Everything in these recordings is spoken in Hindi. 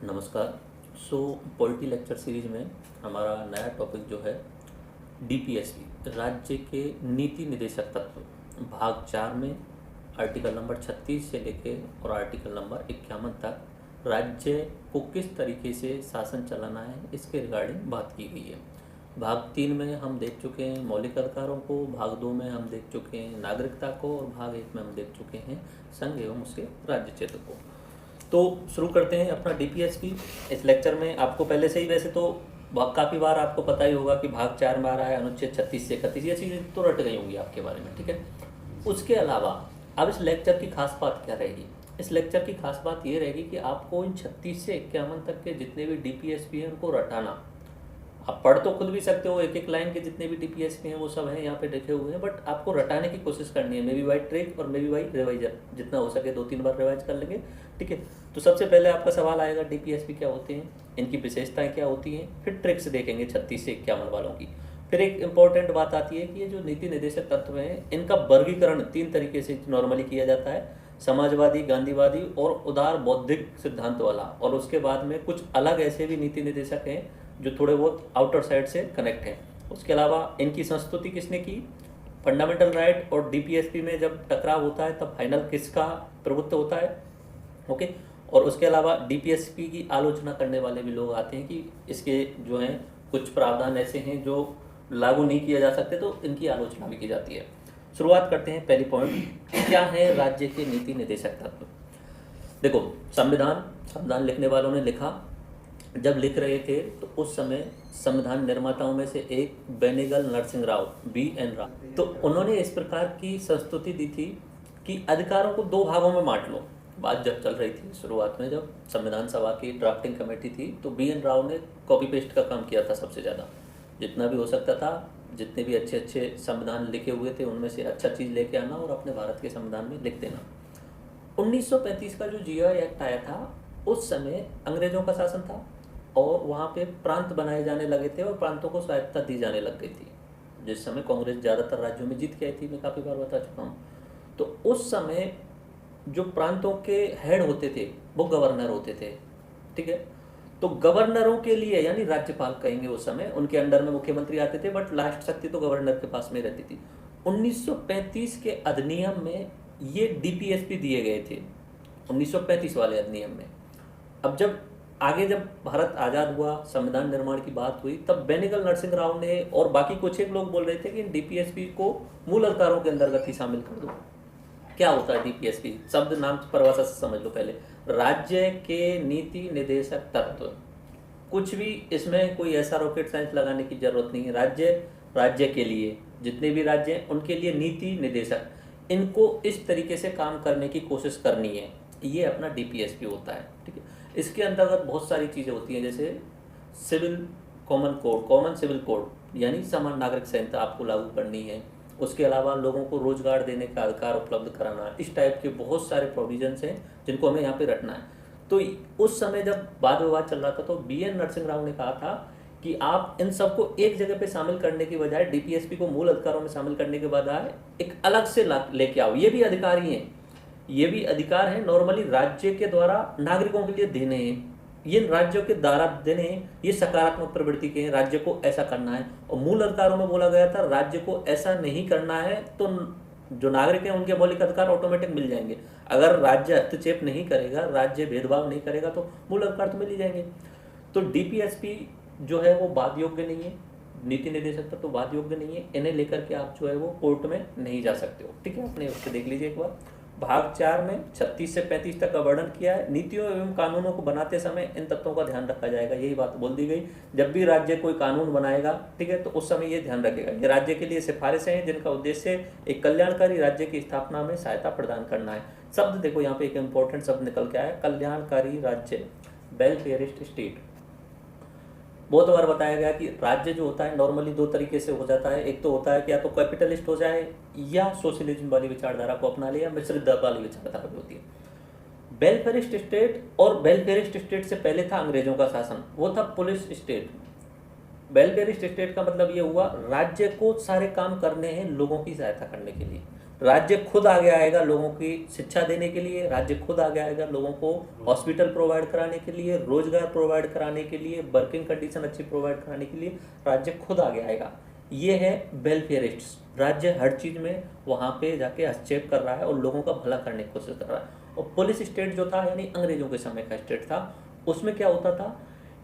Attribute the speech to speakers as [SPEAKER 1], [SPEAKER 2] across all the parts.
[SPEAKER 1] नमस्कार। पॉलिटी लेक्चर सीरीज में हमारा नया टॉपिक जो है डीपीएसपी राज्य के नीति निदेशक तत्व भाग 4 में आर्टिकल नंबर 36 से लेके और आर्टिकल नंबर 51 तक राज्य को किस तरीके से शासन चलाना है इसके रिगार्डिंग बात की गई है। भाग 3 में हम देख चुके हैं मौलिक अधिकारों को, भाग 2 में हम देख चुके हैं नागरिकता को और भाग 1 में हम देख चुके हैं संघ एवं उसके राज्य क्षेत्र को। तो शुरू करते हैं अपना डीपीएसपी। इस लेक्चर में आपको पहले से ही वैसे तो काफ़ी बार आपको पता ही होगा कि भाग 4 में आ रहा है अनुच्छेद 36 से 31, ये चीज़ें तो रट गई होंगी आपके बारे में, ठीक है। उसके अलावा अब इस लेक्चर की खास बात क्या रहेगी? इस लेक्चर की खास बात ये रहेगी कि आपको इन 36 से 51 तक के जितने भी डीपीएसपी हैं उनको रटाना। आप पढ़ तो खुद भी सकते हो, एक एक लाइन के जितने भी डीपीएसपी हैं वो सब हैं यहाँ पे लिखे हुए हैं, बट आपको रटाने की कोशिश करनी है। मे बी बाई ट्रिक और मे बी बाई रिवाइजर, जितना हो सके 2-3 बार रिवाइज कर लेंगे, ठीक है। तो सबसे पहले आपका सवाल आएगा डीपीएसपी क्या होते हैं, इनकी विशेषताएं क्या होती हैं, फिर ट्रिक्स देखेंगे 36 से 51 वालों की। फिर एक इंपॉर्टेंट बात आती है कि ये जो नीति निर्देशक तत्व हैं इनका वर्गीकरण 3 तरीके से नॉर्मली किया जाता है, समाजवादी, गांधीवादी और उदार बौद्धिक सिद्धांत वाला। और उसके बाद में कुछ अलग ऐसे भी नीति निर्देशक हैं जो थोड़े बहुत आउटर साइड से कनेक्ट हैं। उसके अलावा इनकी संस्तुति किसने की? फंडामेंटल राइट और डीपीएसपी में जब टकराव होता है तब फाइनल किसका प्रभुत्व होता है, ओके। और उसके अलावा डीपीएसपी की आलोचना करने वाले भी लोग आते हैं कि इसके जो हैं कुछ प्रावधान ऐसे हैं जो लागू नहीं किया जा सकते, तो इनकी आलोचना भी की जाती है। शुरुआत करते हैं पहली पॉइंट, क्या है राज्य के नीति निर्देशक तत्व। देखो, संविधान लिखने वालों ने लिखा, जब लिख रहे थे तो उस समय संविधान निर्माताओं में से एक बेनेगल नरसिंह राव, BN राव, तो उन्होंने इस प्रकार की संस्तुति दी थी कि अधिकारों को 2 भागों में बांट लो। बात जब चल रही थी शुरुआत में, जब संविधान सभा की ड्राफ्टिंग कमेटी थी, तो BN राव ने कॉपी पेस्ट का काम किया था सबसे ज़्यादा, जितना भी हो सकता था। जितने भी अच्छे अच्छे संविधान लिखे हुए थे उनमें से अच्छा चीज़ लेके आना और अपने भारत के संविधान में लिख देना। 1935 का जो GI एक्ट आया था, उस समय अंग्रेजों का शासन था और वहाँ पे प्रांत बनाए जाने लगे थे और प्रांतों को स्वायत्तता दी जाने लग गई थी। जिस समय कांग्रेस ज़्यादातर राज्यों में जीत के आई थी, मैं काफ़ी बार बता चुका हूँ। तो उस समय जो प्रांतों के हेड होते थे वो गवर्नर होते थे, ठीक है। तो गवर्नरों के लिए, यानी राज्यपाल कहेंगे उस समय, उनके अंडर में मुख्यमंत्री आते थे, बट लास्ट शक्ति तो गवर्नर के पास में रहती थी। 1935 के अधिनियम में ये डीपीएसपी दिए गए थे, 1935 वाले अधिनियम में। अब जब भारत आज़ाद हुआ, संविधान निर्माण की बात हुई, तब बेनेगल नरसिंह राव ने और बाकी कुछ एक लोग बोल रहे थे कि डीपीएसपी को मूल अधिकारों के अंतर्गत ही शामिल कर दो। क्या होता है डीपीएसपी? शब्द नाम परिभाषा से समझ लो पहले। राज्य के नीति निर्देशक तत्व, कुछ भी इसमें कोई ऐसा रॉकेट साइंस लगाने की जरूरत नहीं है। राज्य के लिए, जितने भी राज्य हैं उनके लिए नीति निर्देशक, इनको इस तरीके से काम करने की कोशिश करनी है, ये अपना डीपीएसपी होता है, ठीक है। इसके अंतर्गत बहुत सारी चीज़ें होती हैं, जैसे civil common code, common civil code, यानी समान नागरिक संहिता आपको लागू करनी है। उसके अलावा लोगों को रोजगार देने का अधिकार उपलब्ध कराना, इस टाइप के बहुत सारे प्रोविजंस हैं जिनको हमें यहाँ पे रटना है। तो उस समय जब वाद विवाद चल रहा था तो BN नरसिंह राव ने कहा था कि आप इन सबको एक जगह पे शामिल करने की बजाय डीपीएसपी को मूल अधिकारों में शामिल करने के बजाय एक अलग से लेके आओ। ये भी अधिकार ही हैं, ये भी अधिकार है, नॉर्मली राज्य के द्वारा नागरिकों के लिए देने हैं, ये राज्यों के द्वारा देने हैं, ये सकारात्मक प्रवृत्ति के हैं, राज्य को ऐसा करना है। और मूल अधिकारों में बोला गया था राज्य को ऐसा नहीं करना है, तो जो नागरिक हैं उनके मौलिक अधिकार ऑटोमेटिक मिल जाएंगे। अगर राज्य हस्तक्षेप नहीं करेगा, राज्य भेदभाव नहीं करेगा, तो मूल अधिकार तो मिल ही जाएंगे। तो डीपीएसपी जो है वो वाद योग्य नहीं है, नीति निर्देशक तत्व तो वाद योग्य नहीं है, इन्हें लेकर के आप जो है वो कोर्ट में नहीं जा सकते हो, ठीक है। अपने उससे देख लीजिए एक बार। भाग 4 में 36 से 35 तक का वर्णन किया है। नीतियों एवं कानूनों को बनाते समय इन तत्वों का ध्यान रखा जाएगा, यही बात बोल दी गई। जब भी राज्य कोई कानून बनाएगा, ठीक है, तो उस समय ये ध्यान रखेगा, ये राज्य के लिए सिफारिशें हैं जिनका उद्देश्य एक कल्याणकारी राज्य की स्थापना में सहायता प्रदान करना है। शब्द देखो यहाँ पे एक इंपॉर्टेंट शब्द निकल के आया, कल्याणकारी राज्य, वेलफेयरिस्ट स्टेट। बहुत बार बताया गया कि राज्य जो होता है नॉर्मली 2 तरीके से हो जाता है। एक तो होता है कि या तो कैपिटलिस्ट हो जाए या सोशलिज्म वाली विचारधारा को अपना ले, या मिश्रित वाली विचारधारा भी होती है। वेलफेयरिस्ट स्टेट, और वेलफेयरिस्ट स्टेट से पहले था अंग्रेजों का शासन, वो था पुलिस स्टेट। वेलफेयरिस्ट स्टेट का मतलब ये हुआ राज्य को सारे काम करने हैं लोगों की सहायता करने के लिए, राज्य खुद आगे आएगा लोगों की शिक्षा देने के लिए, राज्य खुद आगे आएगा लोगों को हॉस्पिटल प्रोवाइड कराने के लिए, रोजगार प्रोवाइड कराने के लिए, वर्किंग कंडीशन अच्छी प्रोवाइड कराने के लिए राज्य खुद आगे आएगा। ये है वेलफेयरिस्ट। राज्य हर चीज़ में वहाँ पे जाके हस्तक्षेप कर रहा है और लोगों का भला करने की कोशिश कर रहा है। और पुलिस स्टेट जो था, यानी अंग्रेजों के समय का स्टेट था, उसमें क्या होता था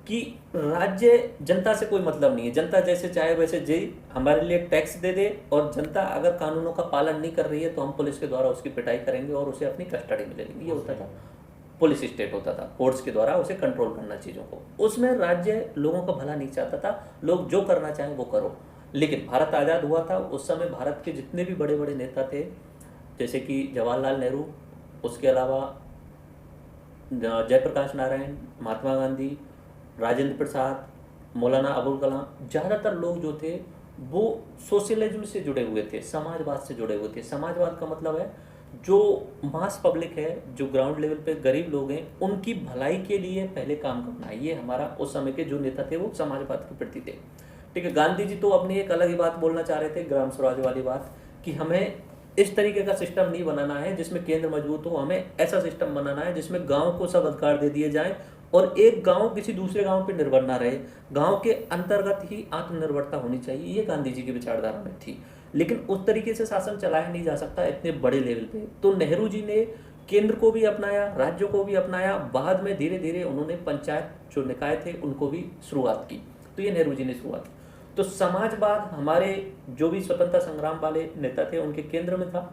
[SPEAKER 1] कि राज्य जनता से कोई मतलब नहीं है, जनता जैसे चाहे वैसे जी हमारे लिए टैक्स दे दे, और जनता अगर कानूनों का पालन नहीं कर रही है तो हम पुलिस के द्वारा उसकी पिटाई करेंगे और उसे अपनी कस्टडी में ले लेंगे। ये होता था, पुलिस स्टेट होता था, कोर्ट्स के द्वारा उसे कंट्रोल करना चीज़ों को। उसमें राज्य लोगों का भला नहीं चाहता था, लोग जो करना चाहें वो करो। लेकिन भारत आज़ाद हुआ था, उस समय भारत के जितने भी बड़े बड़े नेता थे, जैसे कि जवाहरलाल नेहरू, उसके अलावा जयप्रकाश नारायण, महात्मा गांधी, राजेंद्र प्रसाद, मौलाना अबुल कलाम, ज़्यादातर लोग जो थे वो सोशलिज्म से जुड़े हुए थे, समाजवाद से जुड़े हुए थे। समाजवाद का मतलब है जो मास पब्लिक है, जो ग्राउंड लेवल पे गरीब लोग हैं, उनकी भलाई के लिए पहले काम करना है। ये हमारा उस समय के जो नेता थे वो समाजवाद के प्रति थे। ठीक है, गांधी जी तो अपनी एक अलग ही बात बोलना चाह रहे थे, ग्राम स्वराज वाली बात, कि हमें इस तरीके का सिस्टम नहीं बनाना है जिसमें केंद्र मजबूत हो, हमें ऐसा सिस्टम बनाना है जिसमें गांव को सब अधिकार दे दिए जाएं और एक गांव किसी दूसरे गांव पे निर्भर ना रहे, गांव के अंतर्गत ही आत्मनिर्भरता होनी चाहिए। ये गांधी जी की विचारधारा में थी। लेकिन उस तरीके से शासन चलाया नहीं जा सकता इतने बड़े लेवल पे। तो नेहरू जी ने केंद्र को भी अपनाया, राज्यों को भी अपनाया, बाद में धीरे धीरे उन्होंने पंचायत जो निकाय थे उनको भी शुरुआत की। तो ये नेहरू जी ने शुरुआत की। तो समाजवाद हमारे जो भी स्वतंत्रता संग्राम वाले नेता थे उनके केंद्र में था,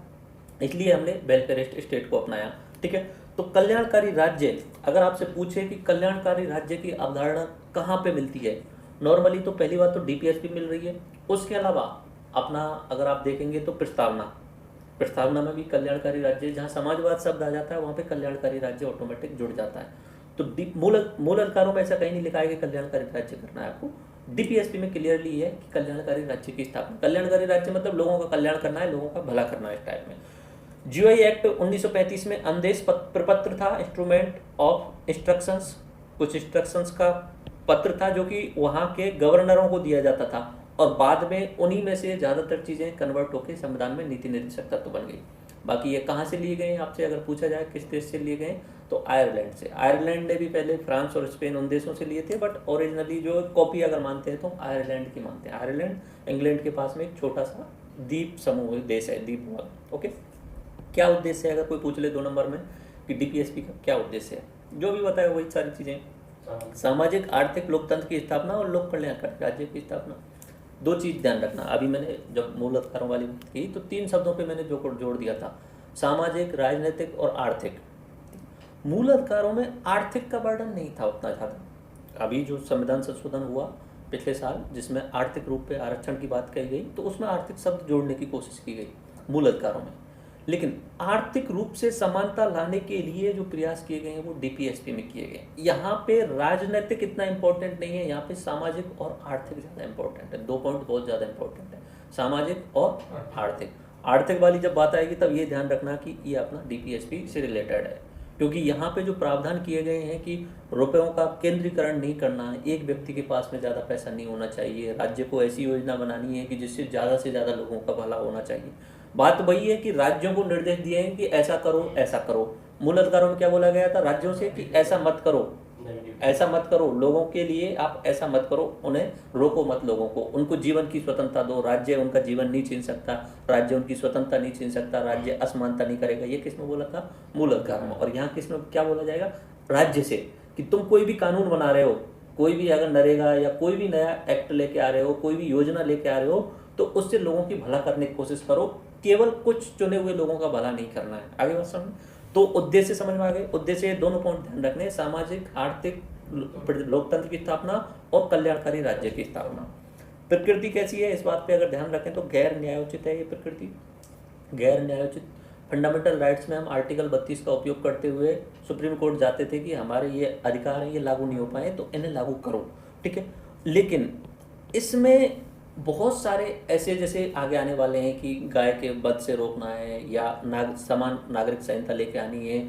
[SPEAKER 1] इसलिए हमने वेलफेयरिस्ट स्टेट को अपनाया। ठीक है, तो कल्याणकारी राज्य, अगर आपसे पूछे कि कल्याणकारी राज्य की अवधारणा कहाँ पे मिलती है, नॉर्मली तो पहली बात तो डीपीएसपी मिल रही है। उसके अलावा अपना अगर आप देखेंगे तो प्रस्तावना में भी कल्याणकारी राज्य, जहाँ समाजवाद शब्द आ जाता है वहाँ पे कल्याणकारी राज्य ऑटोमेटिक जुड़ जाता है। तो मूल अधिकारों में ऐसा कहीं नहीं लिखा है कि कल्याणकारी राज्य करना है आपको। डीपीएसपी में क्लियरली है कि कल्याणकारी राज्य की स्थापना, कल्याणकारी राज्य मतलब लोगों का कल्याण करना है, लोगों का भला करना है इस टाइप में। जीओआई एक्ट 1935 में आदेश प्रपत्र था, इंस्ट्रूमेंट ऑफ इंस्ट्रक्शंस, कुछ इंस्ट्रक्शंस का पत्र था जो कि वहाँ के गवर्नरों को दिया जाता था, और बाद में उन्हीं में से ज़्यादातर चीज़ें कन्वर्ट होकर संविधान में नीति निर्देशक तत्व बन गई। बाकी ये कहाँ से लिए गए, आपसे अगर पूछा जाए किस देश से लिए गए, तो आयरलैंड से। आयरलैंड ने भी पहले फ्रांस और स्पेन उन देशों से लिए थे, बट ओरिजिनली जो कॉपी अगर मानते हैं तो आयरलैंड की मानते हैं। आयरलैंड इंग्लैंड के पास में एक छोटा सा द्वीप समूह देश है, द्वीप भाग। ओके, क्या उद्देश्य है अगर कोई पूछ ले 2 नंबर में कि डीपीएसपी का क्या उद्देश्य है, जो भी बताया वही सारी चीज़ें, सामाजिक आर्थिक लोकतंत्र की स्थापना और लोक कल्याणकारी राज्य की स्थापना। 2 चीज़ ध्यान रखना, अभी मैंने जब मूल अधिकारों वाली बात की तो 3 शब्दों पे मैंने जोड़ दिया था, सामाजिक, राजनीतिक और आर्थिक। मूल अधिकारों में आर्थिक का बर्डन नहीं था उतना ज़्यादा। अभी जो संविधान संशोधन हुआ पिछले साल, जिसमें आर्थिक रूप पे आरक्षण की बात कही गई, तो उसमें आर्थिक शब्द जोड़ने की कोशिश की गई मूल अधिकारों में। लेकिन आर्थिक रूप से समानता लाने के लिए जो प्रयास किए गए हैं वो डीपीएसपी में किए गए। यहाँ पे राजनीतिक इतना इंपॉर्टेंट नहीं है, यहाँ पे सामाजिक और आर्थिक ज़्यादा इंपॉर्टेंट है। 2 पॉइंट बहुत ज़्यादा इंपॉर्टेंट है, सामाजिक और आर्थिक। आर्थिक वाली जब बात आएगी तब ये ध्यान रखना कि ये अपना डीपीएसपी से रिलेटेड है, क्योंकि यहाँ पे जो प्रावधान किए गए हैं कि रुपयों का केंद्रीकरण नहीं करना है, एक व्यक्ति के पास में ज़्यादा पैसा नहीं होना चाहिए, राज्य को ऐसी योजना बनानी है कि जिससे ज़्यादा से ज़्यादा लोगों का भला होना चाहिए। बात वही है कि राज्यों को निर्देश दिए हैं कि ऐसा करो ऐसा करो। मूल अधिकारों में क्या बोला गया था राज्यों से कि ऐसा मत करो, ऐसा मत करो, लोगों के लिए आप ऐसा मत करो, उन्हें रोको मत, लोगों को, उनको जीवन की स्वतंत्रता दो। राज्य उनका जीवन नहीं छीन सकता, राज्य उनकी स्वतंत्रता नहीं छीन सकता, राज्य असमानता नहीं करेगा। ये किसमें बोला था? मूल अधिकार में। और यहाँ किसमें क्या बोला जाएगा? राज्य से, कि तुम कोई भी कानून बना रहे हो, कोई भी अगर नरेगा या कोई भी नया एक्ट लेके आ रहे हो, कोई भी योजना लेके आ रहे हो, तो उससे लोगों की भला करने की कोशिश करो, केवल कुछ चुने हुए लोगों का भला नहीं करना है। आगे बात समझ। तो उद्देश्य समझ में आ गए। उद्देश्य 2 पॉइंट ध्यान रखने, सामाजिक आर्थिक लोकतंत्र की स्थापना और कल्याणकारी राज्य की स्थापना। प्रकृति कैसी है इस बात पे अगर ध्यान रखें तो गैर न्यायोचित है ये प्रकृति, गैर न्यायोचित। फंडामेंटल राइट्स में हम आर्टिकल 32 का उपयोग करते हुए सुप्रीम कोर्ट जाते थे कि हमारे ये अधिकार हैं, ये लागू नहीं हो पाए तो इन्हें लागू करो, ठीक है। लेकिन इसमें बहुत सारे ऐसे जैसे आगे आने वाले हैं कि गाय के वध से रोकना है, या समान नागरिक संहिता लेके आनी है,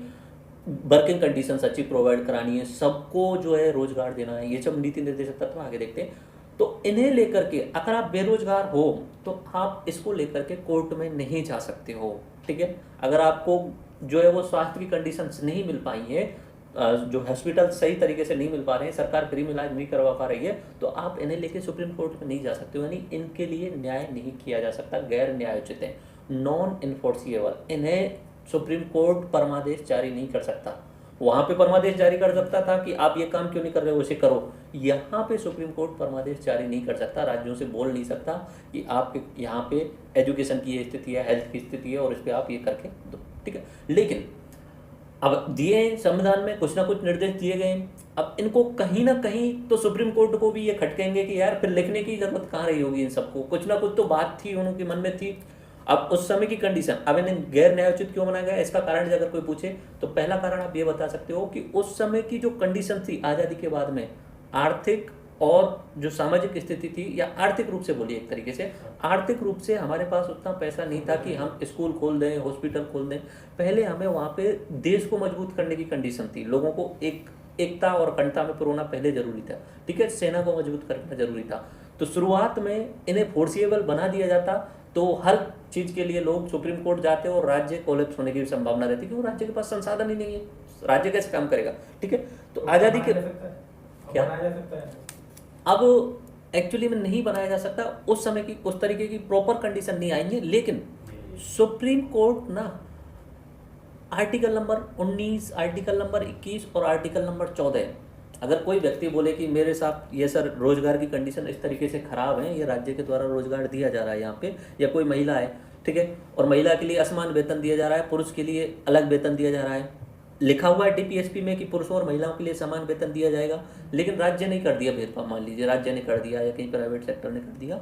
[SPEAKER 1] वर्किंग कंडीशंस अच्छी प्रोवाइड करानी है, सबको जो है रोजगार देना है, ये सब नीति निर्देशक तत्व आगे देखते हैं। तो इन्हें लेकर के अगर आप बेरोजगार हो तो आप इसको लेकर के कोर्ट में नहीं जा सकते हो, ठीक है। अगर आपको जो है वो स्वास्थ्य की कंडीशंस नहीं मिल पाई है, जो हॉस्पिटल सही तरीके से नहीं मिल पा रहे हैं, सरकार फ्री में इलाज नहीं करवा पा रही है, तो आप इन्हें लेके सुप्रीम कोर्ट में नहीं जा सकते हो, यानी इनके लिए न्याय नहीं किया जा सकता, गैर न्यायोचित है, नॉन इन्फोर्सिएबल। इन्हें सुप्रीम कोर्ट परमादेश जारी नहीं कर सकता। वहां पे परमादेश जारी कर सकता था कि आप ये काम क्यों नहीं कर रहे हो, उसे करो। यहाँ पे सुप्रीम कोर्ट परमादेश जारी नहीं कर सकता, राज्यों से बोल नहीं सकता कि आपके यहाँ पे एजुकेशन की ये स्थिति है, हेल्थ की स्थिति है और इस पर आप ये करके दो, ठीक है। लेकिन अब दिए संविधान में कुछ ना कुछ निर्देश दिए गए, अब इनको कहीं ना कहीं तो सुप्रीम कोर्ट को भी ये खटकेंगे कि यार फिर लिखने की जरूरत कहाँ रही होगी इन सबको, कुछ ना कुछ तो बात थी उनके मन में थी। अब उस समय की कंडीशन, अब इन्हें गैर न्यायोचित क्यों बनाया गया, इसका कारण अगर कोई पूछे तो पहला कारण आप ये बता सकते हो कि उस समय की जो कंडीशन थी आज़ादी के बाद में, आर्थिक और जो सामाजिक स्थिति थी, या आर्थिक रूप से बोलिए एक तरीके से, आर्थिक रूप से हमारे पास उतना पैसा नहीं था कि हम स्कूल खोल दें, हॉस्पिटल खोल दें। पहले हमें वहाँ पे देश को मजबूत करने की कंडीशन थी, लोगों को एकता और अखंडता में पिरोना पहले जरूरी था, ठीक है, सेना को मजबूत करना जरूरी था। तो शुरुआत में इन्हें फोर्सिएबल बना दिया जाता तो हर चीज़ के लिए लोग सुप्रीम कोर्ट जाते और राज्य कोलैप्स होने की संभावना रहती, क्योंकि राज्य के पास संसाधन ही नहीं है, राज्य कैसे काम करेगा, ठीक है। तो आज़ादी के क्या अब एक्चुअली में नहीं बनाया जा सकता, उस समय की उस तरीके की प्रॉपर कंडीशन नहीं आएंगे। लेकिन सुप्रीम कोर्ट ना आर्टिकल नंबर 19, आर्टिकल नंबर 21 और आर्टिकल नंबर 14, अगर कोई व्यक्ति बोले कि मेरे साथ ये सर रोजगार की कंडीशन इस तरीके से खराब है, ये राज्य के द्वारा रोजगार दिया जा रहा है यहाँ पे, या कोई महिला है, ठीक है, और महिला के लिए असमान वेतन दिया जा रहा है, पुरुष के लिए अलग वेतन दिया जा रहा है, लिखा हुआ है डीपीएसपी में कि पुरुषों और महिलाओं के लिए समान वेतन दिया जाएगा, लेकिन राज्य ने कर दिया भेदभाव, मान लीजिए राज्य ने कर दिया या कहीं प्राइवेट सेक्टर ने कर दिया,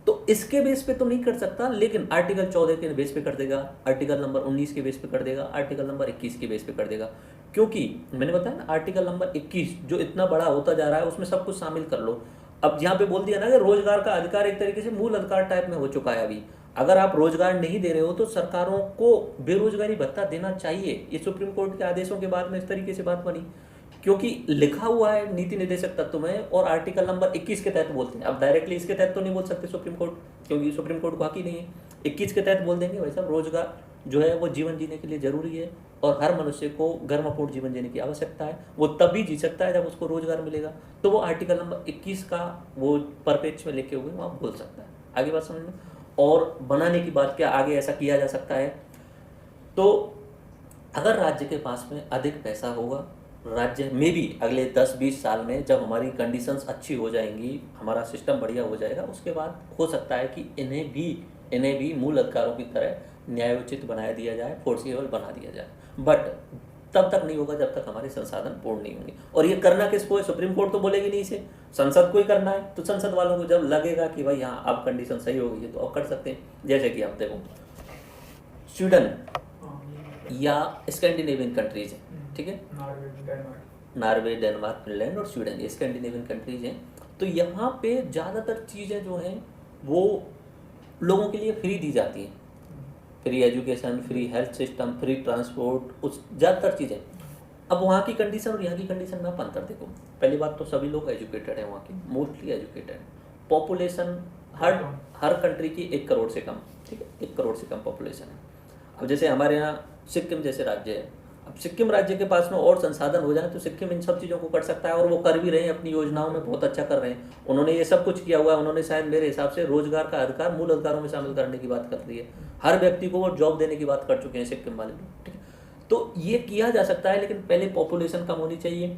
[SPEAKER 1] तो इसके बेस पे तो नहीं कर सकता, लेकिन आर्टिकल 14 के बेस पे कर देगा, आर्टिकल नंबर 19 के बेस पे कर देगा, आर्टिकल नंबर 21 के बेस पे कर देगा। क्योंकि मैंने बताया ना, आर्टिकल नंबर 21 जो इतना बड़ा होता जा रहा है उसमें सब कुछ शामिल कर लो। अब यहाँ पे बोल दिया ना कि रोजगार का अधिकार एक तरीके से मूल अधिकार टाइप में हो चुका है अभी। अगर आप रोजगार नहीं दे रहे हो तो सरकारों को बेरोजगारी भत्ता देना चाहिए। ये सुप्रीम कोर्ट के आदेशों के बाद में इस तरीके से बात बनी, क्योंकि लिखा हुआ है नीति निर्देशक तत्व में, और आर्टिकल नंबर 21 के तहत बोलते हैं। अब डायरेक्टली इसके तहत तो नहीं बोल सकते सुप्रीम कोर्ट, क्योंकि सुप्रीम कोर्ट को हक ही नहीं है। 21 के तहत बोल देंगे भाई साहब रोजगार जो है वो जीवन जीने के लिए जरूरी है, और हर मनुष्य को गर्मपूर्ण जीवन जीने की आवश्यकता है, वो तभी जी सकता है जब उसको रोजगार मिलेगा। तो वो आर्टिकल नंबर 21 का वो परपेच में लेके हुए वहाँ बोल सकता है। आगे बात समझ में। और बनाने की बात क्या, आगे ऐसा किया जा सकता है, तो अगर राज्य के पास में अधिक पैसा होगा, राज्य में भी अगले 10-20 साल में जब हमारी कंडीशंस अच्छी हो जाएंगी, हमारा सिस्टम बढ़िया हो जाएगा, उसके बाद हो सकता है कि इन्हें भी मूल अधिकारों की तरह न्यायोचित बना दिया जाए, फोर्सिबल बना दिया जाए। बट तब तक नहीं होगा जब तक हमारे संसाधन पूर्ण नहीं होंगे। और ये करना किसको है, सुप्रीम कोर्ट तो बोलेगी नहीं, इसे संसद को ही करना है। तो संसद वालों को जब लगेगा कि भाई हाँ अब कंडीशन सही हो गई है तो अब कर सकते हैं। जैसे कि आप देखो स्वीडन या स्कैंडिनेवियन कंट्रीज हैं, ठीक है, नॉर्वे, डेनमार्क, फिनलैंड और स्वीडन, ये स्कैंडिनेवियन कंट्रीज हैं। तो यहाँ पे ज़्यादातर चीज़ें जो हैं वो लोगों के लिए फ्री दी जाती हैं, free education, free health system, free transport, उस ज़्यादातर चीज़ें। अब वहाँ की कंडीशन और यहाँ की कंडीशन में आप अंतर देखो। पहली बात तो सभी लोग एजुकेटेड हैं, वहाँ की मोस्टली एजुकेटेड। पॉपुलेशन हर कंट्री की 1 करोड़ से कम, ठीक है, 1 करोड़ से कम पॉपुलेशन है। अब जैसे हमारे यहाँ सिक्किम जैसे राज्य है, अब सिक्किम राज्य के पास में और संसाधन हो जाए तो सिक्किम इन सब चीज़ों को कर सकता है, और वो कर भी रहे हैं, अपनी योजनाओं में बहुत अच्छा कर रहे हैं। उन्होंने ये सब कुछ किया हुआ है। उन्होंने शायद मेरे हिसाब से रोजगार का अधिकार मूल अधिकारों में शामिल करने की बात कर दी है, हर व्यक्ति को वो जॉब देने की बात कर चुके हैं सिक्किम वाले लोग, ठीक है। तो ये किया जा सकता है, लेकिन पहले पॉपुलेशन कम होनी चाहिए,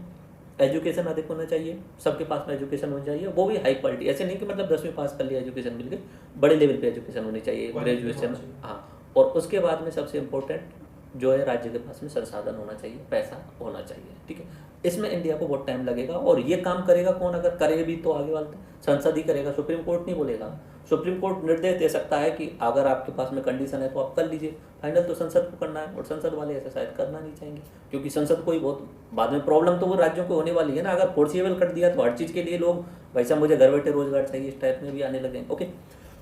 [SPEAKER 1] एजुकेशन अधिक होना चाहिए, सबके पास में एजुकेशन होनी चाहिए, वो भी हाई क्वालिटी। ऐसे नहीं कि मतलब 10वीं पास कर लिया एजुकेशन मिल गई, बड़े लेवल पे एजुकेशन होनी चाहिए, ग्रेजुएशन, हाँ। और उसके बाद में सबसे इम्पोर्टेंट जो है राज्य के पास में संसाधन होना चाहिए, पैसा होना चाहिए, ठीक है। इसमें इंडिया को बहुत टाइम लगेगा, और ये काम करेगा कौन, अगर करे भी तो आगे वाले संसद ही करेगा, सुप्रीम कोर्ट नहीं बोलेगा। सुप्रीम कोर्ट निर्देश दे सकता है कि अगर आपके पास में कंडीशन है तो आप कर लीजिए, फाइनल तो संसद को करना है, और संसद वाले ऐसा शायद करना नहीं चाहेंगे, क्योंकि संसद को ही बहुत बाद में प्रॉब्लम तो वो राज्यों को होने वाली है ना। अगर फोर्सिबल कर दिया तो हर चीज़ के लिए लोग वैसा मुझे घर बैठे रोजगार चाहिए इस टाइप में भी आने लगे। ओके,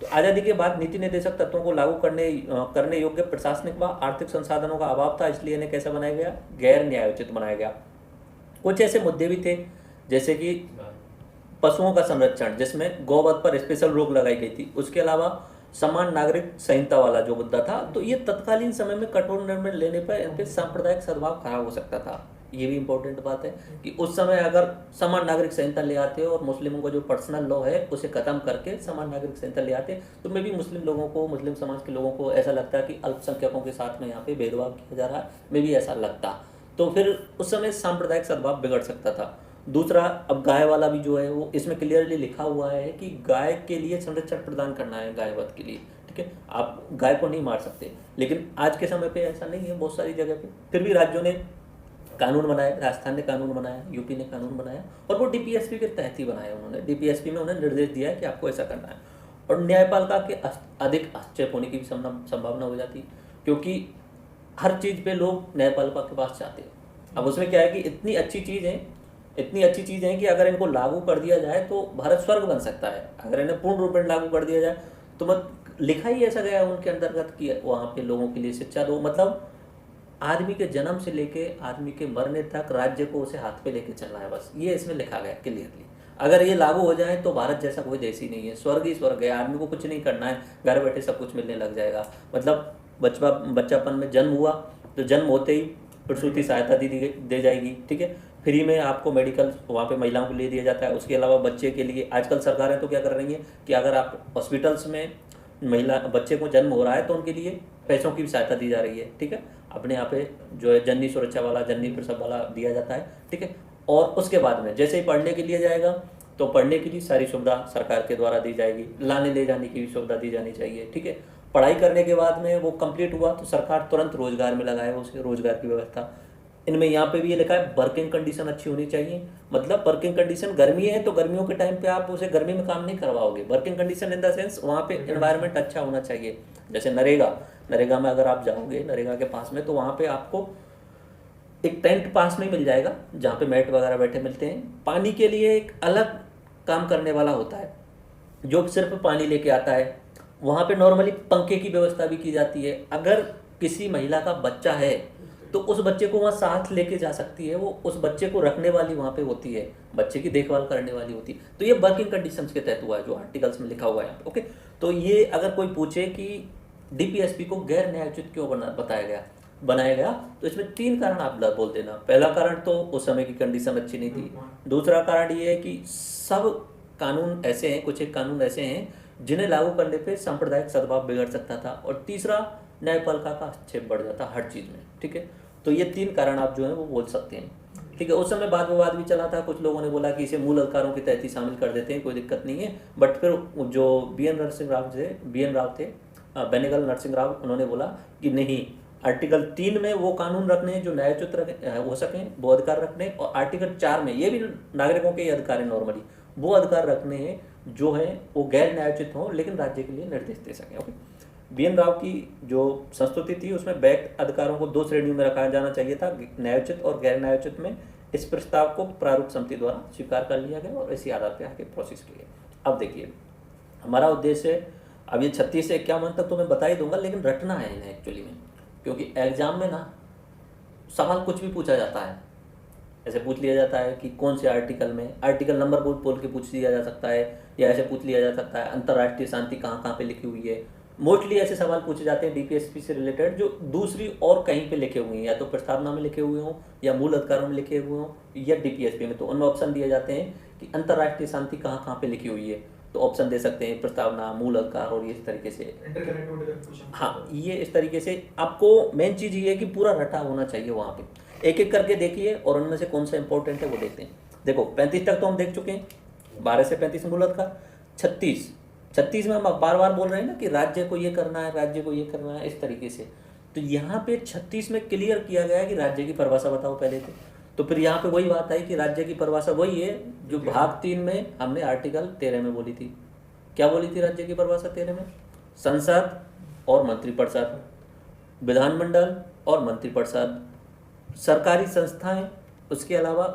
[SPEAKER 1] तो आज़ादी के बाद नीति निर्देशक तत्वों को लागू करने योग्य प्रशासनिक व आर्थिक संसाधनों का अभाव था, इसलिए इन्हें कैसा बनाया गया, गैर न्यायोचित बनाया गया। कुछ ऐसे मुद्दे भी थे जैसे कि पशुओं का संरक्षण जिसमें गौवध पर स्पेशल रोक लगाई गई थी, उसके अलावा समान नागरिक संहिता वाला जो मुद्दा था, तो ये तत्कालीन समय में कठोर निर्णय लेने पर इनके सांप्रदायिक सद्भाव खराब हो सकता था। ये भी इंपॉर्टेंट बात है कि उस समय अगर समान नागरिक संहिता ले आते और मुस्लिमों का जो पर्सनल लॉ है उसे खत्म करके समान नागरिक संहिता ले आते, तो मे भी मुस्लिम लोगों को, मुस्लिम समाज के लोगों को ऐसा लगता है कि अल्पसंख्यकों के साथ में यहाँ पे भेदभाव किया जा रहा है, मे भी ऐसा लगता, तो फिर उस समय सांप्रदायिक सद्भाव बिगड़ सकता था। दूसरा, अब गाय वाला भी जो है वो इसमें क्लियरली लिखा हुआ है कि गाय के लिए संरक्षण प्रदान करना है, गाय वध के लिए, ठीक है। आप गाय को नहीं मार सकते, लेकिन आज के समय पे ऐसा नहीं है बहुत सारी जगह पे। फिर भी राज्यों ने कानून बनाए, राजस्थान ने कानून बनाया, यूपी ने कानून बनाया, और वो डीपीएसपी के तहत ही बनाया उन्होंने। डीपीएसपी में उन्हें निर्देश दिया है कि आपको ऐसा करना है, और न्यायपालिका के अधिक हस्तक्षेप होने की भी संभावना हो जाती है, क्योंकि हर चीज़ पे लोग न्यायपालिका के पास जाते हैं। अब उसमें क्या है कि इतनी अच्छी चीज़ है कि अगर इनको लागू कर दिया जाए तो भारत स्वर्ग बन सकता है। अगर इन्हें पूर्ण रूप में लागू कर दिया जाए तो लिखा ही ऐसा गया उनके अंतर्गत कि वहाँ पे लोगों के लिए शिक्षा दो, मतलब आदमी के जन्म से लेके आदमी के मरने तक राज्य को उसे हाथ पे लेके चलना है, बस ये इसमें लिखा गया क्लियरली। अगर ये लागू हो जाए तो भारत जैसा कोई देश ही नहीं है, स्वर्ग ही स्वर्ग है। आदमी को कुछ नहीं करना है, घर बैठे सब कुछ मिलने लग जाएगा। मतलब बच्चापन में जन्म हुआ तो जन्म होते ही प्रसूति सहायता दी जाएगी, ठीक है। फ्री में आपको मेडिकल वहाँ पे महिलाओं को ले दिया जाता है। उसके अलावा बच्चे के लिए आजकल सरकारें तो क्या कर रही हैं कि अगर आप हॉस्पिटल्स में बच्चे को जन्म हो रहा है तो उनके लिए पैसों की भी सहायता दी जा रही है, ठीक है। अपने यहाँ पे जो है जननी सुरक्षा वाला, जननी प्रसव वाला दिया जाता है, ठीक है। और उसके बाद में जैसे ही पढ़ने के लिए जाएगा तो पढ़ने की भी सारी सुविधा सरकार के द्वारा दी जाएगी, लाने ले जाने की भी सुविधा दी जानी चाहिए, ठीक है। पढ़ाई करने के बाद में वो कंप्लीट हुआ तो सरकार तुरंत रोजगार में लगाए उसे, रोजगार की व्यवस्था। इनमें यहाँ पे भी ये लिखा है वर्किंग कंडीशन अच्छी होनी चाहिए, मतलब वर्किंग कंडीशन गर्मी है तो गर्मियों के टाइम पे आप उसे गर्मी में काम नहीं करवाओगे। Working condition in the sense वहाँ पे एनवायरनमेंट अच्छा होना चाहिए। जैसे नरेगा में अगर आप जाओगे नरेगा के पास में, तो वहाँ पे आपको एक टेंट पास में मिल जाएगा जहाँ पे मैट वगैरह बैठे मिलते हैं। पानी के लिए एक अलग काम करने वाला होता है जो सिर्फ पानी लेके आता है। वहाँ पे नॉर्मली पंखे की व्यवस्था भी की जाती है। अगर किसी महिला का बच्चा है तो उस बच्चे को वहाँ साथ लेके जा सकती है, वो उस बच्चे को रखने वाली वहाँ पे होती है, बच्चे की देखभाल करने वाली होती है। तो ये वर्किंग कंडीशंस के तहत हुआ है जो आर्टिकल्स में लिखा हुआ है यहाँ पे, ओके। तो ये अगर कोई पूछे कि डीपीएसपी को गैर न्यायोचित क्यों बनाया गया, तो इसमें 3 कारण आप बोल देना। पहला कारण तो उस समय की कंडीशन अच्छी नहीं थी। दूसरा कारण ये है कि सब कानून ऐसे हैं, कुछ एक कानून ऐसे हैं जिन्हें लागू करने पे सांप्रदायिक सद्भाव बिगड़ सकता था। और तीसरा, न्यायपालिका का हस्तक्षेप बढ़ जाता हर चीज़ में, ठीक है। तो ये 3 कारण आप जो है वो बोल सकते हैं, ठीक है। उस समय वाद विवाद भी चला था, कुछ लोगों ने बोला कि इसे मूल अधिकारों के तहत ही शामिल कर देते हैं, कोई दिक्कत नहीं है। बट फिर जो बेनेगल नरसिंह राव, उन्होंने बोला कि नहीं, आर्टिकल 3 में वो कानून रखने हैं जो न्यायोचित हो सकें, वो अधिकार रखने, और आर्टिकल 4 में ये भी नागरिकों के अधिकार है, नॉर्मली वो अधिकार रखने हैं जो है वो गैर न्यायोचित हों लेकिन राज्य के लिए निर्देश दे सकें, ओके। BN राव की जो संस्तुति थी उसमें व्यक्त अधिकारों को 2 श्रेणियों में रखा जाना चाहिए था, न्यायोचित और गैर न्यायोचित में। इस प्रस्ताव को प्रारूप समिति द्वारा स्वीकार कर लिया गया और इसी आधार पर आगे प्रोसेस किए। अब देखिए, हमारा उद्देश्य अब ये 36 से 51 तक तो मैं बता ही दूंगा, लेकिन रटना है इन्हें एक्चुअली में, क्योंकि एग्जाम में ना सवाल कुछ भी पूछा जाता है। ऐसे पूछ लिया जाता है कि कौन से आर्टिकल में, आर्टिकल नंबर बोल के पूछ लिया जा सकता है, या ऐसे पूछ लिया जा सकता है अंतर्राष्ट्रीय शांति कहाँ कहाँ पे लिखी हुई है। मोस्टली ऐसे सवाल पूछे जाते हैं डीपीएसपी से रिलेटेड जो दूसरी और कहीं पे लिखे हुए हैं, या तो प्रस्तावना में लिखे हुए हों, या मूल अधिकारों में लिखे हुए हों, या डीपीएसपी में। तो उनमें ऑप्शन दिए जाते हैं कि अंतर्राष्ट्रीय शांति कहाँ कहाँ पे लिखी हुई है, तो ऑप्शन दे सकते हैं प्रस्तावना, मूल अधिकार, और ये इस तरीके से। हाँ, ये इस तरीके से आपको मेन चीज़ ये है कि पूरा रटा होना चाहिए वहाँ पे। एक एक करके देखिए और उनमें से कौन सा इंपॉर्टेंट है वो देखते हैं। देखो 35 तक तो हम देख चुके हैं, 12 से 35 मूल अधिकार। 36 में हम बार बार बोल रहे हैं ना कि राज्य को ये करना है, राज्य को ये करना है, इस तरीके से। तो यहाँ पे 36 में क्लियर किया गया है कि राज्य की परिभाषा बताओ पहले तो फिर यहाँ पे वही बात आई कि राज्य की परिभाषा वही है जो भाग 3 में हमने आर्टिकल 13 में बोली थी। क्या बोली थी राज्य की परिभाषा 13 में? संसद और मंत्रिपरिषद, विधानमंडल और मंत्रिपरिषद, सरकारी संस्थाएं, उसके अलावा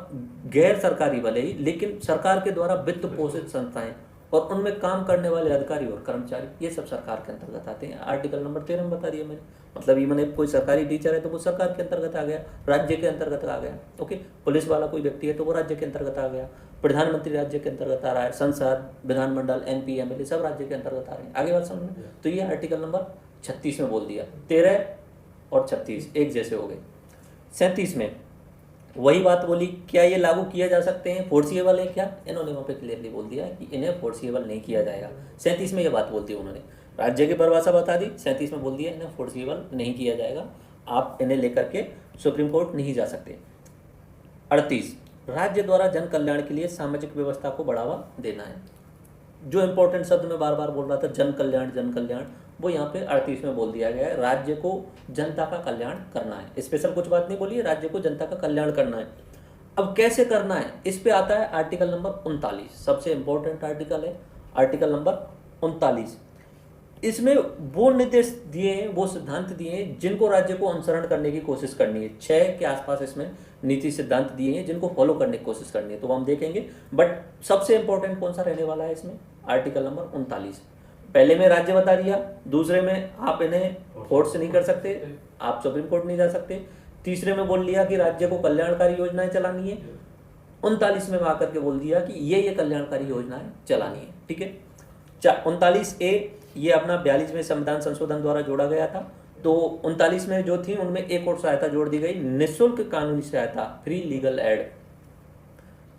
[SPEAKER 1] गैर सरकारी भले ही लेकिन सरकार के द्वारा वित्त पोषित संस्थाएं, और उनमें काम करने वाले अधिकारी और कर्मचारी ये सब सरकार के अंतर्गत आते हैं। आर्टिकल नंबर 13 में बता दिया मैंने, मतलब ये मैंने कोई सरकारी टीचर है तो वो सरकार के अंतर्गत आ गया, राज्य के अंतर्गत आ गया। ओके, पुलिस वाला कोई व्यक्ति है तो वो राज्य के अंतर्गत आ गया, प्रधानमंत्री राज्य के अंतर्गत आ रहा है, संसद, विधानमंडल, MP, MLA सब राज्य के अंतर्गत आ रहे हैं। आगे बात समझ में? तो ये आर्टिकल नंबर 36 में बोल दिया। 13 और 36 एक जैसे हो गए। 37 में वही बात बोली, क्या ये लागू किया जा सकते हैं, फोर्सिएबल है क्या? इन्होंने वहाँ पे क्लियरली बोल दिया कि इन्हें फोर्सिएबल नहीं किया जाएगा। 37 में ये बात बोल दी उन्होंने, राज्य की परिभाषा बता दी, 37 में बोल दिया इन्हें फोर्सिएबल नहीं किया जाएगा, आप इन्हें लेकर के सुप्रीम कोर्ट नहीं जा सकते। 38 राज्य द्वारा जन कल्याण के लिए सामाजिक व्यवस्था को बढ़ावा देना है। जो इंपॉर्टेंट शब्द मैं बार बार बोल रहा था, जन कल्याण, जन कल्याण, वो यहाँ पे 38 में बोल दिया गया है, राज्य को जनता का कल्याण करना है। स्पेशल कुछ बात नहीं बोली है, राज्य को जनता का कल्याण करना है। अब कैसे करना है, इस पे आता है आर्टिकल नंबर 39, सबसे इंपॉर्टेंट आर्टिकल है आर्टिकल नंबर 39। इसमें वो निर्देश दिए हैं, वो सिद्धांत दिए हैं जिनको राज्य को अनुसरण करने की कोशिश करनी है। 6 के आसपास इसमें नीति सिद्धांत दिए हैं जिनको फॉलो करने की कोशिश करनी है, तो हम देखेंगे। बट सबसे इंपॉर्टेंट कौन सा रहने वाला है इसमें, आर्टिकल नंबर 39। पहले में राज्य बता दिया, दूसरे में आप इन्हें फोर्स नहीं कर सकते, आप सुप्रीम कोर्ट नहीं जा सकते, तीसरे में बोल लिया कि राज्य को कल्याणकारी योजनाएं चलानी है, 39 में आकर के बोल दिया कि ये कल्याणकारी योजनाएं चलानी है। ठीक है, 39A ये अपना 42वें संविधान संशोधन द्वारा जोड़ा गया था। तो 39 में जो थी उनमें एक और सहायता जोड़ दी गई, निःशुल्क कानूनी सहायता, फ्री लीगल एड,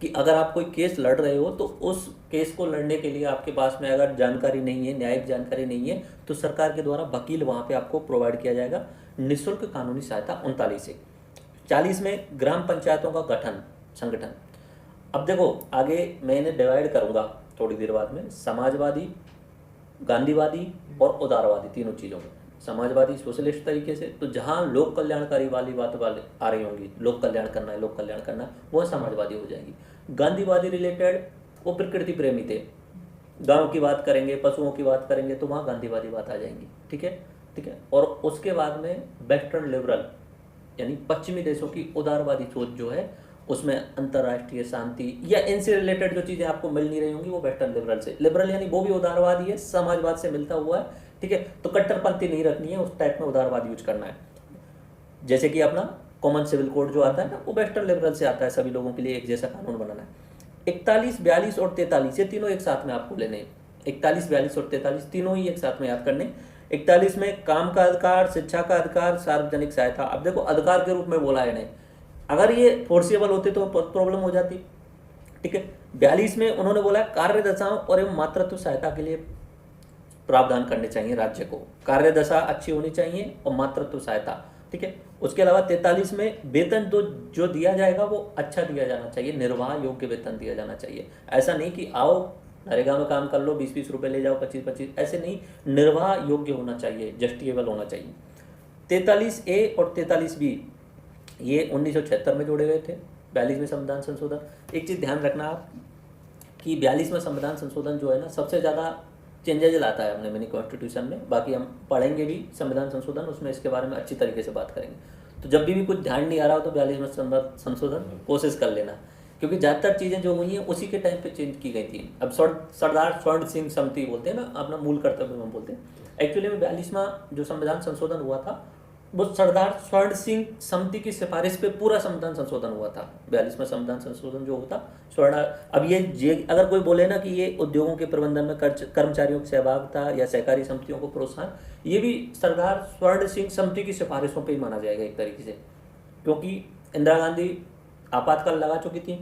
[SPEAKER 1] कि अगर आप कोई केस लड़ रहे हो तो उस केस को लड़ने के लिए आपके पास में अगर जानकारी नहीं है, न्यायिक जानकारी नहीं है, तो सरकार के द्वारा वकील वहाँ पे आपको प्रोवाइड किया जाएगा, निःशुल्क कानूनी सहायता 39 से। 40 में ग्राम पंचायतों का गठन संगठन। अब देखो आगे मैं इन्हें डिवाइड करूँगा थोड़ी देर बाद में, समाजवादी, गांधीवादी और उदारवादी तीनों चीज़ों में। समाजवादी सोशलिस्ट तरीके से, तो जहाँ लोक कल्याणकारी वाली बात वाले आ रही होंगी, लोक कल्याण करना है, लोक कल्याण करना है, वह समाजवादी हो जाएगी। गांधीवादी रिलेटेड वो प्रकृति प्रेमी थे, गाँव की बात करेंगे, पशुओं की बात करेंगे, तो वहाँ गांधीवादी बात आ जाएंगी। ठीक है, ठीक है। और उसके बाद में वेस्टर्न लिबरल यानी पश्चिमी देशों की उदारवादी सोच जो है, उसमें अंतर्राष्ट्रीय शांति या इनसे रिलेटेड जो चीज़ें आपको मिल नहीं रही होंगी वो वेस्टर्न लिबरल से। लिबरल यानी वो भी उदारवादी है, समाजवाद से मिलता हुआ है। ठीक है, तो कट्टरपंथी नहीं रखनी है, उस टाइप में उदारवाद यूज करना है। जैसे कि अपना कॉमन सिविल कोड जो आता है ना, वो वेस्टर्न लिबरल से आता है, सभी लोगों के लिए एक जैसा कानून बनाना है। 41, 42 और 43 ये तीनों एक साथ में आपको लेने, 41, 42 और 43 तीनों ही एक साथ में याद करने। 41 में काम का अधिकार, शिक्षा का अधिकार, सार्वजनिक सहायता। अब देखो अधिकार के रूप में बोला है, नहीं अगर ये फोर्सिएबल होते तो प्रॉब्लम हो जाती। ठीक है, 42 में उन्होंने बोला कार्य दशाओं और एवं मातृत्व सहायता के लिए प्रावधान करने चाहिए राज्य को, कार्य दशा अच्छी होनी चाहिए और मातृत्व सहायता। ठीक है, उसके अलावा 43 में वेतन तो जो दिया जाएगा वो अच्छा दिया जाना चाहिए, निर्वाह योग्य वेतन दिया जाना चाहिए। ऐसा नहीं कि आओ नरेगा में काम कर लो, 20-20 रुपये ले जाओ, 25-25, ऐसे नहीं, निर्वाह योग्य होना चाहिए, जस्टिफिकेबल होना चाहिए। 43A और 43B ये 1976 में जोड़े गए थे 42वें संविधान संशोधन। एक चीज़ ध्यान रखना आप कि 42वें संविधान संशोधन जो है ना, सबसे ज़्यादा चेंजेज लाता है अपने मिनी कॉन्स्टिट्यूशन में। बाकी हम पढ़ेंगे भी संविधान संशोधन, उसमें इसके बारे में अच्छी तरीके से बात करेंगे। तो जब भी कुछ ध्यान नहीं आ रहा हो तो 42वें संशोधन कोशिश कर लेना, क्योंकि ज़्यादातर चीज़ें जो हुई हैं उसी के टाइम पे चेंज की गई थी। अब सरदार स्वर्ण सिंह समिति बोलते हैं ना, अपना मूल कर्तव्य हम बोलते हैं। एक्चुअली में 42वां जो संविधान संशोधन हुआ था वो सरदार स्वर्ण सिंह समिति की सिफारिश पे पूरा संविधान संशोधन हुआ था। 42वां संविधान संशोधन जो होता स्वर्ण, अब ये अगर कोई बोले ना कि ये उद्योगों के प्रबंधन में कर्मचारियों की सहभागिता या सहकारी समितियों को प्रोत्साहन, ये भी सरदार स्वर्ण सिंह समिति की सिफारिशों पर ही माना जाएगा एक तरीके से, क्योंकि इंदिरा गांधी आपातकाल लगा चुकी थी,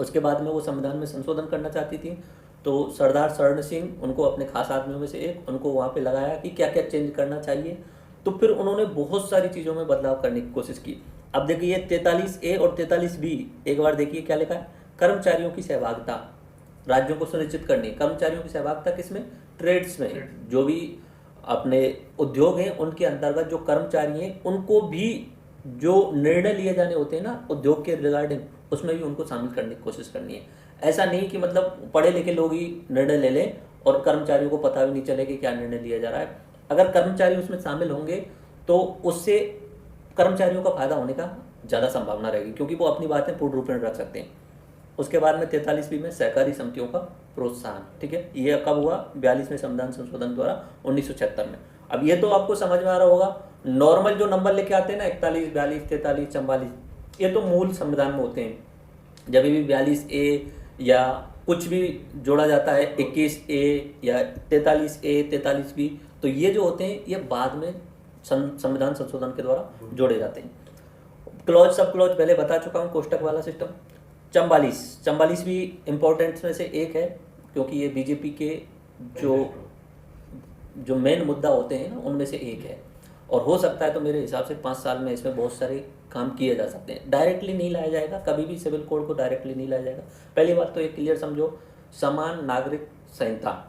[SPEAKER 1] उसके बाद में वो संविधान में संशोधन करना चाहती थी, तो सरदार स्वर्ण सिंह उनको अपने खास आदमियों में से एक, उनको वहाँ पे लगाया कि क्या क्या चेंज करना चाहिए। तो फिर उन्होंने बहुत सारी चीज़ों में बदलाव करने की कोशिश की। अब देखिए 43A और 43B एक बार देखिए क्या लिखा है, कर्मचारियों की सहभागिता राज्यों को सुनिश्चित करनी। कर्मचारियों की सहभागिता किसमें, ट्रेड्स में, जो भी अपने उद्योग हैं उनके अंतर्गत जो कर्मचारी हैं उनको भी जो निर्णय लिए जाने होते हैं ना उद्योग के रिगार्डिंग, उसमें भी उनको शामिल करने की कोशिश करनी है। ऐसा नहीं कि मतलब पढ़े लिखे लोग ही निर्णय ले लें और कर्मचारियों को पता भी नहीं चले कि क्या निर्णय लिया जा रहा है। अगर कर्मचारी उसमें शामिल होंगे तो उससे कर्मचारियों का फायदा होने का ज़्यादा संभावना रहेगी, क्योंकि वो अपनी बातें पूर्ण रूप में रख सकते हैं। उसके बाद में 43वीं में सहकारी समितियों का प्रोत्साहन, ठीक है। ये कब हुआ? 42वें संविधान संशोधन द्वारा 1976 में। अब ये तो आपको समझ में आ रहा होगा, नॉर्मल जो नंबर लेके आते हैं ना 41, 42, 43, 44, ये तो मूल संविधान में होते हैं। जब भी 42A या कुछ भी जोड़ा जाता है 21A या 43A 43B, तो ये जो होते हैं ये बाद में संविधान संशोधन के द्वारा जोड़े जाते हैं। क्लॉज सब क्लॉज पहले बता चुका हूँ, कोष्टक वाला सिस्टम। 44 भी इम्पोर्टेंट में से एक है, क्योंकि ये बीजेपी के जो मेन मुद्दा होते हैं ना उनमें से एक है, और हो सकता है तो मेरे हिसाब से 5 साल में इसमें बहुत सारे काम किए जा सकते हैं। डायरेक्टली नहीं लाया जाएगा, कभी भी सिविल कोड को डायरेक्टली नहीं लाया जाएगा। पहली बात तो एक क्लियर समझो, समान नागरिक संहिता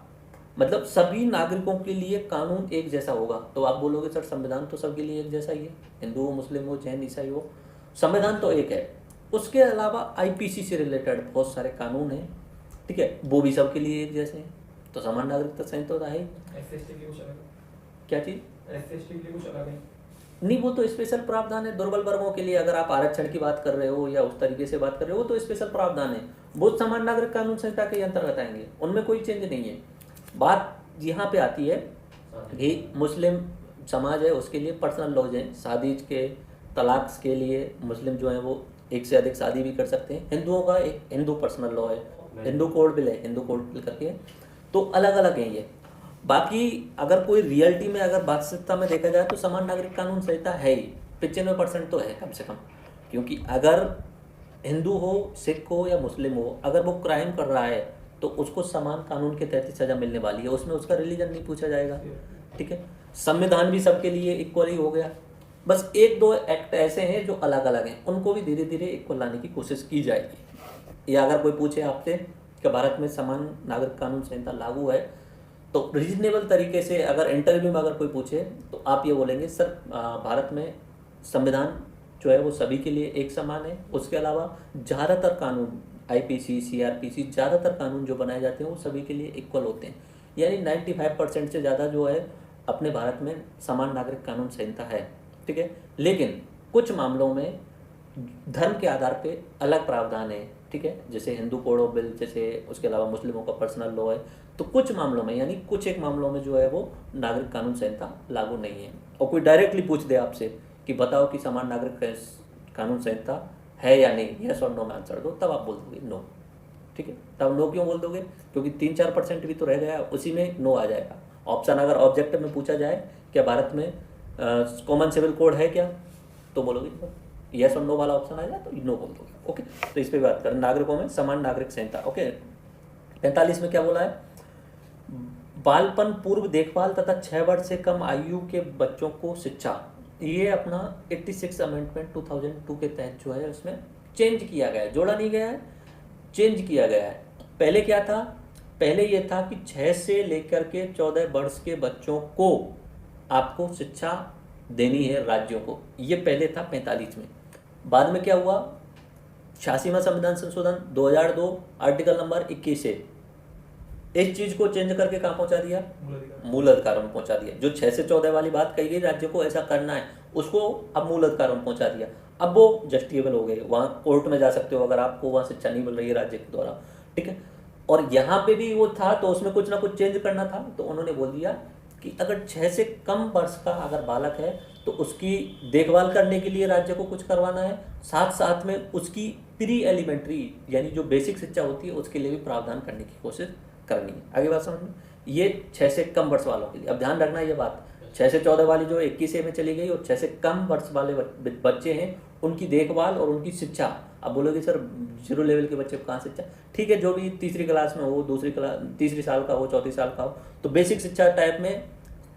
[SPEAKER 1] मतलब सभी नागरिकों के लिए कानून एक जैसा होगा। तो आप बोलोगे सर संविधान तो सबके लिए एक जैसा ही है, हिंदू हो, मुस्लिम हो, जैन, ईसाई हो, संविधान तो एक है। उसके अलावा आईपीसी से रिलेटेड बहुत सारे कानून हैं, ठीक है, वो भी सबके लिए एक जैसे हैं। तो समान नागरिकता संहिता तो है ही। क्या चीज़? नहीं, वो तो स्पेशल प्रावधान है दुर्बल वर्गों के लिए। अगर आप आरक्षण की बात कर रहे हो या उस तरीके से बात कर रहे हो, वो तो स्पेशल प्रावधान है, वो समान नागरिक कानून संहिता के अंतर्गत आएंगे, उनमें कोई चेंज नहीं है। बात यहाँ पे आती है कि मुस्लिम समाज है उसके लिए पर्सनल लॉज हैं, शादी के तलाक के लिए मुस्लिम जो है वो एक से अधिक शादी भी कर सकते हैं। हिंदुओं का एक हिंदू पर्सनल लॉ है, हिंदू कोड बिल है, हिंदू कोड बिल करके, तो अलग अलग हैं ये। बाकी अगर कोई रियलिटी में अगर वास्तविकता में देखा जाए तो समान नागरिक कानून संहिता है ही, 95% तो है कम से कम। क्योंकि अगर हिंदू हो, सिख हो या मुस्लिम हो, अगर वो क्राइम कर रहा है तो उसको समान कानून के तहत सजा मिलने वाली है, उसमें उसका रिलीजन नहीं पूछा जाएगा, ठीक है। संविधान भी सबके लिए इक्वल ही हो गया। बस 1-2 एक्ट ऐसे हैं जो अलग अलग हैं, उनको भी धीरे धीरे इक्वल लाने की कोशिश की जाएगी। या अगर कोई पूछे आपसे कि भारत में समान नागरिक कानून संहिता लागू है, तो रीजनेबल तरीके से अगर इंटरव्यू में अगर कोई पूछे तो आप ये बोलेंगे सर भारत में संविधान जो है वो सभी के लिए एक समान है। उसके अलावा ज़्यादातर कानून आईपीसी, सीआरपीसी, ज़्यादातर कानून जो बनाए जाते हैं वो सभी के लिए इक्वल होते हैं। यानी 95% से ज़्यादा जो है अपने भारत में समान नागरिक कानून संहिता है, ठीक है। लेकिन कुछ मामलों में धर्म के आधार पे अलग प्रावधान है, ठीक है, जैसे हिंदू कोड ऑफ बिल, जैसे उसके अलावा मुस्लिमों का पर्सनल लॉ है। तो कुछ मामलों में यानी कुछ एक मामलों में जो है वो नागरिक कानून संहिता लागू नहीं है। और कोई डायरेक्टली पूछ दे आपसे कि बताओ कि समान नागरिक कानून संहिता है या नहीं, यस और नो में आंसर दो, तब आप बोल दोगे नो, ठीक है। तब नो क्यों बोल दोगे? क्योंकि 3-4% भी तो रह गया, उसी में नो आ जाएगा ऑप्शन। अगर ऑब्जेक्टिव में पूछा जाए क्या भारत में कॉमन सिविल कोड है क्या, तो बोलोगे यस और नो वाला ऑप्शन आ जाए तो नो बोल दोगे, ओके। तो इस पर बात करें नागरिकों में समान नागरिक संहिता, ओके। 45 में क्या बोला है? बालपन पूर्व देखभाल तथा 6 वर्ष से कम आयु के बच्चों को शिक्षा, ये अपना 86 अमेंडमेंट 2002 के तहत जो है उसमें चेंज किया गया है, जोड़ा नहीं गया है, चेंज किया गया है। पहले क्या था? पहले ये था कि 6 से लेकर के 14 वर्ष के बच्चों को आपको शिक्षा देनी है राज्यों को, ये पहले था 45 में। बाद में क्या हुआ? 86वां संविधान संशोधन 2002 आर्टिकल नंबर 21 से इस चीज को चेंज करके कहाँ पहुंचा दिया? मूल अधिकारों में पहुंचा दिया। जो 6 से 14 वाली बात कही गई राज्य को ऐसा करना है, उसको अब मूल अधिकारों में पहुंचा दिया। अब वो जस्टिफिकेबल हो गए, वहाँ कोर्ट में जा सकते हो अगर आपको वहाँ शिक्षा नहीं मिल रही है राज्य के द्वारा, ठीक है। और यहाँ पे भी वो था तो उसमें कुछ ना कुछ चेंज करना था, तो उन्होंने बोल दिया कि अगर 6 से कम वर्ष का अगर बालक है तो उसकी देखभाल करने के लिए राज्य को कुछ करवाना है, साथ साथ में उसकी प्री एलिमेंट्री यानी जो बेसिक शिक्षा होती है उसके लिए भी प्रावधान करने की कोशिश करनी है। आगे बात समझ में? ये 6 से कम वर्ष वालों के लिए। अब ध्यान रखना ये बात, 6 से 14 वाली जो 21 में चली गई और 6 से कम वर्ष वाले बच्चे हैं उनकी देखभाल और उनकी शिक्षा। अब बोलोगे सर 0 लेवल के बच्चे को कहाँ शिक्षा? ठीक है, जो भी तीसरी क्लास में हो, तीसरी साल का हो, चौथी साल का हो, तो बेसिक शिक्षा टाइप में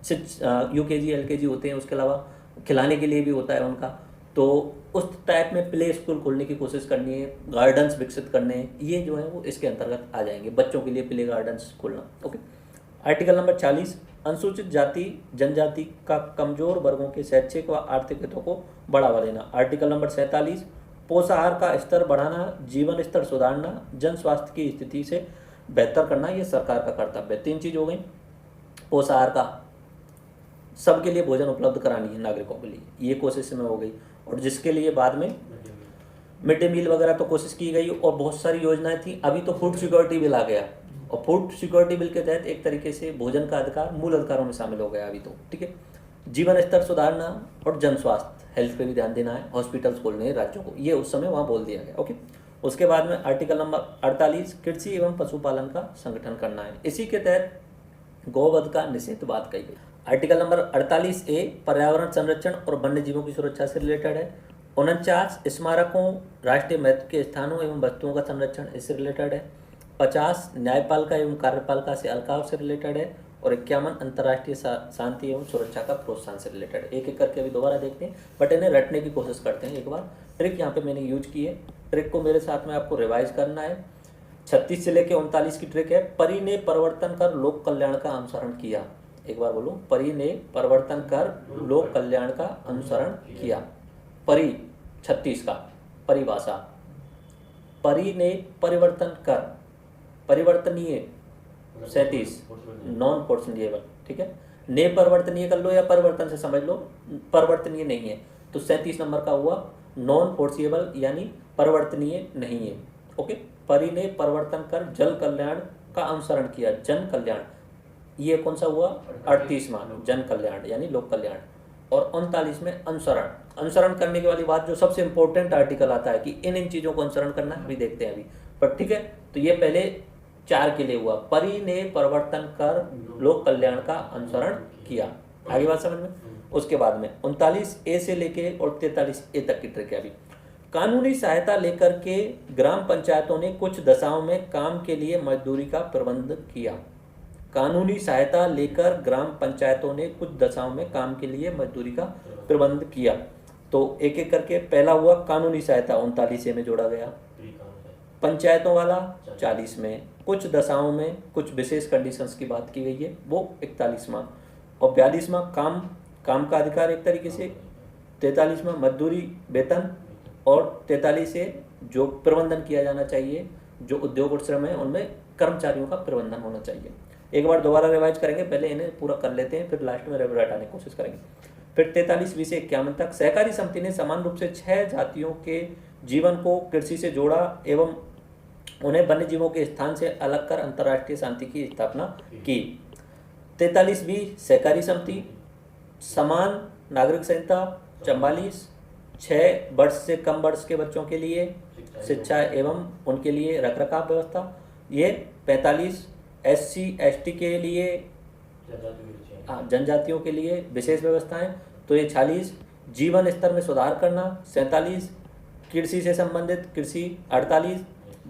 [SPEAKER 1] UKG LKG होते हैं। उसके अलावा खिलाने के लिए भी होता है उनका, तो उस टाइप में प्ले स्कूल खोलने की कोशिश करनी है, गार्डन्स विकसित करने हैं, ये जो है वो इसके अंतर्गत आ जाएंगे, बच्चों के लिए प्ले गार्डन्स खोलना, ओके। आर्टिकल नंबर 40 अनुसूचित जाति जनजाति का कमजोर वर्गों के शैक्षिक व आर्थिक हितों को बढ़ावा देना। आर्टिकल नंबर 47 पोषाहार का स्तर बढ़ाना, जीवन स्तर सुधारना, जन स्वास्थ्य की स्थिति से बेहतर करना, ये सरकार का कर्तव्य है। 3 चीज़ हो गई। पोषाहार का सबके लिए भोजन उपलब्ध करानी है नागरिकों के लिए, ये कोशिश में हो गई। और जिसके लिए बाद में मिड डे मील वगैरह तो कोशिश की गई और बहुत सारी योजनाएं थी। अभी तो फूड सिक्योरिटी बिल आ गया और फूड सिक्योरिटी बिल के तहत एक तरीके से भोजन का अधिकार मूल अधिकारों में शामिल हो गया अभी तो, ठीक है। जीवन स्तर सुधारना और जन स्वास्थ्य, हेल्थ पे भी ध्यान देना है, हॉस्पिटल्स खोलने हैं राज्यों को, ये उस समय वहाँ बोल दिया गया, ओके। उसके बाद में आर्टिकल नंबर 48 कृषि एवं पशुपालन का संगठन करना है। इसी के तहत गौवध का निषेध बात कही गई। आर्टिकल नंबर 48A पर्यावरण संरक्षण और वन्य जीवों की सुरक्षा से रिलेटेड है। 49 स्मारकों, राष्ट्रीय महत्व के स्थानों एवं वस्तुओं का संरक्षण, इससे रिलेटेड है। 50 न्यायपालिका एवं कार्यपालिका से अलगाव से रिलेटेड है। और 51 अंतर्राष्ट्रीय शांति एवं सुरक्षा का प्रोत्साहन से रिलेटेड है। एक एक करके अभी दोबारा देखते हैं, बट इन्हें रटने की कोशिश करते हैं एक बार। ट्रिक यहाँ पे मैंने यूज की है, ट्रिक को मेरे साथ में आपको रिवाइज करना है। 36 से लेकर 39 की ट्रिक है। परी ने परिवर्तन कर लोक कल्याण का अनुसरण किया। एक बार बोलो, परी ने परिवर्तन कर लोक कल्याण का अनुसरण किया। परी 36 का परिभाषा, परी ने परिवर्तन कर, परिवर्तनीय 37 नॉन पोर्शनिएबल, ठीक है। ने परिवर्तनीय कर लो या परिवर्तन से समझ लो, परिवर्तनीय नहीं है तो 37 नंबर का हुआ नॉन फोर्सिएबल यानी परिवर्तनीय नहीं है, ओके। परी ने परिवर्तन कर जल कल्याण का अनुसरण किया, जन कल्याण, ये कौन सा हुआ 38वां जन कल्याण यानी लोक कल्याण। और 39 में अनुसरण, अनुसरण करने की वाली बात जो सबसे इंपॉर्टेंट आर्टिकल आता है कि इन चीजों को अनुसरण करना है, अभी देखते हैं अभी, पर ठीक है। तो ये पहले 4 के लिए हुआ, परी ने परिवर्तन कर लोक कल्याण का अनुसरण किया। आगे बात समझ में। उसके बाद में 39A से लेके और 43A तक की ट्रिक है अभी। कानूनी सहायता लेकर के ग्राम पंचायतों ने कुछ दशाओं में काम के लिए मजदूरी का प्रबंध किया। कानूनी सहायता लेकर ग्राम पंचायतों ने कुछ दशाओं में काम के लिए मजदूरी का प्रबंध किया। तो एक एक करके पहला हुआ कानूनी सहायता 39A में जोड़ा गया, पंचायतों वाला 40 में, कुछ दशाओं में कुछ विशेष कंडीशंस की बात की गई है वो 41वां, और 42वां काम का अधिकार एक तरीके से, 43वां मजदूरी वेतन, और 43A जो प्रबंधन किया जाना चाहिए, जो उद्योग और श्रम है उनमें कर्मचारियों का प्रबंधन होना चाहिए। एक बार दोबारा रिवाइज करेंगे, पहले इन्हें पूरा कर लेते हैं फिर लास्ट में रेवरेट आने की कोशिश करेंगे। फिर 43 से 51 तक सहकारी समिति ने समान रूप से 6 जातियों के जीवन को कृषि से जोड़ा एवं उन्हें वन्य जीवों के स्थान से अलग कर अंतर्राष्ट्रीय शांति की स्थापना की। 43B सहकारी समिति, समान नागरिक संहिता 44, 6 वर्ष से कम वर्ष के बच्चों के लिए शिक्षा एवं उनके लिए रखरखाव व्यवस्था, ये 45 SC ST के लिए, जनजातियों के लिए विशेष व्यवस्थाएं, तो ये 46 जीवन स्तर में सुधार करना, 47 कृषि से संबंधित कृषि, 48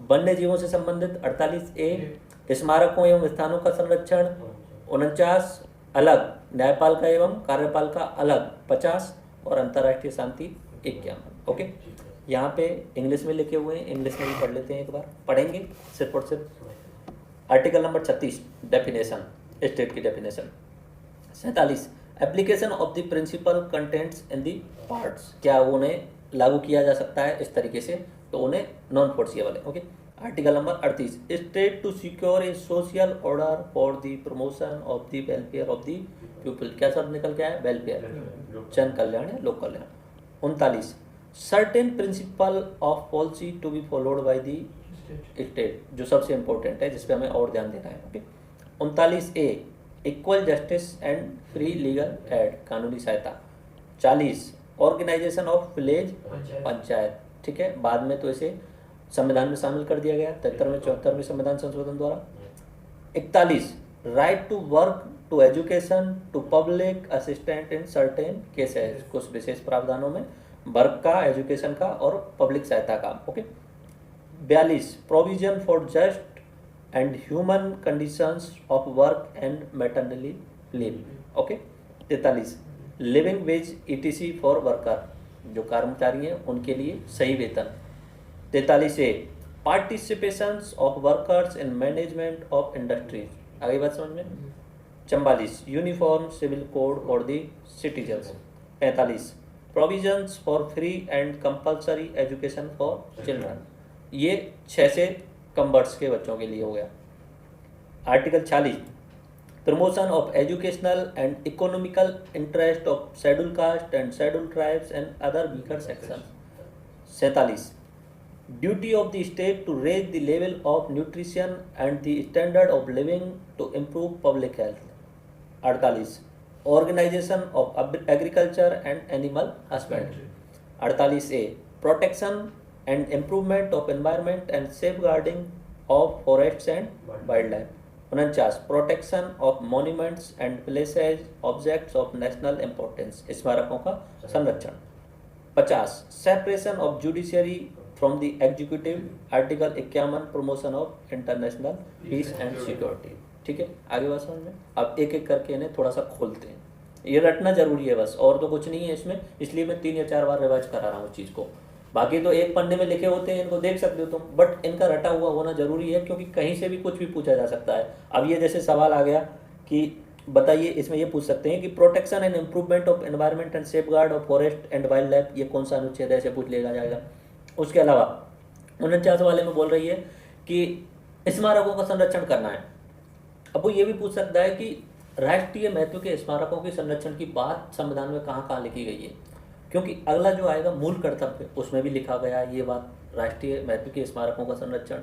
[SPEAKER 1] वन्य जीवों से संबंधित 48A स्मारकों एवं स्थानों का संरक्षण, 49 अलग न्यायपालिका एवं कार्यपालिका अलग 50 और अंतर्राष्ट्रीय शांति 51, ओके। यहाँ पे इंग्लिश में लिखे हुए हैं, इंग्लिश में भी पढ़ लेते हैं, एक बार पढ़ेंगे सिर्फ और सिर्फ। आर्टिकल नंबर 36 डेफिनेशन, स्टेट की definition. 47 application of the principle contents in the parts, क्या उन्हें लागू किया जा सकता है इस तरीके से, तो उन्हें नॉन फोर्सिएबल है, okay. Article number 38 state to secure a social order for the promotion of the welfare of the people, क्या शब्द निकल के आया, वेलफेयर, जन कल्याण या लोक कल्याण। 39 certain principle of policy to be followed by the state, जो सबसे इंपॉर्टेंट है जिसपे हमें और ध्यान देना है, okay. 39A equal justice and free legal aid, कानूनी सहायता। 40 ऑर्गेनाइजेशन ऑफ विलेज पंचायत, ठीक है, बाद में तो इसे संविधान में शामिल कर दिया गया 73वें 74वें संविधान संशोधन द्वारा। 41 right to work to education to public assistant in certain cases, कुछ विशेष प्रावधानों में वर्क का, एजुकेशन का और पब्लिक सहायता का, okay. 42 provision for just and human conditions of work and maternity leave, okay. 43 living wage ETC for worker, जो कर्मचारी हैं उनके लिए सही वेतन। 43A participation of workers in management of industries, आगे बात समझ में। 44 uniform civil code for the citizens. 45 provisions for free and compulsory education for children, ये 6 से कम वर्ष के बच्चों के लिए हो गया। Article 46 promotion of educational and economical interest of schedule caste and schedule tribes and other weaker section. 47 duty of the state to raise the level of nutrition and the standard of living to improve public health. 48 organisation of agriculture and animal husbandry. 48A protection and improvement of environment and safeguarding of forests and wildlife. 49 protection of monuments and places objects of national importance, स्मारकों का संरक्षण। 50 separation of judiciary from the executive. Article 51 promotion of international peace and security. ठीक है, आगे बात समझ में। अब एक एक करके इन्हें थोड़ा सा खोलते हैं, ये रटना जरूरी है बस, और तो कुछ नहीं है इसमें, इसलिए मैं 3 या 4 बार रिवाइज करा रहा हूँ चीज़ को। बाकी तो एक पन्ने में लिखे होते हैं, इनको देख सकते हो तुम, बट इनका रटा हुआ होना जरूरी है, क्योंकि कहीं से भी कुछ भी पूछा जा सकता है। अब ये जैसे सवाल आ गया कि बताइए, इसमें ये पूछ सकते हैं कि protection and improvement of environment and safe guard of forest and wild life, ये कौन सा अनुच्छेद है, ऐसे पूछ लिया जाएगा। उसके अलावा 49 वाले में बोल रही है कि स्मारकों का संरक्षण करना है। अब वो ये भी पूछ सकता है कि राष्ट्रीय महत्व के स्मारकों के संरक्षण की बात संविधान में कहाँ कहाँ लिखी गई है, क्योंकि अगला जो आएगा मूल कर्तव्य, उसमें भी लिखा गया है ये बात, राष्ट्रीय महत्व के स्मारकों का संरक्षण,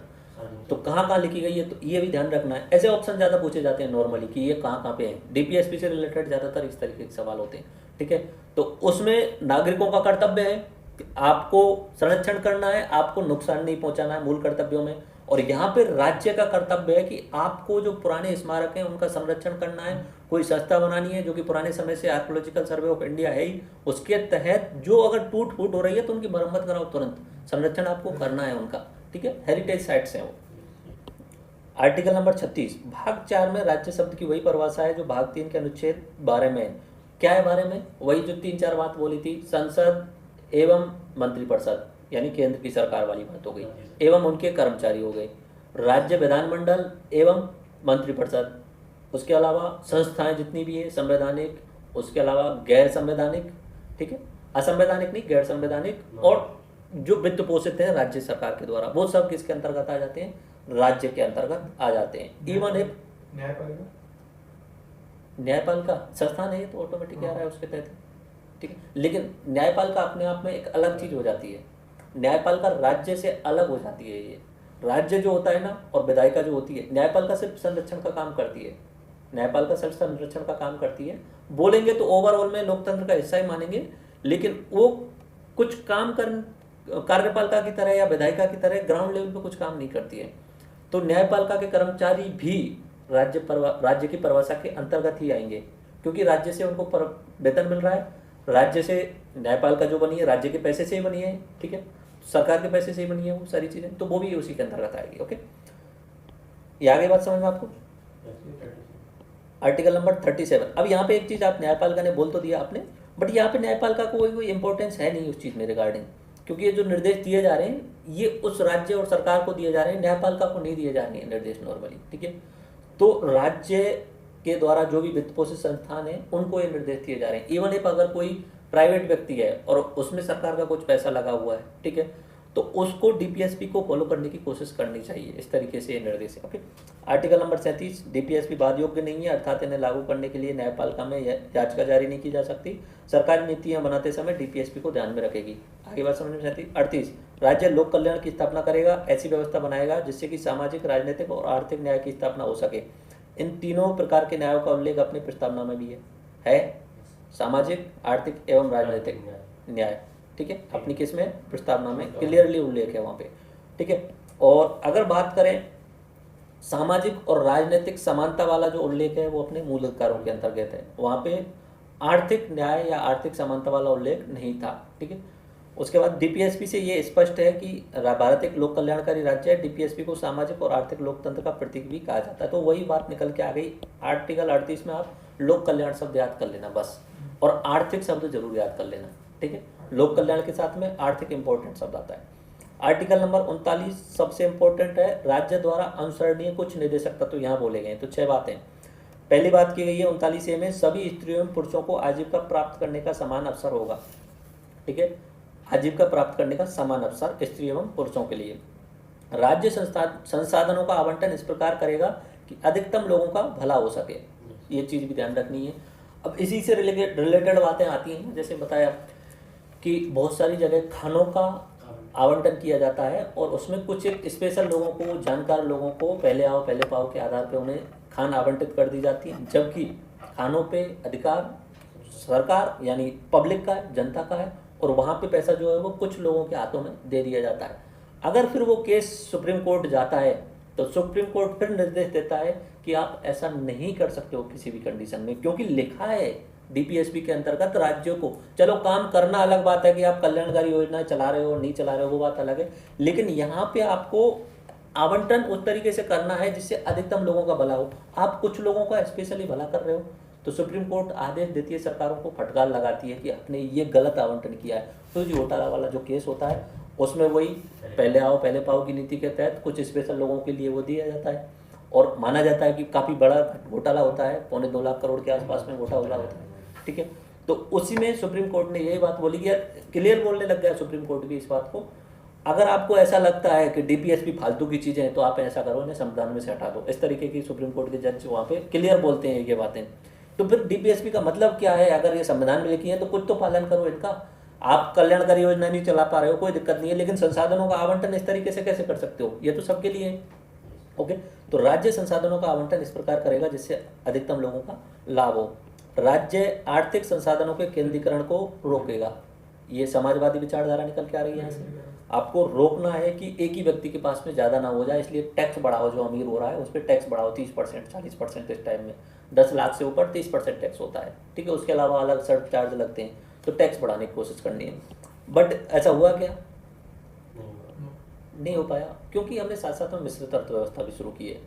[SPEAKER 1] तो कहाँ कहाँ लिखी गई है, तो ये भी ध्यान रखना है। ऐसे ऑप्शन ज़्यादा पूछे जाते हैं नॉर्मली कि ये कहाँ कहाँ पे है, डीपीएसपी से रिलेटेड ज़्यादातर इस तरीके के सवाल होते हैं। ठीक है, तो उसमें नागरिकों का कर्तव्य है कि आपको संरक्षण करना है, आपको नुकसान नहीं पहुंचाना है मूल कर्तव्यों में। और यहाँ पे राज्य का कर्तव्य है कि आपको जो पुराने स्मारक हैं उनका संरक्षण करना है, कोई संस्था बनानी है जो कि पुराने समय से आर्कियोलॉजिकल सर्वे ऑफ इंडिया है ही, उसके तहत जो अगर टूट फूट हो रही है तो उनकी मरम्मत कराओ, तुरंत संरक्षण आपको करना है उनका। ठीक है, हेरिटेज साइट्स हैं वो। आर्टिकल नंबर 36 भाग 4 में राज्य शब्द की वही परिभाषा है जो भाग 3 के अनुच्छेद 12 में है। क्या है 12 में? वही जो 3-4 बात बोली थी, संसद एवं मंत्रिपरिषद यानी केंद्र की सरकार वाली बात हो गई, एवं उनके कर्मचारी हो गए, राज्य विधानमंडल एवं मंत्रिपरिषद, उसके अलावा संस्थाएं जितनी भी है संवैधानिक, उसके अलावा गैर संवैधानिक, ठीक है, असंवैधानिक नहीं गैर संवैधानिक, और जो वित्त पोषित है राज्य सरकार के द्वारा, वो सब किसके अंतर्गत आ जाते हैं? राज्य के अंतर्गत आ जाते हैं। इवन एक न्यायपालिका संस्थान है तो ऑटोमेटिक आ रहा है उसके तहत। ठीक है, लेकिन न्यायपालिका अपने आप में एक अलग चीज हो जाती है, न्यायपालिका राज्य से अलग हो जाती है। ये राज्य जो होता है ना, और विधायिका जो होती है, न्यायपालिका सिर्फ संरक्षण का काम करती है, न्यायपालिका सिर्फ संरक्षण का काम करती है। बोलेंगे तो ओवरऑल में लोकतंत्र का हिस्सा ही मानेंगे, लेकिन वो कुछ काम कार्यपालिका की तरह या विधायिका की तरह ग्राउंड लेवल पे कुछ काम नहीं करती है। तो न्यायपालिका के कर्मचारी भी राज्य की परिभाषा के अंतर्गत ही आएंगे, क्योंकि राज्य से उनको वेतन मिल रहा है, राज्य से न्यायपालिका जो बनी है राज्य के पैसे से ही बनी है। ठीक है, सरकार के पैसे से ही बनी है वो सारी चीजें, तो वो भी उसी के अंतर्गत आएगी। ओके, ये आगे बात समझ में आपको? Article number 37। अब यहाँ पे एक चीज आप न्यायपालिका ने बोल तो दिया आपने, बट यहाँ पे न्यायपालिका को कोई इंपॉर्टेंस है नहीं उस चीज में रिगार्डिंग, क्योंकि ये जो निर्देश दिए जा रहे हैं ये उस राज्य और सरकार को दिए जा रहे हैं, न्यायपालिका को नहीं दिए जा रहे हैं निर्देश नॉर्मली। ठीक है, तो राज्य के द्वारा जो भी वित्त पोषित संस्थान है उनको ये निर्देश दिए जा रहे हैं। इवन इफ अगर कोई प्राइवेट व्यक्ति है और उसमें सरकार का कुछ पैसा लगा हुआ है, ठीक है, तो उसको डीपीएसपी को फॉलो करने की कोशिश करनी चाहिए। इस तरीके से ये निर्देश है। ओके, आर्टिकल नंबर 37 डीपीएसपी बाध योग्य नहीं है, अर्थात इन्हें लागू करने के लिए न्यायपालिका में याचिका जारी नहीं की जा सकती। सरकारी नीतियां बनाते समय डीपीएसपी को ध्यान में रखेगी। आगे बात समझ में आती है। 38 राज्य लोक कल्याण की स्थापना करेगा, ऐसी व्यवस्था बनाएगा जिससे कि सामाजिक, राजनीतिक और आर्थिक न्याय की स्थापना हो सके। इन तीनों प्रकार के न्यायों का उल्लेख अपने प्रस्तावना में भी है सामाजिक, आर्थिक एवं राजनीतिक न्याय। ठीक है, अपनी किस में? प्रस्तावना में क्लियरली उल्लेख है वहां पे। ठीक है, और अगर बात करें सामाजिक और राजनीतिक समानता वाला जो उल्लेख है वो अपने मूल अधिकारों के अंतर्गत है, वहां पे आर्थिक न्याय या आर्थिक समानता वाला उल्लेख नहीं था। ठीक है, उसके बाद डीपीएसपी से ये स्पष्ट है कि भारत एक लोक कल्याणकारी राज्य है, डीपीएसपी को सामाजिक और आर्थिक लोकतंत्र का प्रतीक भी कहा जाता है। तो वही बात निकल के आ गई। आर्टिकल 38 में आप लोक कल्याण शब्द याद कर लेना बस, और आर्थिक शब्द जरूर याद कर लेना। ठीक है, लोक कल्याण के साथ में आर्थिक इंपॉर्टेंट शब्द आता है। आर्टिकल नंबर 39 सबसे इंपॉर्टेंट है, राज्य द्वारा अनुसरणीय कुछ निर्देशक तत्व यहाँ बोले गए। तो 6 बातें। पहली बात की गई है 39A में, सभी स्त्रियों एवं पुरुषों को आजीविका प्राप्त करने का समान अवसर होगा। ठीक है, आजीविका प्राप्त करने का समान अवसर स्त्री एवं पुरुषों के लिए। राज्य संसाधनों का आवंटन इस प्रकार करेगा कि अधिकतम लोगों का भला हो सके, ये चीज भी ध्यान रखनी है। अब इसी से रिलेटेड बातें आती हैं, जैसे बताया कि बहुत सारी जगह खानों का आवंटन किया जाता है और उसमें कुछ एक स्पेशल लोगों को, जानकार लोगों को पहले आओ पहले पाओ के आधार पे उन्हें खान आवंटित कर दी जाती है, जबकि खानों पे अधिकार सरकार यानी पब्लिक का है, जनता का है, और वहाँ पे पैसा जो है वो कुछ लोगों के हाथों में दे दिया जाता है। अगर फिर वो केस सुप्रीम कोर्ट जाता है तो सुप्रीम कोर्ट फिर निर्देश देता है कि आप ऐसा नहीं कर सकते हो किसी भी कंडीशन में, क्योंकि लिखा है डीपीएसपी के अंतर्गत राज्यों को, चलो काम करना अलग बात है कि आप कल्याणकारी योजनाएं चला रहे हो नहीं चला रहे हो वो बात अलग है, लेकिन यहाँ पे आपको आवंटन उस तरीके से करना है जिससे अधिकतम लोगों का भला हो। आप कुछ लोगों का स्पेशली भला कर रहे हो तो सुप्रीम कोर्ट आदेश देती है, सरकारों को फटकार लगाती है कि आपने ये गलत आवंटन किया है। तो जो घोटाला वाला जो केस होता है उसमें वही पहले आओ पहले पाओ की नीति के तहत कुछ स्पेशल लोगों के लिए वो दिया जाता है और माना जाता है कि काफ़ी बड़ा घोटाला होता है, 2.25 लाख करोड़ के आसपास में घोटाला होता है। ठीक है, तो उसी में सुप्रीम कोर्ट ने यही बात बोली कि यार क्लियर बोलने लग गया सुप्रीम कोर्ट भी इस बात को, अगर आपको ऐसा लगता है कि डीपीएसपी फालतू की चीज़ें हैं तो आप ऐसा करो, इन्हें संविधान में से हटा दो। इस तरीके की सुप्रीम कोर्ट के जज वहाँ पे क्लियर बोलते हैं ये बातें। तो फिर डीपीएसपी का मतलब क्या है? अगर ये संविधान में लिखी है तो कुछ तो पालन करो इनका। आप कल्याणकारी योजना नहीं चला पा रहे हो, कोई दिक्कत नहीं है, लेकिन संसाधनों का आवंटन इस तरीके से कैसे कर सकते हो? ये तो सबके लिए है। ओके, तो राज्य संसाधनों का आवंटन इस प्रकार करेगा जिससे अधिकतम लोगों का लाभ हो। राज्य आर्थिक संसाधनों के केंद्रीकरण को रोकेगा। ये समाजवादी विचारधारा निकल के आ रही है यहाँ से। आपको रोकना है कि एक ही व्यक्ति के पास में ज़्यादा ना हो जाए, इसलिए टैक्स बढ़ाओ। जो अमीर हो रहा है उस पर टैक्स बढ़ाओ 30%, 40%। इस टाइम में 10 लाख से ऊपर 30% टैक्स होता है। ठीक है, उसके अलावा अलग सर्ट चार्ज लगते हैं, तो टैक्स बढ़ाने की कोशिश करनी है। बट ऐसा हुआ क्या? नहीं हो पाया, क्योंकि हमने साथ साथ में मिश्रित अर्थव्यवस्था भी शुरू की है।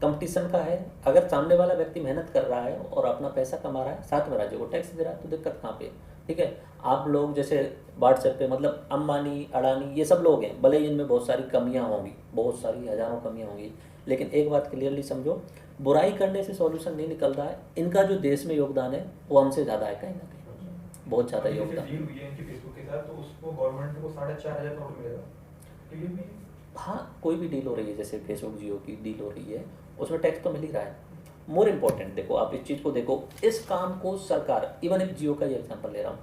[SPEAKER 1] कंपटीशन का है, अगर सामने वाला व्यक्ति मेहनत कर रहा है और अपना पैसा कमा रहा है, साथ में राज्य को टैक्स दे रहा है, तो दिक्कत कहाँ पे? ठीक है, आप लोग जैसे व्हाट्सएप पे मतलब अंबानी अडानी ये सब लोग हैं, भले ही इनमें बहुत सारी कमियां होंगी, बहुत सारी हजारों कमियां होंगी, लेकिन एक बात क्लियरली समझो, बुराई करने से सॉल्यूशन नहीं निकल रहा है। इनका जो देश में योगदान है वो हमसे ज़्यादा है, कहीं ना कहीं बहुत ज़्यादा योगदान।
[SPEAKER 2] तो उसको गवर्नमेंट को 4,500 करोड़ मिलेगा।
[SPEAKER 1] हाँ, कोई भी डील हो रही है, जैसे फेसबुक जियो की डील हो रही है, उसमें टैक्स तो मिल ही रहा है। मोर इम्पोर्टेंट देखो, आप इस चीज़ को देखो, इस काम को सरकार, इवन एक जियो का ही एग्जांपल ले रहा हूँ,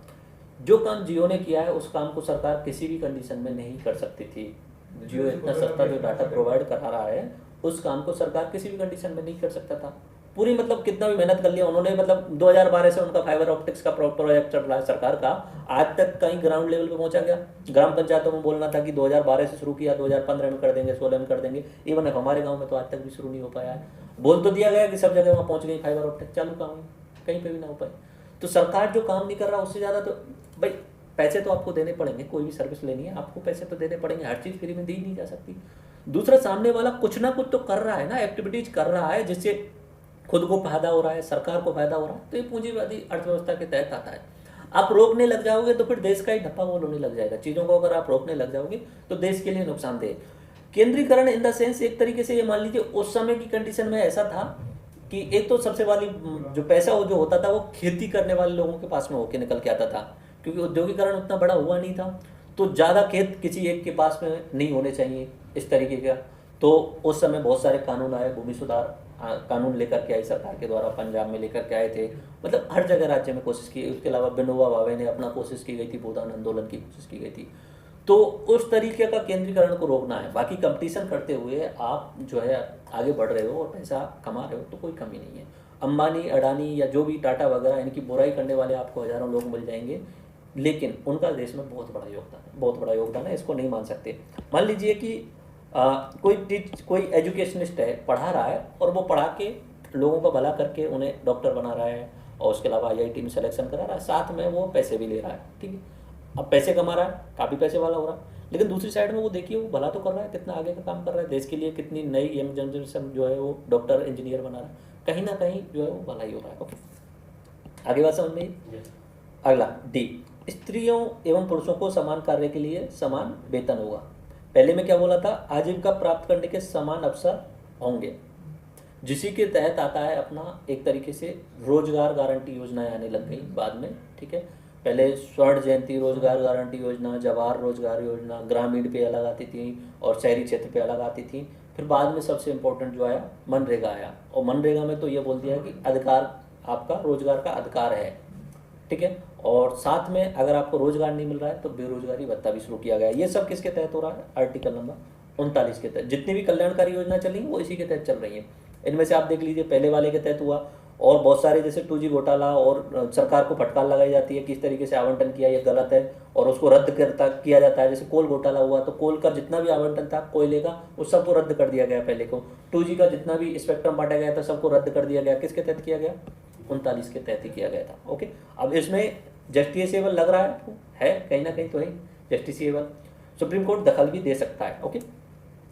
[SPEAKER 1] जो काम जियो ने किया है उस काम को सरकार किसी भी कंडीशन में नहीं कर सकती थी। जियो इतना सस्ता जो डाटा प्रोवाइड करा रहा है उस काम को सरकार किसी भी कंडीशन में नहीं कर सकता था। पूरी मतलब कितना भी मेहनत कर लिया उन्होंने, मतलब 2012 से उनका फाइबर ऑप्टिक्स का प्रोजेक्ट चल रहा है सरकार का, आज तक कहीं ग्राउंड लेवल पे पहुंचा गया? ग्राम पंचायतों में बोलना था कि 2012 से शुरू किया, 2015 में कर देंगे, 16 में कर देंगे, इवन हमारे गांव में तो आज तक भी शुरू नहीं हो पाया है। बोल तो दिया गया कि सब जगह वहाँ पहुँच गई फाइबर ऑप्टिक्स, चालू कहाँ हुई? कहीं पर भी ना हो पाए। तो सरकार जो काम नहीं कर रहा उससे ज़्यादा तो भाई पैसे तो आपको देने पड़ेंगे, कोई भी सर्विस लेनी है आपको पैसे तो देने पड़ेंगे, हर चीज़ फ्री में दी नहीं जा सकती। दूसरा, सामने वाला कुछ ना कुछ तो कर रहा है ना, एक्टिविटीज कर रहा है जिससे खुद को फायदा हो रहा है, सरकार को फायदा हो रहा है, तो ये पूंजीवादी अर्थव्यवस्था के तहत आता है। आप रोकने लग जाओगे तो फिर देश का ही ढप्पा गोल होने लग जाएगा। चीज़ों को अगर आप रोकने लग जाओगे तो देश के लिए नुकसानदेह। केंद्रीकरण इन द सेंस, एक तरीके से ये मान लीजिए उस समय की कंडीशन में ऐसा था कि एक तो सबसे वाली जो पैसा जो होता था वो खेती करने वाले लोगों के पास में होके निकल के आता था, क्योंकि औद्योगिकरण उतना बड़ा हुआ नहीं था, तो ज़्यादा खेत किसी एक के पास में नहीं होने चाहिए इस तरीके का। तो उस समय बहुत सारे कानून आए, भूमि सुधार कानून लेकर के आई सरकार के द्वारा, पंजाब में लेकर के आए थे, मतलब हर जगह राज्य में कोशिश की। उसके अलावा विनोबा भावे ने अपना कोशिश की गई थी, भूदान आंदोलन की कोशिश की गई थी। तो उस तरीके का केंद्रीकरण को रोकना है। बाकी कंपटीशन करते हुए आप जो है आगे बढ़ रहे हो और पैसा कमा रहे हो तो कोई कमी नहीं है। अंबानी अडानी या जो भी टाटा वगैरह, इनकी बुराई करने वाले आपको हज़ारों लोग मिल जाएंगे, लेकिन उनका देश में बहुत बड़ा योगदान है, बहुत बड़ा योगदान है, इसको नहीं मान सकते। मान लीजिए कि कोई एजुकेशनिस्ट है, पढ़ा रहा है और वो पढ़ा के लोगों का भला करके उन्हें डॉक्टर बना रहा है और उसके अलावा आईआईटी में सिलेक्शन करा रहा है, साथ में वो पैसे भी ले रहा है। ठीक है, अब पैसे कमा रहा है, काफ़ी पैसे वाला हो रहा है, लेकिन दूसरी साइड में वो देखिए वो भला तो कर रहा है, कितना आगे का काम कर रहा है, देश के लिए कितनी नई यंग जनरेशन जो है वो डॉक्टर इंजीनियर बना रहा है, कहीं ना कहीं जो है वो भला ही हो रहा है। ओके, आगे बात समझ में। अगला डी, स्त्रियों एवं पुरुषों को समान कार्य के लिए समान वेतन होगा। पहले में क्या बोला था? आजीविका प्राप्त करने के समान अवसर होंगे, जिसी के तहत आता है अपना एक तरीके से रोजगार गारंटी योजनाएं आने लग गई बाद में। ठीक है, पहले स्वर्ण जयंती रोजगार गारंटी योजना, जवाहर रोजगार योजना, ग्रामीण पे अलग आती थी और शहरी क्षेत्र पे अलग आती थी। फिर बाद में सबसे इम्पोर्टेंट जो आया मनरेगा आया, और मनरेगा में तो ये बोल दिया कि अधिकार आपका रोजगार का अधिकार है। ठीक है, और साथ में अगर आपको रोजगार नहीं मिल रहा है तो बेरोजगारी भत्ता भी शुरू किया गया है। ये सब किसके तहत हो रहा है? आर्टिकल नंबर 39 के तहत। जितनी भी कल्याणकारी योजना चल रही है वो इसी के तहत चल रही है। इनमें से आप देख लीजिए, पहले वाले के तहत हुआ, और बहुत सारे जैसे 2G घोटाला, और सरकार को फटकार लगाई जाती है किस तरीके से आवंटन किया ये गलत है और उसको रद्द किया जाता है। जैसे कोल घोटाला हुआ तो कोल का जितना भी आवंटन था कोयले का, उस सबको रद्द कर दिया गया पहले को। 2G का जितना भी स्पेक्ट्रम बांटा गया था सबको रद्द कर दिया गया। किसके तहत किया गया? 39 के तहत ही किया गया था। ओके, अब इसमें जस्टिसेबल लग रहा है आपको? है, कहीं ना कहीं तो है जस्टिसेबल। सुप्रीम कोर्ट दखल भी दे सकता है। ओके,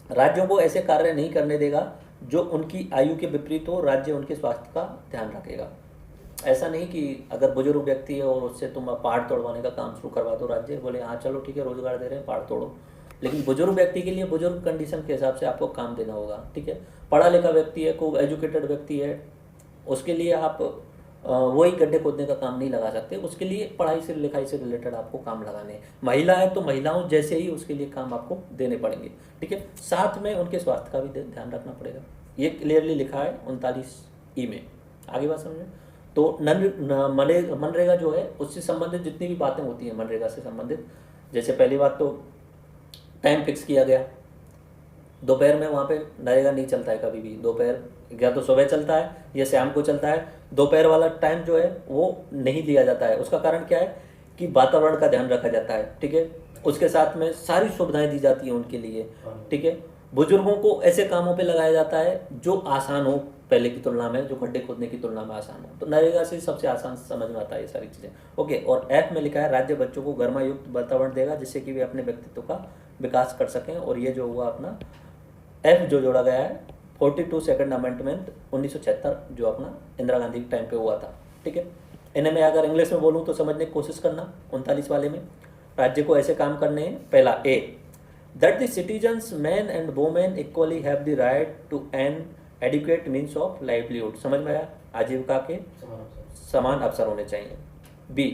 [SPEAKER 1] राज्यों को ऐसे कार्य नहीं करने देगा जो उनकी आयु के विपरीत हो। राज्य उनके स्वास्थ्य का ध्यान रखेगा। ऐसा नहीं कि अगर बुजुर्ग व्यक्ति है और उससे तुम पहाड़ तोड़वाने का काम शुरू करवा दो, राज्य बोले हाँ चलो ठीक है रोजगार दे रहे हैं पहाड़ तोड़ो, लेकिन बुजुर्ग व्यक्ति के लिए बुजुर्ग कंडीशन के हिसाब से आपको काम देना होगा। ठीक है, पढ़ा लिखा व्यक्ति है, को एजुकेटेड व्यक्ति है, उसके लिए आप वही गड्ढे खोदने का काम नहीं लगा सकते। उसके लिए पढ़ाई से लिखाई से रिलेटेड आपको काम लगाने हैं। महिला है तो महिलाओं जैसे ही उसके लिए काम आपको देने पड़ेंगे। ठीक है, साथ में उनके स्वास्थ्य का भी ध्यान रखना पड़ेगा। ये क्लियरली लिखा है 39E में। आगे बात समझे तो मनरेगा जो है उससे संबंधित जितनी भी बातें होती हैं मनरेगा से संबंधित, जैसे पहली बात तो टाइम फिक्स किया गया। दोपहर में वहाँ पे नरेगा नहीं चलता है कभी भी। दोपहर या तो सुबह चलता है या शाम को चलता है। दोपहर वाला टाइम जो है वो नहीं दिया जाता है। उसका कारण क्या है कि वातावरण का ध्यान रखा जाता है। ठीक है, उसके साथ में सारी सुविधाएं दी जाती हैं उनके लिए। ठीक है, बुजुर्गों को ऐसे कामों पे लगाया जाता है जो आसान हो पहले की तुलना में, जो गड्ढे खोदने की तुलना में आसान हो। तो नरेगा से सबसे आसान समझ में आता है ये सारी चीज़ें। ओके, और ऐप में लिखा है राज्य बच्चों को गर्मायुक्त वातावरण देगा जिससे कि वे अपने व्यक्तित्व का विकास कर सकें। और ये जो हुआ अपना एफ जो जोड़ा गया है 42 सेकंड अमेंडमेंट 1976 जो अपना इंदिरा गांधी के टाइम पे हुआ था। ठीक है, इन्हें मैं अगर इंग्लिश में बोलूँ तो समझने की कोशिश करना। 39 वाले में राज्य को ऐसे काम करने हैं। पहला A, that the citizens men and women equally have the right to an adequate means of livelihood. समझ में आया? आजीविका के समान अवसर होने चाहिए। B,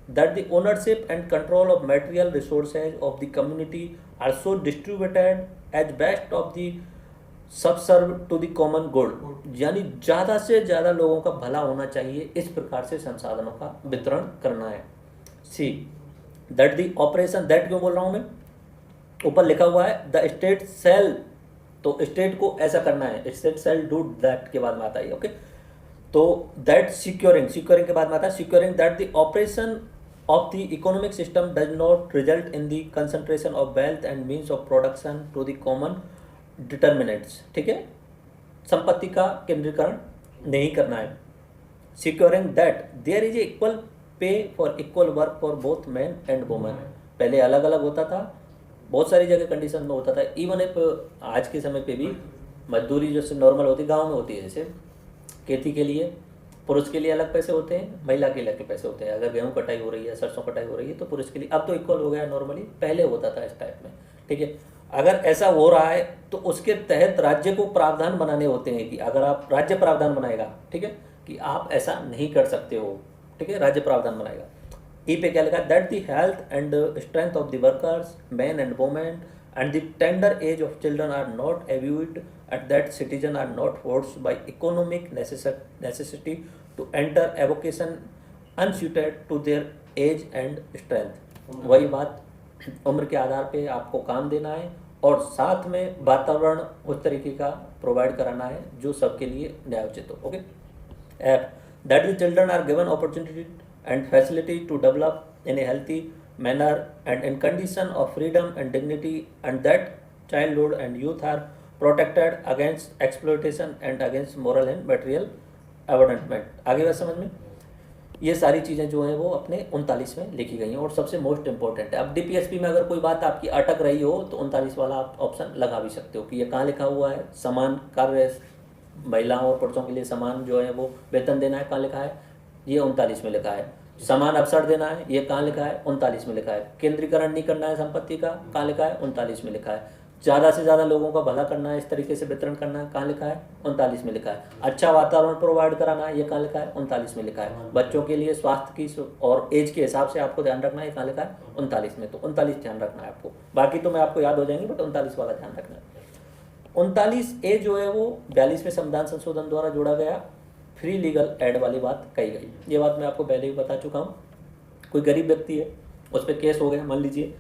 [SPEAKER 1] that the ownership and control of material resources of the community are so distributed as best of the subserve to the common good, यानी ज़्यादा से ज़्यादा लोगों का भला होना चाहिए, इस प्रकार से संसाधनों का वितरण करना है। सी, दैट द ऑपरेशन, दैट क्यों बोल रहा हूँ मैं, ऊपर लिखा हुआ है द स्टेट सेल, तो स्टेट को ऐसा करना है, स्टेट सेल डू दैट के बाद में आता है। ओके, तो दैट सिक्योरिंग, सिक्योरिंग के बाद में आता है securing that the operation of the economic system does not result in the concentration of wealth and means of production to the common determinants। ठीक है, संपत्ति का केंद्रीकरण नहीं करना है। securing that there is equal pay for equal work for both men and women। पहले अलग अलग होता था, बहुत सारी जगह कंडीशन में होता था। इवन इफ आज के समय पे भी मजदूरी जैसे नॉर्मल होती गाँव में होती है, जैसे खेती के लिए पुरुष के लिए अलग पैसे होते हैं, महिला के अलग पैसे होते हैं। अगर गेहूं कटाई हो रही है, सरसों कटाई हो रही है तो पुरुष के लिए, अब तो इक्वल हो गया नॉर्मली, पहले होता था इस टाइप में। ठीक है, अगर ऐसा हो रहा है तो उसके तहत राज्य को प्रावधान बनाने होते हैं कि अगर आप, राज्य प्रावधान बनाएगा, ठीक है, कि आप ऐसा नहीं कर सकते हो। ठीक है, राज्य प्रावधान बनाएगा। ई पे क्या लिखा है, that the health and strength of the workers man and women and the tender age of children are not abused, and that citizens are not forced by economic necessity to enter a vocation unsuited to their age and strength। वही बात, उम्र के आधार पे आपको काम देना है और साथ में वातावरण उस तरीके का प्रोवाइड कराना है जो सबके लिए न्यायोचित हो। Okay, that the children are given opportunity and facility to develop in a healthy manner and in condition of freedom and dignity, and that childhood and youth are protected against exploitation and against moral and material abandonment। आगे बात समझ में? ये सारी चीज़ें जो हैं वो अपने 39 में लिखी गई हैं और सबसे मोस्ट इंपॉर्टेंट है। अब डीपीएसपी में अगर कोई बात आपकी अटक रही हो तो 39 वाला आप ऑप्शन लगा भी सकते हो कि ये कहाँ लिखा हुआ है। समान कार्य, महिलाओं और पुरुषों के लिए समान जो है वो वेतन देना है, कहाँ लिखा है? ये 39 में लिखा है। समान अवसर देना है, ये कहाँ लिखा है? 39 में लिखा है। केंद्रीकरण नहीं करना है संपत्ति का, कहाँ लिखा है? 39 में लिखा है। ज़्यादा से ज़्यादा लोगों का भला करना है, इस तरीके से वितरण करना है, कहाँ लिखा है? 39 में लिखा है। अच्छा वातावरण प्रोवाइड कराना है, ये कहाँ लिखा है? 39 में लिखा है। बच्चों के लिए स्वास्थ्य की और एज के हिसाब से आपको ध्यान रखना है, ये कहाँ लिखा है? 39 में। तो 39 ध्यान रखना है आपको, बाकी तो मैं आपको याद हो जाएंगे, बट 39 वाला ध्यान रखना है। 39A जो है वो 42वें संविधान संशोधन द्वारा जोड़ा गया, फ्री लीगल एड वाली बात कही गई। ये बात मैं आपको पहले ही बता चुका हूँ। कोई गरीब व्यक्ति है, उस पर केस हो गया, मान लीजिए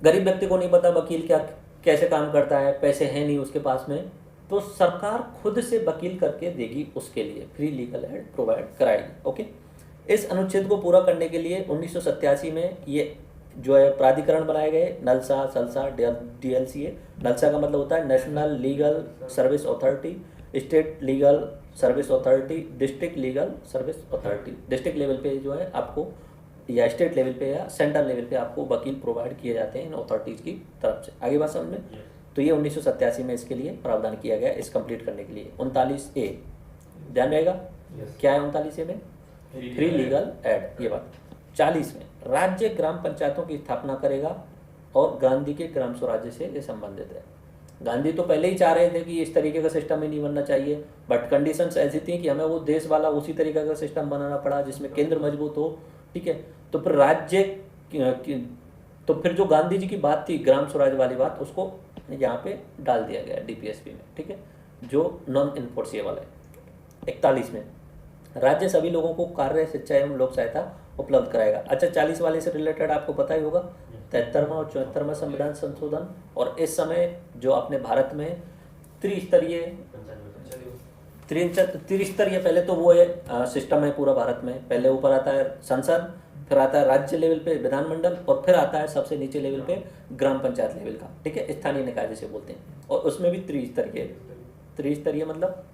[SPEAKER 1] गरीब व्यक्ति को नहीं पता वकील क्या कैसे काम करता है, पैसे हैं नहीं उसके पास में, तो सरकार खुद से वकील करके देगी, उसके लिए फ्री लीगल एड प्रोवाइड कराएगी। ओके, इस अनुच्छेद को पूरा करने के लिए 1987 में ये जो है प्राधिकरण बनाए गए, नलसा, सलसा, DLCA। नलसा का मतलब होता है national legal service authority, state legal service authority, district legal service authority. District level पे जो है आपको, या स्टेट लेवल पे या सेंट्रल लेवल पे आपको वकील प्रोवाइड किए जाते हैं इन अथॉरिटीज़ की तरफ से। आगे बात समझ में? तो ये 1987 में इसके लिए प्रावधान किया गया, इस कंप्लीट करने के लिए। 39A ध्यान रहेगा, क्या है 39A में? फ्री लीगल एड, ये बात। 40 में राज्य ग्राम पंचायतों की स्थापना करेगा और गांधी के ग्राम स्वराज्य से ये संबंधित है। गांधी तो पहले ही चाह रहे थे कि इस तरीके का सिस्टम ही नहीं बनना चाहिए, बट कंडीशंस ऐसी थी कि हमें वो देश वाला उसी तरीके का सिस्टम बनाना पड़ा जिसमें केंद्र मजबूत हो। ठीक है, तो फिर राज्य तो फिर जो गांधी जी की बात थी ग्राम स्वराज वाली बात, उसको यहाँ पे डाल दिया गया DPSP में। ठीक है, जो नॉन इन्फोर्सिएबल है। 41 में राज्य सभी लोगों को कार्य, शिक्षा एवं लोक सहायता उपलब्ध कराएगा। अच्छा, 40 वाले से रिलेटेड आपको पता ही होगा 73वां और 74वां संविधान संशोधन, और इस समय जो अपने भारत में त्रिस्तरीय पहले तो वो है सिस्टम है पूरा भारत में। पहले ऊपर आता है संसद, फिर आता है राज्य लेवल पे विधानमंडल, और फिर आता है सबसे नीचे लेवल पे ग्राम पंचायत लेवल का। ठीक है, स्थानीय निकाय जिसे बोलते हैं, और उसमें भी त्रिस्तरीय मतलब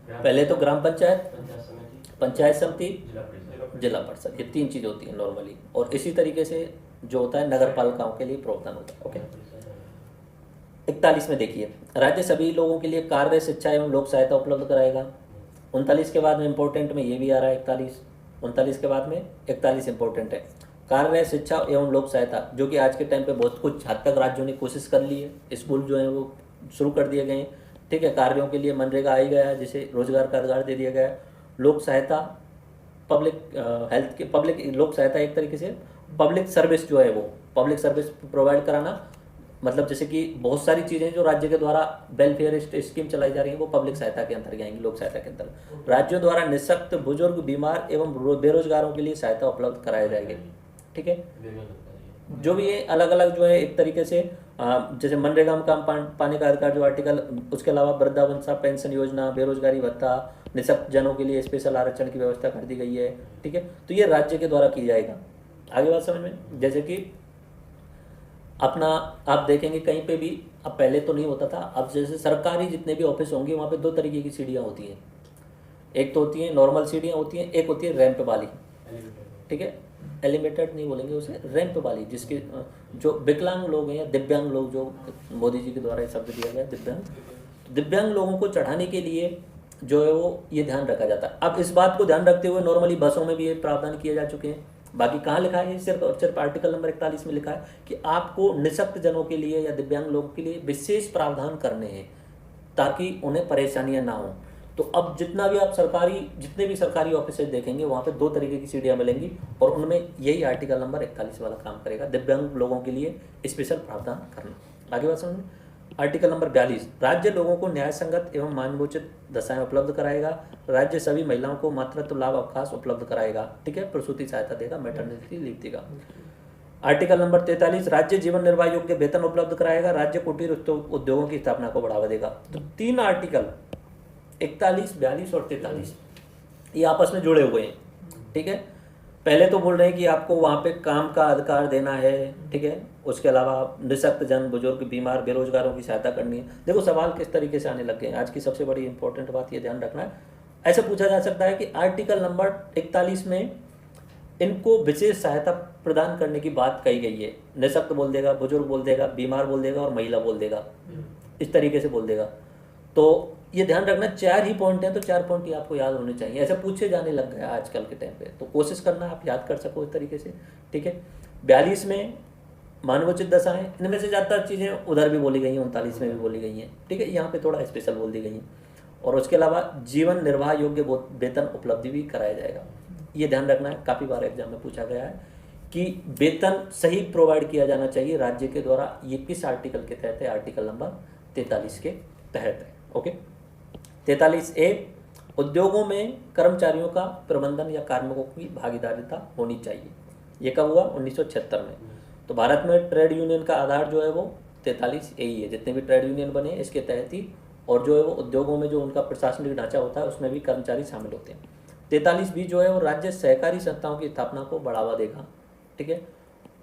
[SPEAKER 1] पहले तो ग्राम पंचायत, पंचायत समिति, जिला परिषद, ये 3 चीज़ होती है नॉर्मली, और इसी तरीके से जो होता है नगर पालिकाओं के लिए प्रावधान होता है। ओके, 41 में देखिए, राज्य सभी लोगों के लिए कार्य, शिक्षा एवं लोक सहायता उपलब्ध कराएगा। 39 के बाद में इंपॉर्टेंट में ये भी आ रहा है 39 के बाद में 41 इंपॉर्टेंट है, कार्य, शिक्षा एवं लोक सहायता, जो कि आज के टाइम पे बहुत कुछ हद तक राज्यों ने कोशिश कर ली है, स्कूल जो है वो शुरू कर दिए गए हैं। ठीक है, कार्यों के लिए मनरेगा आ ही गया है, जिसे रोजगार का अधिकार दे दिया गया है। लोक सहायता, पब्लिक हेल्थ के, पब्लिक लोक सहायता एक तरीके से पब्लिक सर्विस जो है वो पब्लिक सर्विस प्रोवाइड कराना, मतलब जैसे कि बहुत सारी चीज़ें जो राज्य के द्वारा वेलफेयर स्कीम चलाई जा रही हैं वो पब्लिक सहायता के अंदर आएंगी, लोक सहायता के अंदर। राज्यों द्वारा निःशक्त, बुजुर्ग, बीमार एवं बेरोजगारों के लिए सहायता उपलब्ध कराई जाएगी। ठीक है, जो भी ये अलग अलग जो है एक तरीके से जैसे मनरेगा में काम पाने का अधिकार जो आर्टिकल, उसके अलावा वृद्धावस्था पेंशन योजना, बेरोजगारी भत्ता, निःशक्त जनों के लिए स्पेशल आरक्षण की व्यवस्था कर दी गई है। ठीक है, तो ये राज्य के द्वारा की जाएगा। आगे बात समझ में? जैसे कि अपना आप देखेंगे कहीं पे भी, अब पहले तो नहीं होता था, अब जैसे सरकारी जितने भी ऑफिस होंगे वहाँ पे 2 तरीके की सीढ़ियाँ होती हैं। एक तो होती है नॉर्मल सीढ़ियाँ होती हैं, एक होती है रैंप वाली। ठीक है, एलिवेटेड नहीं बोलेंगे उसे, रैंप वाली, जिसके जो विकलांग लोग हैं या दिव्यांग लोग, जो मोदी जी के द्वारा ये शब्द दिया गया दिव्यांग लोगों को चढ़ाने के लिए जो है वो ये ध्यान रखा जाता है। अब इस बात को ध्यान रखते हुए नॉर्मली बसों में भी ये प्रावधान किए जा चुके हैं। बाकी कहाँ लिखा है? सिर्फ और सिर्फ आर्टिकल नंबर 41 में लिखा है कि आपको निःशक्त जनों के लिए या दिव्यांग लोगों के लिए विशेष प्रावधान करने हैं ताकि उन्हें परेशानियां ना हो। तो अब जितना भी आप जितने भी सरकारी ऑफिस देखेंगे वहाँ पे 2 तरीके की सीढ़ियाँ मिलेंगी, और उनमें यही आर्टिकल नंबर 41 वाला काम करेगा, दिव्यांग लोगों के लिए स्पेशल प्रावधान करना। आगे बात समझ में? आर्टिकल नंबर 42, राज्य लोगों को न्याय संगत एवं मानवोचित दशाएं उपलब्ध कराएगा। राज्य सभी महिलाओं को मातृत्व लाभ अवकाश उपलब्ध कराएगा। ठीक है, प्रसूति सहायता देगा, मैटरनिटी लीव देगा। आर्टिकल नंबर 43, राज्य जीवन निर्वाह योग्य वेतन उपलब्ध कराएगा। राज्य कुटीर उद्योगों की स्थापना को बढ़ावा देगा। तो 3 आर्टिकल 41, 42 और 43 ये आपस में जुड़े हुए हैं। ठीक है, पहले तो बोल रहे हैं कि आपको वहाँ पे काम का अधिकार देना है। ठीक है, उसके अलावा निःशक्त जन, बुजुर्ग, बीमार, बेरोजगारों की सहायता करनी है। देखो सवाल किस तरीके से आने लग गए हैं, आज की सबसे बड़ी इंपॉर्टेंट बात ये ध्यान रखना है। ऐसे पूछा जा सकता है कि आर्टिकल नंबर 41 में इनको विशेष सहायता प्रदान करने की बात कही गई है। निःशक्त बोल देगा, बुजुर्ग बोल देगा, बीमार बोल देगा और महिला बोल देगा, इस तरीके से बोल देगा। तो ये ध्यान रखना, 4 ही पॉइंट हैं, तो 4 पॉइंट ही आपको याद होने चाहिए। ऐसे पूछे जाने लग गया आजकल के टाइम पे, तो कोशिश करना आप याद कर सको इस तरीके से। ठीक है, 42 में मानवोचित दशाएं, इनमें से ज़्यादातर चीज़ें उधर भी बोली गई हैं, 39 में भी बोली गई हैं। ठीक है, यहाँ पे थोड़ा स्पेशल बोल दी गई हैं। और उसके अलावा जीवन निर्वाह योग्य वेतन उपलब्धि भी कराया जाएगा। ये ध्यान रखना है, काफ़ी बार एग्जाम में पूछा गया है कि वेतन सही प्रोवाइड किया जाना चाहिए राज्य के द्वारा। ये किस आर्टिकल के तहत है? आर्टिकल नंबर 43 के तहत है। ओके, 43A उद्योगों में कर्मचारियों का प्रबंधन या कार्मिकों की भागीदारिता होनी चाहिए। ये कब हुआ? 1976 में। तो भारत में ट्रेड यूनियन का आधार जो है वो 43 यही है, जितने भी ट्रेड यूनियन बने इसके तहत ही, और जो है वो उद्योगों में जो उनका प्रशासनिक ढांचा होता है उसमें भी कर्मचारी शामिल होते हैं। 43 भी जो है वो राज्य सहकारी संस्थाओं की स्थापना को बढ़ावा देगा। ठीक है।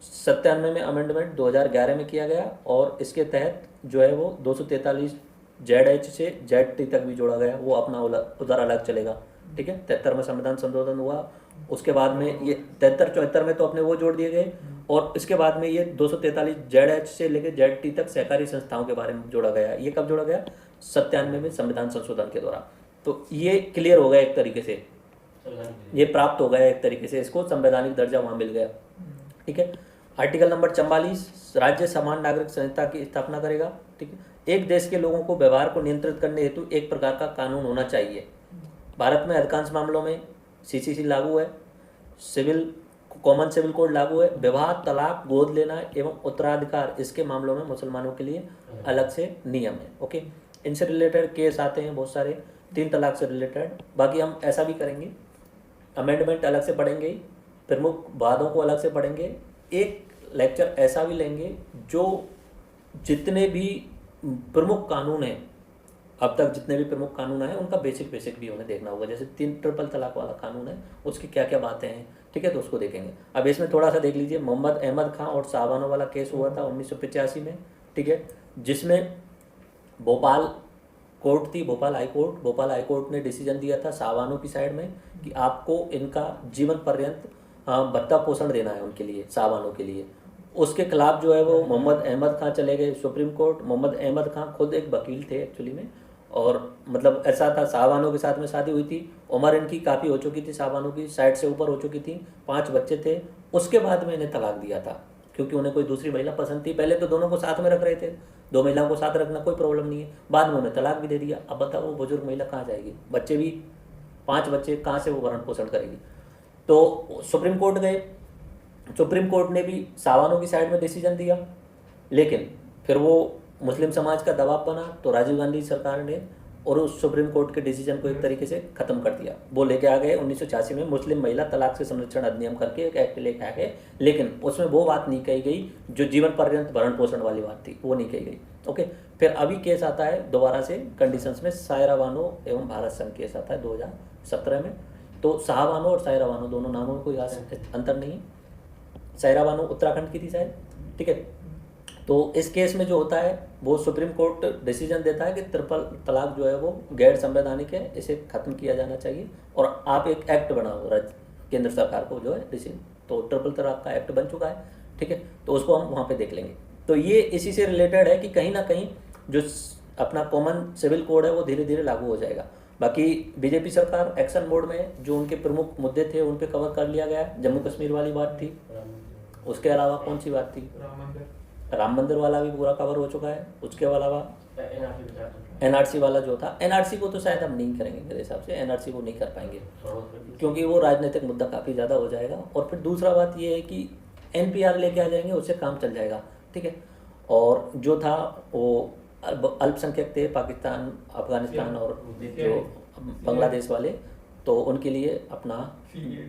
[SPEAKER 1] 97 में अमेंडमेंट 2011 में किया गया और इसके तहत जो है वो 243 ZH से ZT तक भी जोड़ा गया, वो अपना उधर अलग चलेगा। ठीक है। 73 में संविधान संशोधन हुआ, उसके बाद में ये 73-74 में तो अपने वो जोड़ दिए गए, और इसके बाद में ये 243 ZH से लेकर ZT तक सहकारी संस्थाओं के बारे में जोड़ा गया। ये कब जोड़ा गया? 97 में संविधान संशोधन के द्वारा। तो ये क्लियर हो गया एक तरीके से, ये प्राप्त हो गया एक तरीके से, इसको संवैधानिक दर्जा वहाँ मिल गया। ठीक है। आर्टिकल नंबर 44, राज्य समान नागरिक संहिता की स्थापना करेगा। ठीक है। एक देश के लोगों को व्यवहार को नियंत्रित करने हेतु एक प्रकार का कानून होना चाहिए। भारत में अधिकांश मामलों में CCC लागू है, कॉमन सिविल कोड लागू है। विवाह, तलाक, गोद लेना एवं उत्तराधिकार, इसके मामलों में मुसलमानों के लिए अलग से नियम है। ओके। इनसे रिलेटेड केस आते हैं बहुत सारे, 3 तलाक से रिलेटेड। बाकी हम ऐसा भी करेंगे, अमेंडमेंट अलग से पढ़ेंगे, प्रमुख वादों को अलग से पढ़ेंगे, एक लेक्चर ऐसा भी लेंगे जो जितने भी प्रमुख कानून हैं, अब तक जितने भी प्रमुख कानून हैं उनका बेसिक भी हमें देखना होगा। जैसे 3 ट्रिपल तलाक वाला कानून है, उसकी क्या क्या बातें हैं। ठीक है। तो उसको देखेंगे। अब इसमें थोड़ा सा देख लीजिए, मोहम्मद अहमद खां और साहबानों वाला केस हुआ था 1985 में। ठीक है। जिसमें भोपाल कोर्ट थी, भोपाल हाई कोर्ट ने डिसीजन दिया था साहबानों की साइड में कि आपको इनका जीवन पर्यंत भत्ता पोषण देना है उनके लिए, साहबानों के लिए। उसके खिलाफ जो है वो मोहम्मद अहमद खां चले गए सुप्रीम कोर्ट। मोहम्मद अहमद खां खुद एक वकील थे एक्चुअली में, और मतलब ऐसा था, साहबानों के साथ में शादी हुई थी, उम्र इनकी काफ़ी हो चुकी थी, साहबानों की 60 से ऊपर हो चुकी थी, 5 बच्चे थे। उसके बाद में इन्हें तलाक दिया था क्योंकि उन्हें कोई दूसरी महिला पसंद थी। पहले तो दोनों को साथ में रख रहे थे, 2 महिलाओं को साथ रखना कोई प्रॉब्लम नहीं है, बाद में उन्हें तलाक भी दे दिया। अब बताओ वो बुजुर्ग महिला कहाँ जाएगी? बच्चे भी 5 बच्चे, कहाँ से वो भरण पोषण करेगी? तो सुप्रीम कोर्ट गए, सुप्रीम कोर्ट ने भी साहबानों की साइड में डिसीजन दिया, लेकिन फिर वो मुस्लिम समाज का दबाव बना तो राजीव गांधी सरकार ने और उस सुप्रीम कोर्ट के डिसीजन को एक तरीके से खत्म कर दिया। वो लेके आ गए 1986 में मुस्लिम महिला तलाक से संरक्षण अधिनियम करके एक एक्ट लेके आ गए, लेकिन उसमें वो बात नहीं कही गई जो जीवन पर्यंत भरण पोषण वाली बात थी, वो नहीं कही गई। ओके। फिर अभी केस आता है दोबारा से कंडीशंस में, सायरा बानो एवं भारत संघ केस आता है 2017 में। तो साहा बानो और सायरा बानो दोनों नामों में कोई अंतर नहीं है। सायरा बानो उत्तराखंड की थी शायद। ठीक है। तो इस केस में जो होता है वो सुप्रीम कोर्ट डिसीजन देता है कि ट्रिपल तलाक जो है वो गैर संवैधानिक है, इसे खत्म किया जाना चाहिए और आप एक एक्ट बनाओ केंद्र सरकार को जो है डिसीजन। तो ट्रिपल तलाक का एक्ट बन चुका है। ठीक है। तो उसको हम वहाँ पे देख लेंगे। तो ये इसी से रिलेटेड है कि कहीं ना कहीं जो अपना कॉमन सिविल कोड है वो धीरे धीरे लागू हो जाएगा। बाकी बीजेपी सरकार एक्शन मोड में, जो उनके प्रमुख मुद्दे थे उन पे कवर कर लिया गया। जम्मू कश्मीर वाली बात थी, उसके अलावा कौन सी बात थी? राम मंदिर वाला भी पूरा कवर हो चुका है। उसके अलावा NRC वाला जो था, NRC को तो शायद हम नहीं करेंगे, मेरे हिसाब से NRC को नहीं कर पाएंगे क्योंकि वो राजनीतिक मुद्दा काफ़ी ज़्यादा हो जाएगा। और फिर दूसरा बात ये है कि NPR लेके आ जाएंगे, उससे काम चल जाएगा। ठीक है। और जो था वो अल्पसंख्यक थे, पाकिस्तान, अफगानिस्तान और जो बांग्लादेश वाले, तो उनके लिए अपना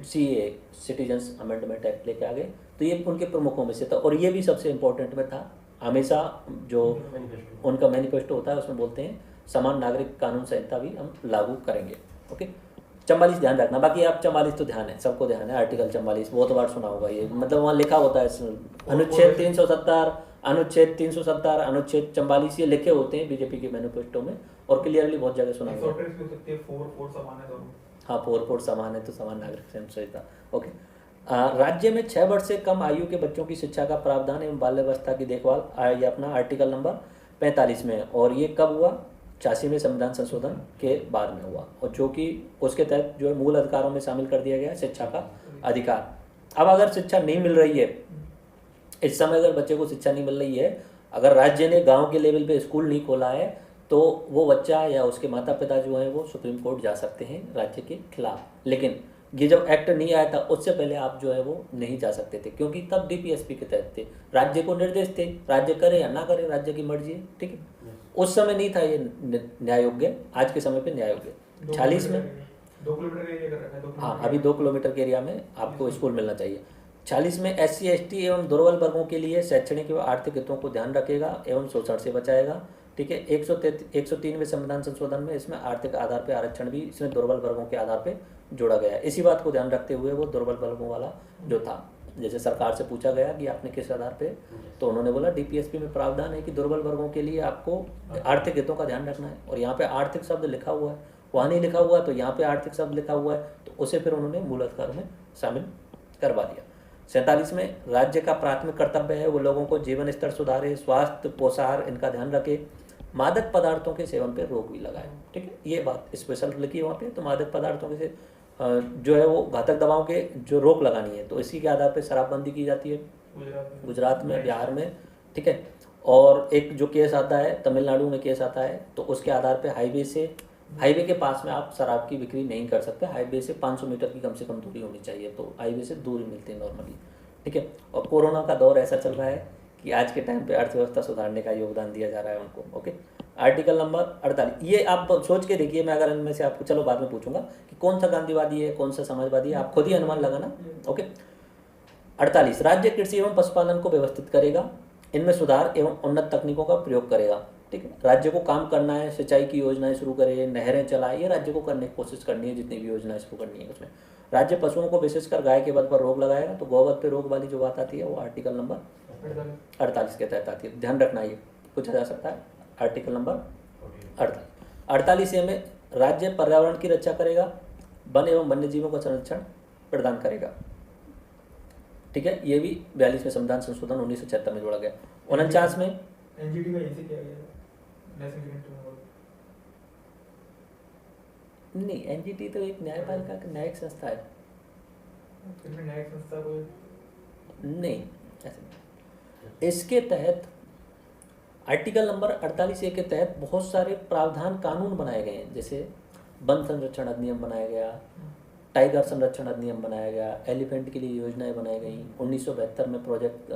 [SPEAKER 1] CAA सिटीजन्स अमेंडमेंट एक्ट लेके आ गए। तो ये उनके प्रमुखों में से था और ये भी सबसे इम्पोर्टेंट में था। हमेशा जो उनका मैनिफेस्टो होता है उसमें बोलते हैं समान नागरिक कानून संहिता भी हम लागू करेंगे। ओके। 44 ध्यान रखना। बाकी आप 44 तो ध्यान है, सबको ध्यान है। आर्टिकल 44 बहुत बार सुना होगा ये, मतलब वहाँ लिखा होता है अनुच्छेद 370, अनुच्छेद 370, अनुच्छेद 44, ये लिखे होते हैं बीजेपी के मैनिफेस्टो में और क्लियरली बहुत जगह सुना होगा। हाँ, 4 समान है तो समान नागरिक संहिता। ओके। राज्य में 6 वर्ष से कम आयु के बच्चों की शिक्षा का प्रावधान एवं बाल्यावस्था की देखभाल, ये अपना आर्टिकल नंबर 45 में। और ये कब हुआ? 86 में संविधान संशोधन के बाद में हुआ, और जो कि उसके तहत जो है मूल अधिकारों में शामिल कर दिया गया शिक्षा का अधिकार। अब अगर शिक्षा नहीं मिल रही है इस समय, अगर बच्चे को शिक्षा नहीं मिल रही है, अगर राज्य ने गाँव के लेवल पे स्कूल नहीं खोला है, तो वो बच्चा या उसके माता पिता जो है वो सुप्रीम कोर्ट जा सकते हैं राज्य के खिलाफ। लेकिन ये जब एक्ट नहीं आया था उससे पहले आप जो है वो नहीं जा सकते थे, क्योंकि तब DPSP के तहत थे, राज्य को निर्देश थे, राज्य करे या ना करे राज्य की मर्जी है। ठीक है। उस समय नहीं था ये न्याय योग्य, आज के समय पे न्याय योग्य। 46 में
[SPEAKER 2] 2 किलोमीटर एरिया कर रखा है, 2
[SPEAKER 1] हाँ,
[SPEAKER 2] किलोमीटर
[SPEAKER 1] अभी 2 किलोमीटर के एरिया में आपको स्कूल मिलना चाहिए। 40 में SC ST एवं दुर्बल वर्गों के लिए शैक्षणिक एवं आर्थिक हितों को ध्यान रखेगा एवं शोषण से बचाएगा। ठीक है। 103 में संविधान संशोधन में इसमें आर्थिक आधार पे आरक्षण भी इसमें दुर्बल वर्गों के आधार पे जोड़ा गया है। इसी बात को ध्यान रखते हुए वो दुर्बल वर्गों वाला जो था, जैसे सरकार से पूछा गया कि आपने किस आधार पे, तो उन्होंने बोला DPSP में प्रावधान है कि दुर्बल वर्गों के लिए आपको आर्थिक हितों का ध्यान रखना है। और यहाँ पे आर्थिक शब्द लिखा हुआ है, वहाँ नहीं लिखा हुआ है, तो यहाँ पे आर्थिक शब्द लिखा हुआ है, तो उसे फिर उन्होंने मूल अधिकार में शामिल करवा दिया। 47 में राज्य का प्राथमिक कर्तव्य है वो लोगों को जीवन स्तर सुधारे, स्वास्थ्य पोषाहार इनका ध्यान रखे, मादक पदार्थों के सेवन पर रोक भी लगाए। ठीक है, ये बात स्पेशल लिखी है वहाँ पे। तो मादक पदार्थों के जो है वो घातक दवाओं के जो रोक लगानी है, तो इसी के आधार पर शराबबंदी की जाती है गुजरात में, बिहार में। ठीक है। और एक जो केस आता है तमिलनाडु में केस आता है, तो उसके आधार पे हाईवे के पास में आप शराब की बिक्री नहीं कर सकते। हाईवे से 500 मीटर की कम से कम दूरी होनी चाहिए, तो हाईवे से दूर मिलती है नॉर्मली। ठीक है। और कोरोना का दौर ऐसा चल रहा है कि आज के टाइम पे अर्थव्यवस्था सुधारने का योगदान दिया जा रहा है उनको। ओके। आर्टिकल नंबर 48, ये आप सोच के देखिए, मैं अगर इनमें से आपको चलो बाद में पूछूंगा कि कौन सा गांधीवादी है कौन सा समाजवादी है, आप खुद ही अनुमान लगाना। ओके। 48, राज्य कृषि एवं पशुपालन को व्यवस्थित करेगा, इनमें सुधार एवं उन्नत तकनीकों का प्रयोग करेगा। ठीक है। राज्य को काम करना है, सिंचाई की योजनाएं शुरू करे, नहरें चलाए, ये राज्य को करने की कोशिश करनी है, जितनी भी योजनाएं शुरू करनी है उसमें। राज्य पशुओं को विशेषकर गाय के वध पर रोक लगाएगा, तो गौवध पे रोक वाली जो बात आती है वो आर्टिकल नंबर 48 के तहत आती है। ध्यान रखना, ये पूछा जा सकता है। आर्टिकल नंबर 48A में राज्य पर्यावरण की रक्षा करेगा, वन एवं वन्य जीवों का संरक्षण प्रदान करेगा। ठीक है। ये भी 42 में संविधान संशोधन 1976 में जोड़ा गया। 49 में
[SPEAKER 2] एनजीटी का ऐसे किया गया नेशनल यूनिट
[SPEAKER 1] नहीं, एनजीटी तो एक न्यायपालिका की न्यायिक संस्था है।
[SPEAKER 2] फिर भी न्यायिक संस्था को
[SPEAKER 1] नहीं, ऐसे नहीं। इसके तहत आर्टिकल नंबर 48A के तहत बहुत सारे प्रावधान कानून बनाए गए हैं, जैसे वन संरक्षण अधिनियम बनाया गया, टाइगर संरक्षण अधिनियम बनाया गया, एलिफेंट के लिए योजनाएं बनाई गई, 1972 में प्रोजेक्ट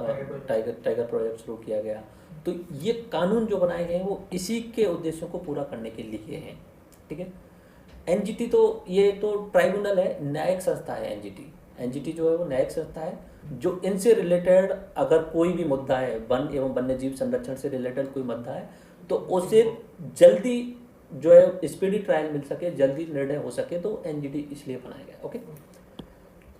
[SPEAKER 1] टाइगर प्रोजेक्ट शुरू किया गया। तो ये कानून जो बनाए गए हैं वो इसी के उद्देश्यों को पूरा करने के लिए हैं। ठीक है। एनजीटी तो ये तो ट्राइब्यूनल है, न्यायिक संस्था है। एनजीटी जो है वो न्यायिक संस्था है, जो इनसे रिलेटेड अगर कोई भी मुद्दा है, वन एवं वन्यजीव संरक्षण से रिलेटेड कोई मुद्दा है, तो उसे जल्दी जो है स्पीडी ट्रायल मिल सके, जल्दी निर्णय हो सके, तो एनजीटी इसलिए बनाया गया। ओके।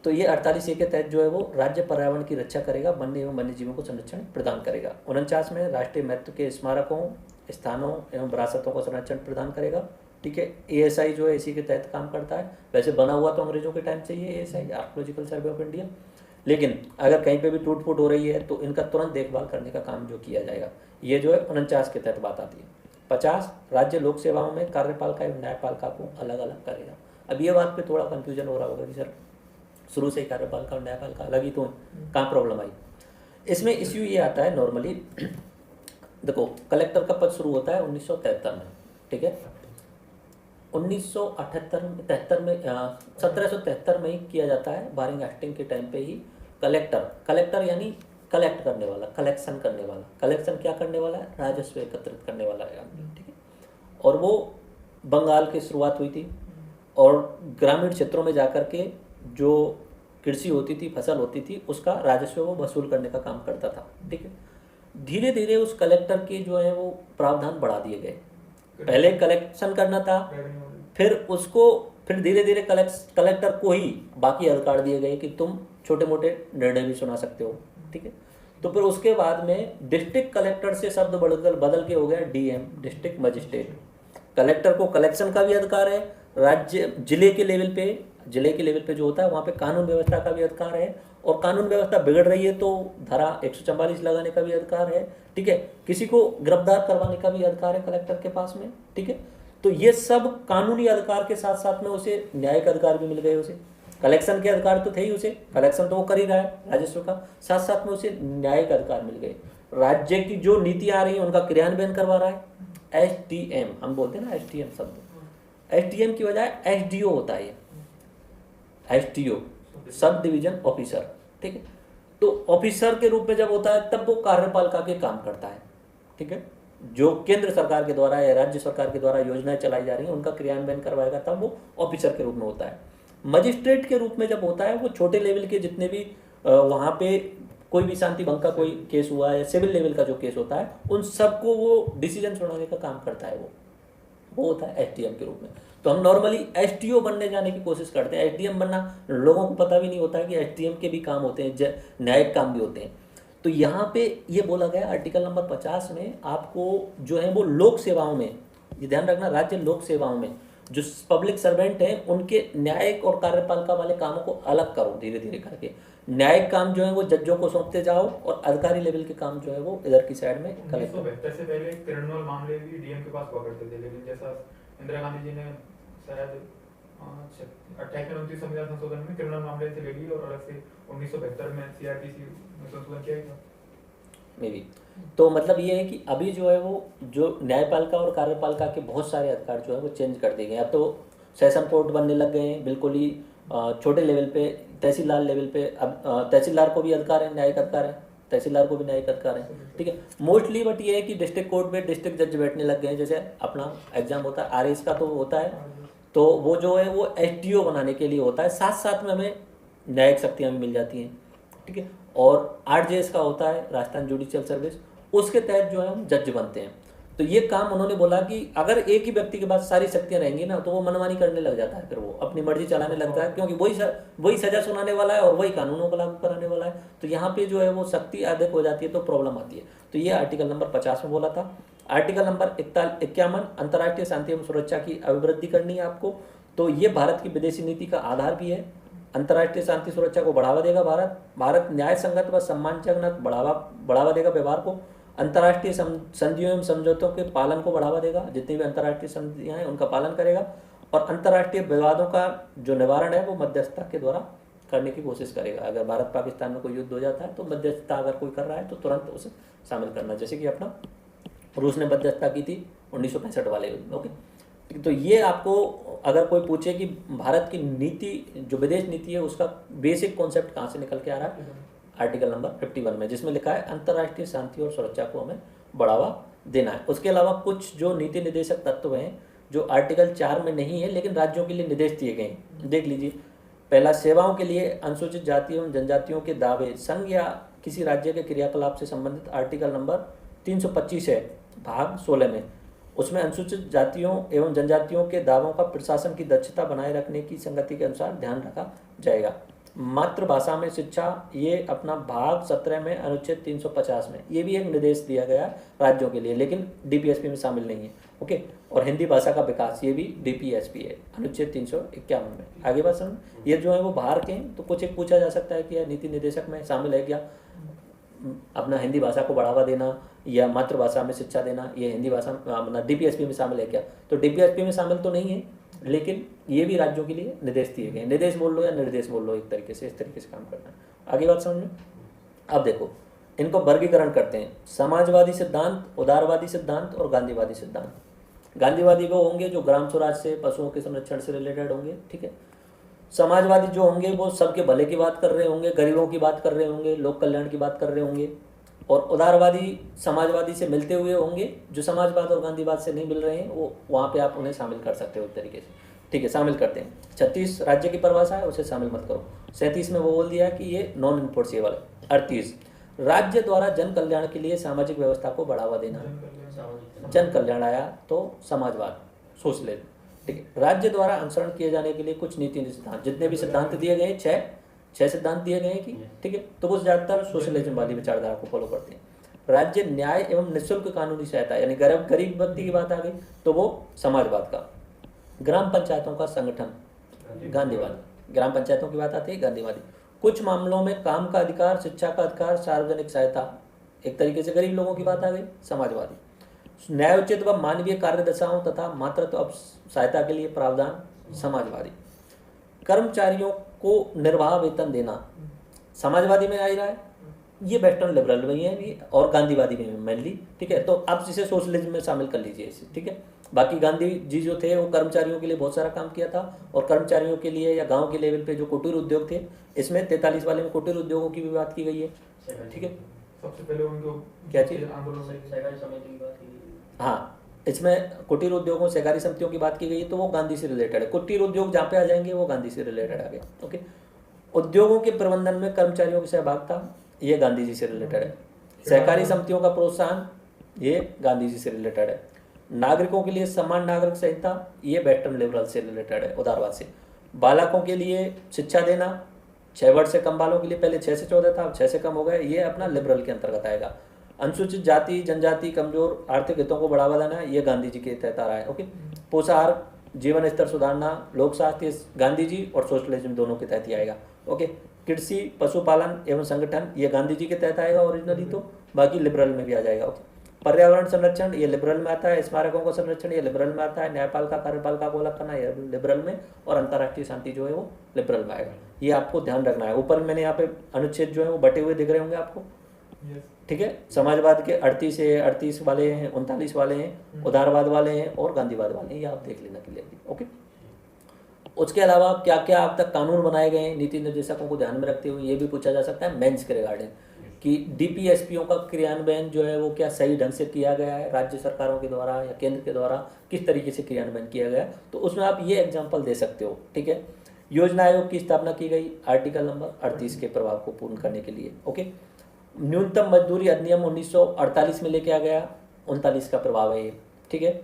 [SPEAKER 1] तो ये 48A के तहत जो है वो राज्य पर्यावरण की रक्षा करेगा, वन एवं वन्यजीवों को संरक्षण प्रदान करेगा। 49 में राष्ट्रीय महत्व के स्मारकों, स्थानों एवं विरासतों को संरक्षण प्रदान करेगा। ठीक है। ASI जो है इसी के तहत काम करता है। वैसे बना हुआ तो अंग्रेजों के टाइम से ये ASI, archaeological survey of India, लेकिन अगर कहीं पे भी टूट फूट हो रही है तो इनका तुरंत देखभाल करने का काम जो किया जाएगा, ये जो है 49 के तहत बात आती है। 50, राज्य लोक सेवाओं में कार्यपालिका एवं न्यायपालिका को अलग अलग करेगा। अब ये बात पे थोड़ा कंफ्यूजन हो रहा होगा कि सर शुरू से ही कार्यपालिका और न्यायपालिका अलग ही, तो कहाँ प्रॉब्लम आई। इसमें इश्यू ये आता है नॉर्मली, देखो कलेक्टर का पद शुरू होता है 1973 में। ठीक है। 1773 में ही किया जाता है, बारिंग एक्टिंग के टाइम पे ही। कलेक्टर यानी कलेक्ट करने वाला, कलेक्शन करने वाला। कलेक्शन क्या करने वाला है? राजस्व एकत्रित करने वाला है आदमी। ठीक है। और वो बंगाल की शुरुआत हुई थी, और ग्रामीण क्षेत्रों में जाकर के जो कृषि होती थी, फसल होती थी, उसका राजस्व वो वसूल करने का काम करता था। ठीक है। धीरे धीरे उस कलेक्टर के जो है वो प्रावधान बढ़ा दिए गए। पहले कलेक्शन करना था, फिर धीरे धीरे कलेक्टर को ही बाकी अधिकार दिए गए कि तुम छोटे मोटे निर्णय भी सुना सकते हो। ठीक है। तो फिर उसके बाद में डिस्ट्रिक्ट कलेक्टर से शब्द बदल के हो गया DM, डिस्ट्रिक्ट मजिस्ट्रेट। कलेक्टर को कलेक्शन का भी अधिकार है, राज्य जिले के लेवल पे जो होता है वहाँ पे कानून व्यवस्था का भी अधिकार है, और कानून व्यवस्था बिगड़ रही है तो धारा 144 लगाने का भी अधिकार है। ठीक है। किसी को गिरफ्तार करवाने का भी अधिकार है कलेक्टर के पास में। ठीक है। तो ये सब कानूनी अधिकार के साथ साथ में उसे न्यायिक अधिकार भी मिल गए। उसे कलेक्शन के अधिकार तो थे ही, उसे कलेक्शन तो वो कर ही रहा है राजस्व का, साथ साथ में उसे न्यायिक अधिकार मिल गए। राज्य की जो नीति आ रही है उनका क्रियान्वयन करवा रहा है। SDM हम बोलते हैं ना, SDM शब्द, SDM की बजाय SDO होता है। SDO sub division officer. ठीक है। तो ऑफिसर के रूप में जब होता है तब वो कार्यपालिका के काम करता है। ठीक है। जो केंद्र सरकार के द्वारा या राज्य सरकार के द्वारा योजनाएं चलाई जा रही हैं उनका क्रियान्वयन करवाएगा, तब वो ऑफिसर के रूप में होता है। मजिस्ट्रेट के रूप में जब होता है वो छोटे लेवल के जितने भी वहाँ पे कोई भी शांति भंग का कोई केस हुआ है या सिविल लेवल का जो केस होता है उन सबको वो डिसीजन सुनाने का काम करता है, वो होता है एसडीएम के रूप में। तो हम नॉर्मली एसडीओ बनने जाने की कोशिश करते हैं। एसडीएम बनना लोगों को पता भी नहीं होता है कि एसडीएम के भी काम होते हैं, न्यायिक काम भी होते हैं। तो यहाँ पे ये बोला गया आर्टिकल नंबर 50 में आपको जो है वो लोक सेवाओं में, ये ध्यान रखना, राज्य लोक सेवाओं में जो पब्लिक सर्वेंट हैं उनके न्यायिक और कार्यपालिका वाले कामों को अलग करो धीरे धीरे करके। न्यायिक काम जो है वो जजों को सौंपते जाओ और अधिकारी लेवल के काम जो है वो इधर की साइड में कलेक्ट करो।
[SPEAKER 2] 1972 से पहले क्रिमिनल मामले भी डीएम के पास हुआ करते थे, लेकिन जैसा इंदिरा गांधी जी ने शायद 28 में 29 संविधान संशोधन में क्रिमिनल मामले से ले ली और अलग से 1972 में सीआरपीसी में संशोधन किया गया
[SPEAKER 1] मे बी। तो मतलब ये है कि अभी जो है वो जो न्यायपालिका और कार्यपालिका के बहुत सारे अधिकार जो है वो चेंज कर दिए गए। अब तो सेशन कोर्ट बनने लग गए हैं बिल्कुल ही छोटे लेवल पे, तहसीलदार लेवल पे। अब तहसीलदार को भी अधिकार है, न्यायिक अधिकार है, तहसीलदार को भी न्यायिक अधिकार है, ठीक है मोस्टली। बट ये है कि डिस्ट्रिक्ट कोर्ट में डिस्ट्रिक्ट जज बैठने लग गए हैं। जैसे अपना एग्जाम होता है आरएस का तो होता है, तो वो जो है वो एसडीओ बनाने के लिए होता है, साथ साथ में हमें न्यायिक शक्तियाँ भी मिल जाती हैं, ठीक है। और आरजेएस का होता है राजस्थान जुडिशियल सर्विस, उसके तहत जो है हम जज बनते हैं। तो ये काम उन्होंने बोला कि अगर एक ही व्यक्ति के पास सारी शक्तियां रहेंगी ना तो वो मनमानी करने लग जाता है, फिर वो अपनी मर्जी चलाने लगता है, क्योंकि वही सजा सुनाने वाला है और वही कानूनों को लागू कराने वाला है। तो यहाँ पे जो है वो शक्ति अधिक हो जाती है तो प्रॉब्लम आती है। तो ये आर्टिकल नंबर 50 में बोला था। आर्टिकल नंबर 51 अंतर्राष्ट्रीय शांति एवं सुरक्षा की अभिवृद्धि करनी है आपको। तो ये भारत की विदेशी नीति का आधार भी है। अंतर्राष्ट्रीय शांति सुरक्षा को बढ़ावा देगा भारत न्याय संगत व सम्मानजनक बढ़ावा देगा व्यवहार को। अंतर्राष्ट्रीय संधियों एवं समझौतों के पालन को बढ़ावा देगा, जितनी भी अंतर्राष्ट्रीय संधियां हैं उनका पालन करेगा। और अंतर्राष्ट्रीय विवादों का जो निवारण है वो मध्यस्थता के द्वारा करने की कोशिश करेगा। अगर भारत पाकिस्तान में कोई युद्ध हो जाता है तो मध्यस्थता अगर कोई कर रहा है तो तुरंत उसे शामिल करना, जैसे कि अपना रूस ने मध्यस्थता की थी 1965 वाले युद्ध में। ओके, तो ये आपको अगर कोई पूछे कि भारत की नीति जो विदेश नीति है उसका बेसिक कॉन्सेप्ट कहाँ से निकल के आ रहा है, आर्टिकल नंबर 51 में, जिसमें लिखा है अंतर्राष्ट्रीय शांति और सुरक्षा को हमें बढ़ावा देना है। उसके अलावा कुछ जो नीति निर्देशक तत्व हैं जो आर्टिकल 4 में नहीं है लेकिन राज्यों के लिए निर्देश दिए गए हैं, देख लीजिए। पहला, सेवाओं के लिए अनुसूचित जातियों एवं जनजातियों के दावे संघ या किसी राज्य के क्रियाकलाप से संबंधित आर्टिकल नंबर 325 है भाग 16 में। उसमें अनुसूचित जातियों एवं जनजातियों के दावों का प्रशासन की दक्षता बनाए रखने की संगति के अनुसार ध्यान रखा जाएगा। मातृभाषा में शिक्षा, ये अपना भाग 17 में अनुच्छेद 350 में ये भी एक निर्देश दिया गया राज्यों के लिए, लेकिन डीपीएसपी में शामिल नहीं है। ओके, और हिंदी भाषा का विकास ये भी डीपीएसपी है अनुच्छेद 351 में। आगे बात समझ, ये जो है वो बाहर के हैं। तो कुछ एक पूछा जा सकता है कि यह नीति निर्देशक में शामिल है क्या अपना हिंदी भाषा को बढ़ावा देना या मातृभाषा में शिक्षा देना, ये हिंदी भाषा अपना डीपीएसपी में शामिल है क्या? तो डीपीएसपी में शामिल तो नहीं है, लेकिन ये भी राज्यों के लिए निर्देश दिए गए। निर्देश बोल लो या निर्देश बोल लो, एक तरीके से इस तरीके से काम करना है। आगे बात समझ में। अब देखो इनको वर्गीकरण करते हैं, समाजवादी सिद्धांत, उदारवादी सिद्धांत और गांधीवादी सिद्धांत। गांधीवादी वो होंगे जो ग्राम स्वराज से, पशुओं के संरक्षण से रिलेटेड होंगे, ठीक है। समाजवादी जो होंगे वो सबके भले की बात कर रहे होंगे, गरीबों की बात कर रहे होंगे, लोक कल्याण की बात कर रहे होंगे। और उदारवादी समाजवादी से मिलते हुए होंगे, जो समाजवाद और गांधीवाद से नहीं मिल रहे हैं वो वहाँ पे आप उन्हें शामिल कर सकते हो एक तरीके से, ठीक है, शामिल करते हैं। 36 राज्य की परिभाषा है, उसे शामिल मत करो। 37 में वो बोल दिया कि ये नॉन इन्फोर्सेबल है। 38 राज्य द्वारा जन कल्याण के लिए सामाजिक व्यवस्था को बढ़ावा देना। जन कल्याण आया तो समाजवाद, सोशलिज्म, ठीक है। राज्य द्वारा अनुसरण किए जाने के लिए कुछ नीति सिद्धांत, जितने भी सिद्धांत दिए गए, छह सिद्धांत दिए गए हैं कि, ठीक है, तो वो ज्यादातर सोशलिज्म वाली विचारधारा को फॉलो करते हैं। राज्य न्याय एवं निःशुल्क कानूनी सहायता, यानी गरीब व्यक्ति की बात आ गई तो वो समाजवाद का। ग्राम पंचायतों का संगठन, गांधीवादी। ग्राम पंचायतों की बात आती है, गांधीवादी। कुछ मामलों में काम का अधिकार, शिक्षा का अधिकार, सार्वजनिक सहायता, एक तरीके से गरीब लोगों की बात आ गई, समाजवादी। न्यायोचित व मानवीय कार्य दशाओं तथा मातृत्व सहायता के लिए प्रावधान, समाजवादी। कर्मचारियों को निर्वाह वेतन देना, समाजवादी में आ रहा है, ये वेस्टर्न लिबरल में है भी और गांधीवादी में मेनली, ठीक है। तो आप इसे सोशलिज्म में शामिल कर लीजिए इसे, ठीक है। बाकी गांधी जी जो थे वो कर्मचारियों के लिए बहुत सारा काम किया था, और कर्मचारियों के लिए या गांव के लेवल पे जो कुटीर उद्योग थे, इसमें 43 वाले में कुटीर उद्योगों की भी बात की गई है, ठीक है।
[SPEAKER 2] सबसे पहले उनको
[SPEAKER 1] क्या चीज,
[SPEAKER 2] आंदोलन में सहकारी समिति की बात की
[SPEAKER 1] हाँ, इसमें कुटीर उद्योगों सहकारी समितियों की बात की गई है, तो वो गांधी से रिलेटेड है। कुटीर उद्योग जहाँ पे आ जाएंगे वो गांधी से रिलेटेड आ गया। ओके, उद्योगों के प्रबंधन में कर्मचारियों की सहभागिता, ये गांधी जी से रिलेटेड है। सहकारी समितियों का प्रोत्साहन, ये गांधी जी से रिलेटेड है। नागरिकों के लिए समान नागरिक संहिता, ये वेस्टर्न लिबरल से रिलेटेड है, उदारवाद से। बालकों के लिए शिक्षा देना, 6 वर्ष से कम बालों के लिए, पहले 6 से 14 था, अब 6 से कम हो गया, ये अपना लिबरल के अंतर्गत आएगा। अनुसूचित जाति जनजाति कमजोर आर्थिक हितों को बढ़ावा देना, ये गांधी जी के तहत आ रहा है। ओके, पोषाहार जीवन स्तर सुधारना, लोक स्वास्थ्य, गांधी जी और सोशलिज्म दोनों के तहत ही आएगा। ओके, कृषि पशुपालन एवं संगठन, ये गांधी जी के तहत आएगा ओरिजिनली, तो बाकी लिबरल में भी आ जाएगा। ओके, पर्यावरण संरक्षण, ये लिबरल में आता है। स्मारकों का संरक्षण, ये लिबरल में आता है। न्यायपालिका कार्यपालिका को अलग करना, ये लिबरल में। और अंतर्राष्ट्रीय शांति जो है वो लिबरल में आएगा। ये आपको ध्यान रखना है। ऊपर मैंने यहाँ पे अनुच्छेद जो है वो बटे हुए दिख रहे होंगे आपको, ठीक है। समाजवाद के 38 है, 38 वाले हैं, 39 वाले हैं, उदारवाद वाले हैं और गांधीवाद वाले हैं, ये आप देख लेना क्लियरली। ओके, उसके अलावा क्या क्या अब तक कानून बनाए गए हैं नीति निर्देशकों को ध्यान में रखते हुए, ये भी पूछा जा सकता है मेंस के रिगार्डिंग, कि डीपीएसपीओ का क्रियान्वयन जो है वो क्या सही ढंग से किया गया है, राज्य सरकारों के द्वारा या केंद्र के द्वारा किस तरीके से क्रियान्वयन किया गया है, तो उसमें आप ये एग्जाम्पल दे सकते हो, ठीक है। योजना आयोग की स्थापना की गई आर्टिकल नंबर 38 के प्रभाव को पूर्ण करने के लिए। ओके, न्यूनतम मजदूरी अधिनियम 1948 में लेके आ गया, 39 का प्रभाव है ये, ठीक है।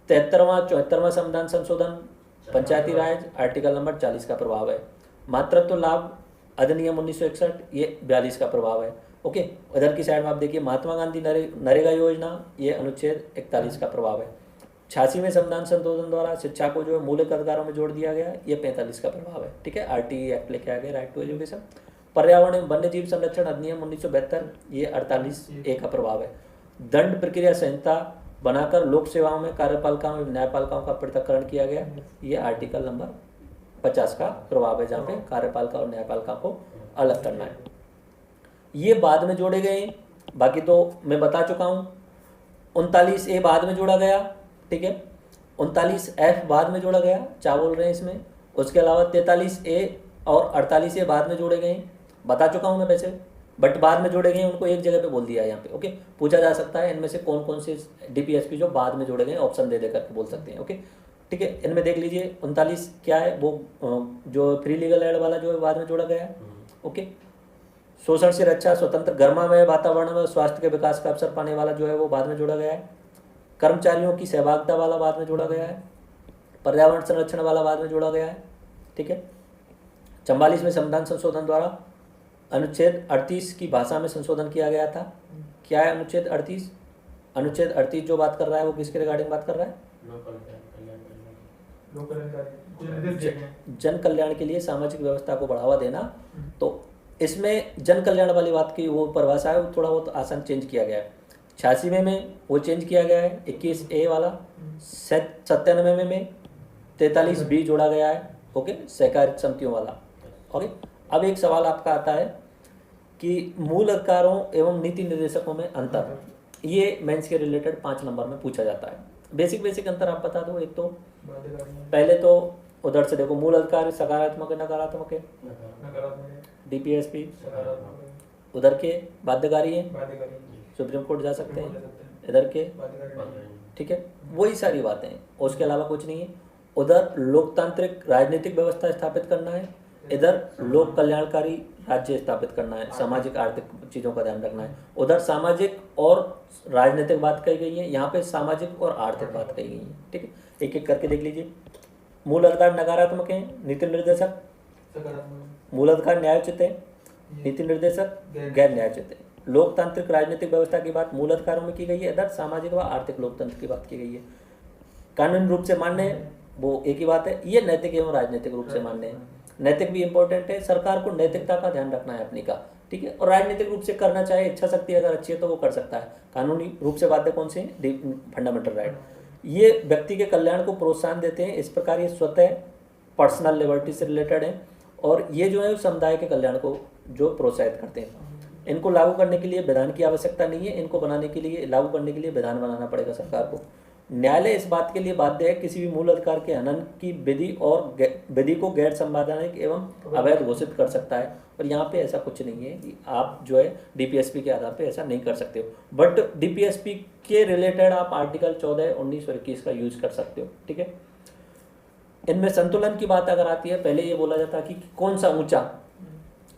[SPEAKER 1] 73वां 74वां संविधान संशोधन पंचायती राज आर्टिकल नंबर 40 का प्रभाव है। मातृत्व लाभ अधिनियम 1961, ये 42 का प्रभाव है। ओके, इधर की साइड में आप देखिए महात्मा गांधी नरेगा योजना, ये अनुच्छेद 41 का प्रभाव है। 86वें संविधान संशोधन द्वारा शिक्षा को जो है मौलिक अधिकारों में जोड़ दिया गया, ये 45 का प्रभाव है, ठीक है। आरटीई एक्ट लेके आ गया, राइट टू एजुकेशन। पर्यावरण एवं वन्य जीव संरक्षण अधिनियम 1972, ये 48A का प्रभाव है। दंड प्रक्रिया संहिता बनाकर लोक सेवाओं में कार्यपालिकाओं एवं न्यायपालिकाओं का पृथक्करण किया गया, ये आर्टिकल नंबर 50 का प्रभाव है, जहाँ पे कार्यपालिका और न्यायपालिका को अलग करना है। ये बाद में जोड़े गए, बाकी तो मैं बता चुका हूँ। 39A बाद में जोड़ा गया, ठीक है। 39F बाद में जोड़ा गया, क्या बोल रहे हैं इसमें। उसके अलावा 43A और 48A बाद में जोड़े गए, बता चुका हूँ मैं वैसे, बट बाद में जोड़े गए उनको एक जगह पे बोल दिया है यहाँ पे। ओके, पूछा जा सकता है इनमें से कौन कौन से डीपीएसपी जो बाद में जोड़े गए, ऑप्शन दे करके बोल सकते हैं। ओके, ठीक है, इनमें देख लीजिए 39 क्या है, वो जो फ्री लीगल एड वाला जो है बाद में जोड़ा गया है। ओके, शोषण से रक्षा, स्वतंत्र गर्मामय वातावरण में स्वास्थ्य के विकास का अवसर पाने वाला जो है वो बाद में जोड़ा गया है। कर्मचारियों की सहभागिता वाला बाद में जोड़ा गया है। पर्यावरण संरक्षण वाला बाद में जोड़ा गया है, ठीक है। 44वें संविधान संशोधन द्वारा अनुच्छेद 38 की भाषा में संशोधन किया गया था। क्या है अनुच्छेद 38? अनुच्छेद 38 जो बात कर रहा है वो किसके रिगार्डिंग बात कर रहा है? जन कल्याण के लिए सामाजिक व्यवस्था को बढ़ावा देना। तो इसमें जन कल्याण वाली बात की वो परिभाषा है, वो थोड़ा बहुत आसान चेंज किया गया है। 86वें में वो चेंज किया गया है, 21A वाला। 97वें में 43B जोड़ा गया है, ओके, सहकारी समितियों वाला। ओके, अब एक सवाल आपका आता है कि मूल अधिकारों एवं नीति निर्देशकों में अंतर, ये मेंस के रिलेटेड 5 नंबर में पूछा जाता है। बेसिक अंतर आप बता दो। एक तो पहले तो उधर से देखो, मूल अधिकार सकारात्मक है नकारात्मक है, डीपीएसपी उधर के बाध्यकारी है, सुप्रीम कोर्ट जा सकते हैं, इधर के, ठीक है, वही सारी बातें हैं, उसके अलावा कुछ नहीं है। उधर लोकतांत्रिक राजनीतिक व्यवस्था स्थापित करना है, इधर लोक कल्याणकारी राज्य स्थापित करना है, सामाजिक आर्थिक चीज़ों का ध्यान रखना है। उधर सामाजिक और राजनीतिक बात कही गई है, यहाँ पे सामाजिक और आर्थिक बात कही गई है, ठीक है। एक एक करके देख लीजिए। मूल अधिकार नकारात्मक है, नीति निर्देशक मूल अधिकार न्यायोचित है, नीति निर्देशक गैर न्यायोचित है। लोकतांत्रिक राजनीतिक व्यवस्था की बात मूल अधिकारों में की गई है, इधर सामाजिक व आर्थिक लोकतंत्र की बात की गई है। कानूनी रूप से मान्य है, वो एक ही बात है। ये नैतिक एवं राजनीतिक रूप से मान्य है। नैतिक भी इंपॉर्टेंट है, सरकार को नैतिकता का ध्यान रखना है अपनी का, ठीक है। और राजनीतिक रूप से करना चाहे, इच्छा शक्ति अगर अच्छी है तो वो कर सकता है। कानूनी रूप से बातें कौन सी हैं? Fundamental right. ये व्यक्ति के कल्याण को प्रोत्साहन देते हैं, इस प्रकार ये स्वतः पर्सनल लिबर्टी से रिलेटेड है, और ये जो है समुदाय के कल्याण को जो प्रोत्साहित करते हैं। इनको लागू करने के लिए विधान की आवश्यकता नहीं है, इनको बनाने के लिए, लागू करने के लिए विधान बनाना पड़ेगा सरकार को। न्यायालय इस बात के लिए बाध्य है किसी भी मूल अधिकार के हनन की विधि को गैर संवैधानिक एवं अवैध घोषित कर सकता है। और यहाँ पे ऐसा कुछ नहीं है कि आप जो है डीपीएसपी के आधार पे ऐसा नहीं कर सकते हो, बट डीपीएसपी के रिलेटेड आप आर्टिकल 14, 19 और 21 का यूज कर सकते हो। ठीक है, इनमें संतुलन की बात अगर आती है, पहले ये बोला जाता है कि कौन सा ऊंचा,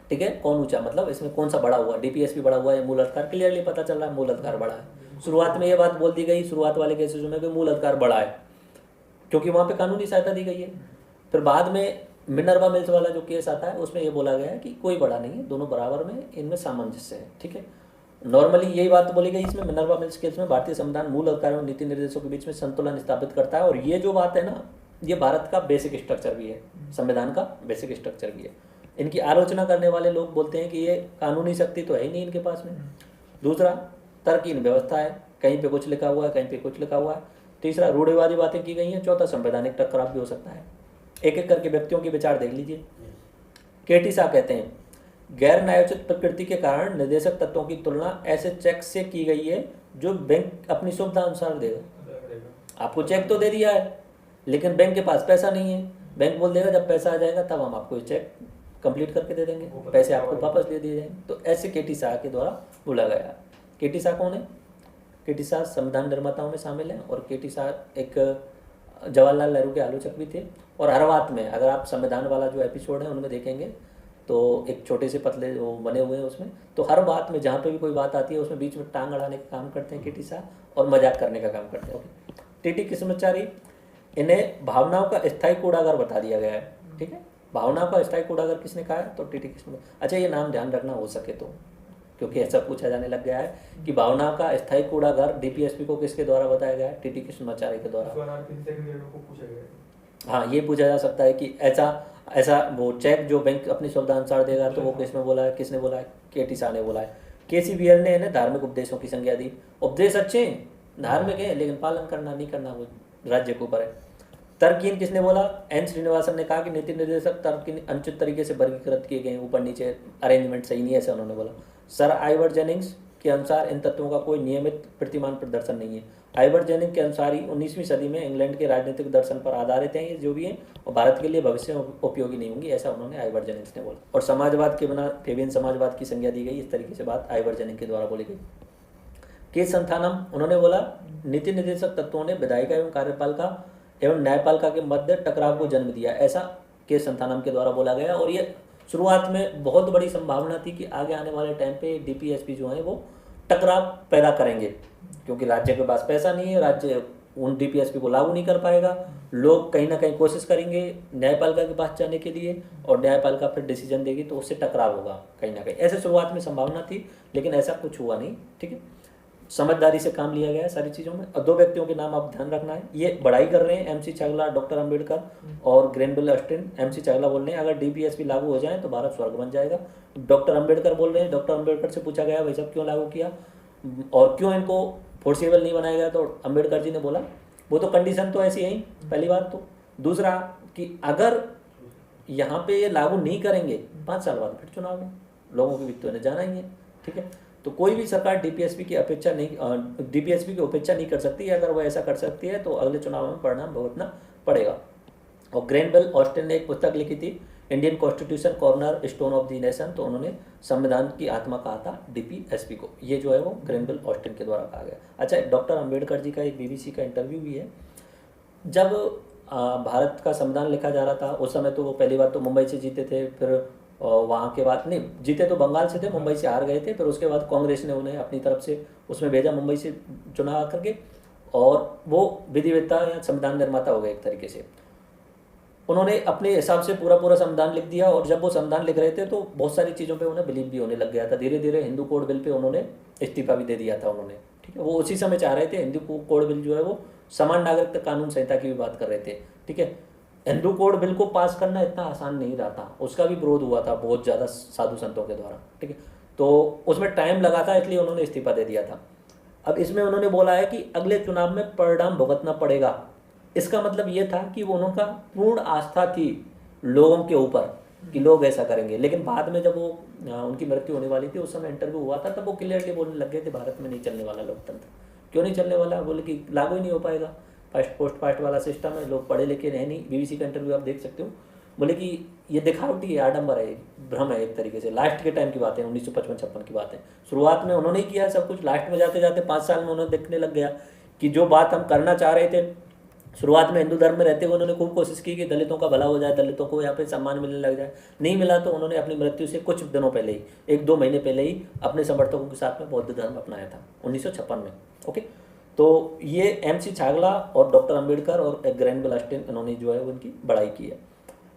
[SPEAKER 1] ठीक है, कौन ऊंचा मतलब इसमें कौन सा बड़ा हुआ, डीपीएसपी बड़ा हुआ है, मूल अधिकार क्लियरली पता चल रहा है मूल अधिकार बड़ा है। शुरुआत में ये बात बोल दी गई शुरुआत वाले केसेस में कि मूल अधिकार बड़ा है क्योंकि वहाँ पे कानूनी सहायता दी गई है। फिर बाद में मिनर्वा मिल्स वाला जो केस आता है उसमें ये बोला गया है कि कोई बड़ा नहीं है, दोनों बराबर में, इनमें सामंजस्य है। ठीक है, नॉर्मली यही बात बोली गई इसमें मिनर्वा मिल्स केस में, भारतीय संविधान मूल अधिकारों और नीति निर्देशों के बीच में संतुलन स्थापित करता है। और ये जो बात है ना, ये भारत का बेसिक स्ट्रक्चर भी है, संविधान का बेसिक स्ट्रक्चर भी है। इनकी आलोचना करने वाले लोग बोलते हैं कि ये कानूनी शक्ति तो है ही नहीं इनके पास में। दूसरा, तर्कहीन व्यवस्था है, कहीं पे कुछ लिखा हुआ है, कहीं पे कुछ लिखा हुआ है। तीसरा, रूढ़िवादी बातें की गई हैं। चौथा, संवैधानिक टकराव भी हो सकता है। एक एक करके व्यक्तियों के विचार देख लीजिए। केटी शाह कहते हैं, गैर न्यायोचित प्रकृति के कारण निर्देशक तत्वों की तुलना ऐसे चेक से की गई है जो बैंक अपनी सुविधा अनुसार देगा। आपको चेक तो दे दिया है लेकिन बैंक के पास पैसा नहीं है, बैंक बोल देगा जब पैसा आ जाएगा तब हम आपको चेक कंप्लीट करके दे देंगे, पैसे आपको वापस दे दिए जाएंगे। तो ऐसे केटी शाह के द्वारा बोला गया। केटी शाह कौन है? केटी शाह संविधान निर्माताओं में शामिल हैं और केटी शाह एक जवाहरलाल नेहरू के आलोचक भी थे। और हर बात में, अगर आप संविधान वाला जो एपिसोड है उनमें देखेंगे तो एक छोटे से पतले वो बने हुए हैं उसमें, तो हर बात में जहाँ पे भी कोई बात आती है उसमें बीच में टांग अड़ाने का काम करते हैं केटी शाह और मजाक करने का काम करते हैं। टीटी कृष्णमाचारी, इन्हें भावनाओं का स्थायी कूड़ागर बता दिया गया है। ठीक है, भावनाओं का स्थायी कूड़ागर किसने कहा है? तो टीटी कृष्ण। अच्छा, ये नाम ध्यान रखना हो सके तो, क्योंकि ऐसा पूछा जाने लग गया है कि भावना का स्थायी कूड़ागर डीपीएसपी को किसके द्वारा बताया गया है? टीटी कृष्णमाचारी के द्वारा। हाँ, ये पूछा जा सकता है कि ऐसा वो चेक जो बैंक अपनी सुविधा अनुसार देगा तो वो किसने बोला है? किसने बोला है? केटी शाह ने बोला है। केसी बियर ने इन्हें धार्मिक उपदेशों की संज्ञा दी। उपदेश अच्छे हैं, धार्मिक है, लेकिन पालन करना नहीं करना वो राज्य के ऊपर है। तर्कहीन किसने बोला? एन श्रीनिवासन ने कहा कि नीति निर्देशक तर्कहीन अनुचित तरीके से वर्गीकृत किए गए, ऊपर नीचे अरेंजमेंट सही नहीं है, ऐसा उन्होंने बोला। सर आइवर जेनिंग्स के अनुसार इन तत्वों का कोई नियमित प्रतिमान प्रदर्शन नहीं है। आइवर जेनिंग के अनुसार ही 19वीं सदी में इंग्लैंड के राजनीतिक दर्शन पर आधारित हैं ये जो भी हैं, और भारत के लिए भविष्य में उपयोगी नहीं होंगी, ऐसा उन्होंने आइवर जेनिंग्स ने बोला। और समाजवाद के बिना फेबियन समाजवाद की संज्ञा दी गई, इस तरीके से बात आइवर जेनिंग के द्वारा बोली गई। के संथानम, उन्होंने बोला नीति निर्देशक तत्वों ने विधायिका एवं कार्यपालिका एवं न्यायपालिका के मध्य टकराव को जन्म दिया, ऐसा के संथानम के द्वारा बोला गया। और ये शुरुआत में बहुत बड़ी संभावना थी कि आगे आने वाले टाइम पे डीपीएसपी जो है वो टकराव पैदा करेंगे, क्योंकि राज्य के पास पैसा नहीं है, राज्य उन डीपीएसपी को लागू नहीं कर पाएगा, लोग कहीं ना कहीं कोशिश करेंगे न्यायपालिका के पास जाने के लिए और न्यायपालिका फिर डिसीजन देगी तो उससे टकराव होगा कहीं ना कहीं। ऐसे शुरुआत में संभावना थी लेकिन ऐसा कुछ हुआ नहीं। ठीक है, समझदारी से काम लिया गया है सारी चीज़ों में। और दो व्यक्तियों के नाम आप ध्यान रखना है, ये बढ़ाई कर रहे हैं, एमसी चावला, डॉक्टर अंबेडकर और ग्रेनविल ऑस्टिन। एमसी चावला बोल रहे हैं अगर डीपीएसपी लागू हो जाए तो भारत स्वर्ग बन जाएगा। डॉक्टर अंबेडकर बोल रहे हैं, डॉक्टर अंबेडकर से पूछा गया भाई साहब क्यों लागू किया और क्यों इनको फोर्सेबल नहीं बनाया गया, तो अंबेडकर जी ने बोला वो तो कंडीशन तो ऐसी है ही, पहली बात तो। दूसरा कि अगर यहाँ पे ये लागू नहीं करेंगे 5 साल बाद फिर चुनाव में लोगों की भी तो इन्हें जाना ही है। ठीक है, तो कोई भी सरकार डीपीएसपी की अपेक्षा नहीं कर सकती। अगर वो ऐसा कर सकती है तो अगले चुनाव में परिणाम भुगतना पड़ेगा। और ग्रेनविल ऑस्टिन ने एक पुस्तक लिखी थी, Indian constitution corner stone of the nation, तो उन्होंने संविधान की आत्मा कहा था डीपीएसपी को। ये जो है वो ग्रेनविल ऑस्टिन के द्वारा कहा गया। अच्छा, डॉक्टर अंबेडकर जी का एक बीबीसी का इंटरव्यू भी है। जब भारत का संविधान लिखा जा रहा था उस समय तो वो पहली बार तो मुंबई से जीते थे, फिर वहाँ के बाद नहीं जीते तो बंगाल से थे, मुंबई से हार गए थे, फिर उसके बाद कांग्रेस ने उन्हें अपनी तरफ से उसमें भेजा मुंबई से चुनाव करके, और वो विधिवेत्ता या संविधान निर्माता हो गए एक तरीके से। उन्होंने अपने हिसाब से पूरा संविधान लिख दिया, और जब वो संविधान लिख रहे थे तो बहुत सारी चीज़ों पे उन्हें बिलीव भी होने लग गया था। धीरे धीरे हिंदू कोड बिल पे उन्होंने इस्तीफा भी दे दिया था उन्होंने। ठीक है, वो उसी समय चाह रहे थे, हिंदू कोड बिल जो है वो समान नागरिकता कानून संहिता की भी बात कर रहे थे। ठीक है, हिंदू कोड बिल को पास करना इतना आसान नहीं रहा था, उसका भी विरोध हुआ था बहुत ज़्यादा साधु संतों के द्वारा। ठीक है, तो उसमें टाइम लगा था, इसलिए उन्होंने इस्तीफा दे दिया था। अब इसमें उन्होंने बोला है कि अगले चुनाव में परिणाम भुगतना पड़ेगा। इसका मतलब ये था कि वो उनका पूर्ण आस्था थी लोगों के ऊपर कि लोग ऐसा करेंगे। लेकिन बाद में जब वो उनकी मृत्यु होने वाली थी उस समय इंटरव्यू हुआ था, तब वो क्लियरली बोलने लग गए थे भारत में नहीं चलने वाला लोकतंत्र। क्यों नहीं चलने वाला? बोले कि लागू ही नहीं हो पाएगा, फर्स्ट पोस्ट फास्ट वाला सिस्टम है, लोग पढ़े लिखे रहे नहीं। बीबीसी का इंटरव्यू आप देख सकते हो, बोले कि ये दिखावटी है, आडंबर है, भ्रम है एक तरीके से। लास्ट के टाइम की बात है, 1955-56 की बात है। शुरुआत में उन्होंने ही किया सब कुछ, लास्ट में जाते जाते 5 साल में उन्होंने देखने लग गया कि जो बात हम करना चाह रहे थे, शुरुआत में हिंदू धर्म में रहते हुए उन्होंने खूब कोशिश की कि दलितों का भला हो जाए, दलितों को यहाँ पे सम्मान मिलने लग जाए, नहीं मिला तो उन्होंने अपनी मृत्यु से कुछ दिनों पहले ही, 1-2 महीने पहले ही अपने समर्थकों के साथ में बौद्ध धर्म अपनाया था 1956 में। ओके, तो ये MC छागला और डॉक्टर अम्बेडकर और ग्रैनविल ऑस्टिन इन्होंने जो है उनकी बड़ाई की है।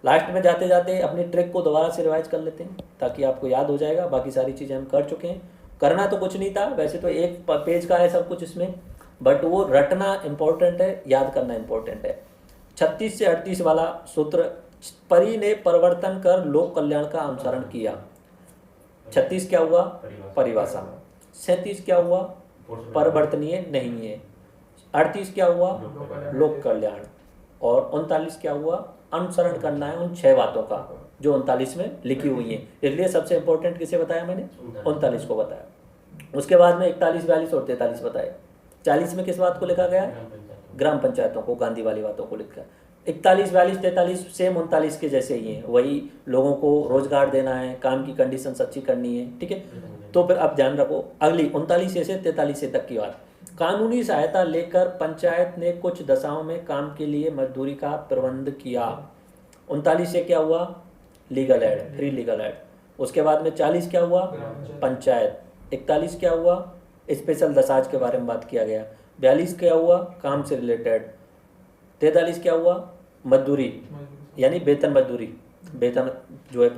[SPEAKER 1] लास्ट में जाते जाते अपनी ट्रिक को दोबारा से रिवाइज कर लेते हैं ताकि आपको याद हो जाएगा। बाकी सारी चीज़ें हम कर चुके हैं, करना तो कुछ नहीं था वैसे तो, एक पेज का है सब कुछ इसमें, बट वो रटना इम्पोर्टेंट है, याद करना इम्पोर्टेंट है। 36 से 38 वाला सूत्र, परी ने परिवर्तन कर लोक कल्याण का अनुसरण किया। 36 क्या हुआ? परिभाषा। 37 क्या हुआ? परिवर्तनीय नहीं है। 38 क्या हुआ? लोक कल्याण। और 39 क्या हुआ? अनुसरण करना है उन 6 बातों का जो 39 में लिखी हुई हैं। इसलिए सबसे इंपॉर्टेंट किसे बताया मैंने? 39 को बताया। उसके बाद में 41, 42 और 43 बताए। 40 में किस बात को लिखा गया? ग्राम पंचायतों को, गांधी वाली बातों को लिखा। 41, 42, 43 सेम 39 के जैसे ही हैं, वही लोगों को रोजगार देना है, काम की कंडीशन अच्छी करनी है, ठीक है। तो फिर आप ध्यान रखो, अगली 39 से 43 तक की बात, कानूनी सहायता लेकर पंचायत ने कुछ दशाओं में काम के लिए मजदूरी का प्रबंध किया। 39 से क्या हुआ? Legal aid, free legal aid. उसके बाद में 40 क्या हुआ? पंचायत। 41 क्या हुआ? स्पेशल दसाज के बारे में बात किया गया। 42 क्या हुआ? काम से रिलेटेड। 43 क्या हुआ? मजदूरी, यानी वेतन मजदूरी, वेतन जो है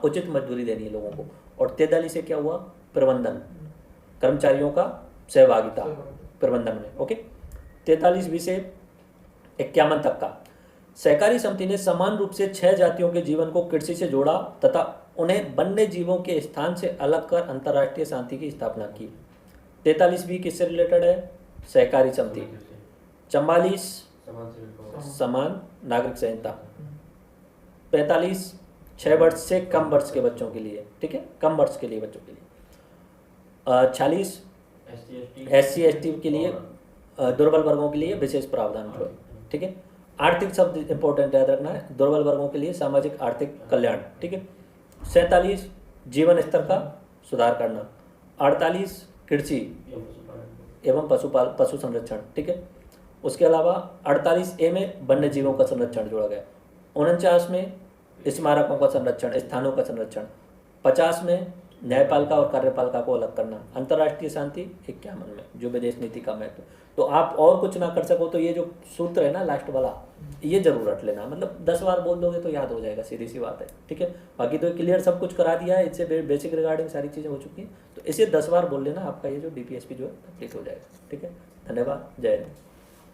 [SPEAKER 1] उचित मजदूरी देनी है लोगों को। और 43 से क्या हुआ? प्रबंधन, कर्मचारियों का सहभागिता प्रबंधन में। ओके, 43 से 51 तक का, सहकारी समिति ने समान रूप से 6 जातियों के जीवन को कृषि से जोड़ा तथा उन्हें वन्य जीवों के स्थान से अलग कर अंतर्राष्ट्रीय शांति की स्थापना की। 43 भी किससे रिलेटेड है? सहकारी समिति। 44 समान नागरिक संहिता। 45 6 वर्ष से कम वर्ष के बच्चों के लिए, ठीक है, कम वर्ष के लिए बच्चों के लिए। 46 SC/ST के लिए, दुर्बल वर्गों के लिए विशेष प्रावधान जो है, ठीक है। आर्थिक शब्द इंपॉर्टेंट याद रखना है, दुर्बल वर्गों के लिए सामाजिक आर्थिक कल्याण, ठीक है। 47 जीवन स्तर का सुधार करना। 48 कृषि एवं पशु संरक्षण, ठीक है। उसके अलावा 48A में वन्य जीवों का संरक्षण जोड़ा गया। 49 में स्मारकों का संरक्षण, स्थानों का संरक्षण। 50 में न्यायपालिका और कार्यपालिका को अलग करना। अंतर्राष्ट्रीय शांति 51 में जो विदेश नीति का महत्व। तो आप और कुछ ना कर सको तो ये जो सूत्र है ना लास्ट वाला, ये जरूर रट लेना, मतलब 10 बार बोल दोगे तो याद हो जाएगा, सीधी सी बात है, ठीक है। बाकी तो क्लियर सब कुछ करा दिया है, इससे बेसिक रिगार्डिंग सारी चीज़ें हो चुकी हैं, तो इसे 10 बार बोल लेना, आपका ये जो DPSP जो है कंप्लीट हो जाएगा, ठीक है। धन्यवाद, जय हिंद।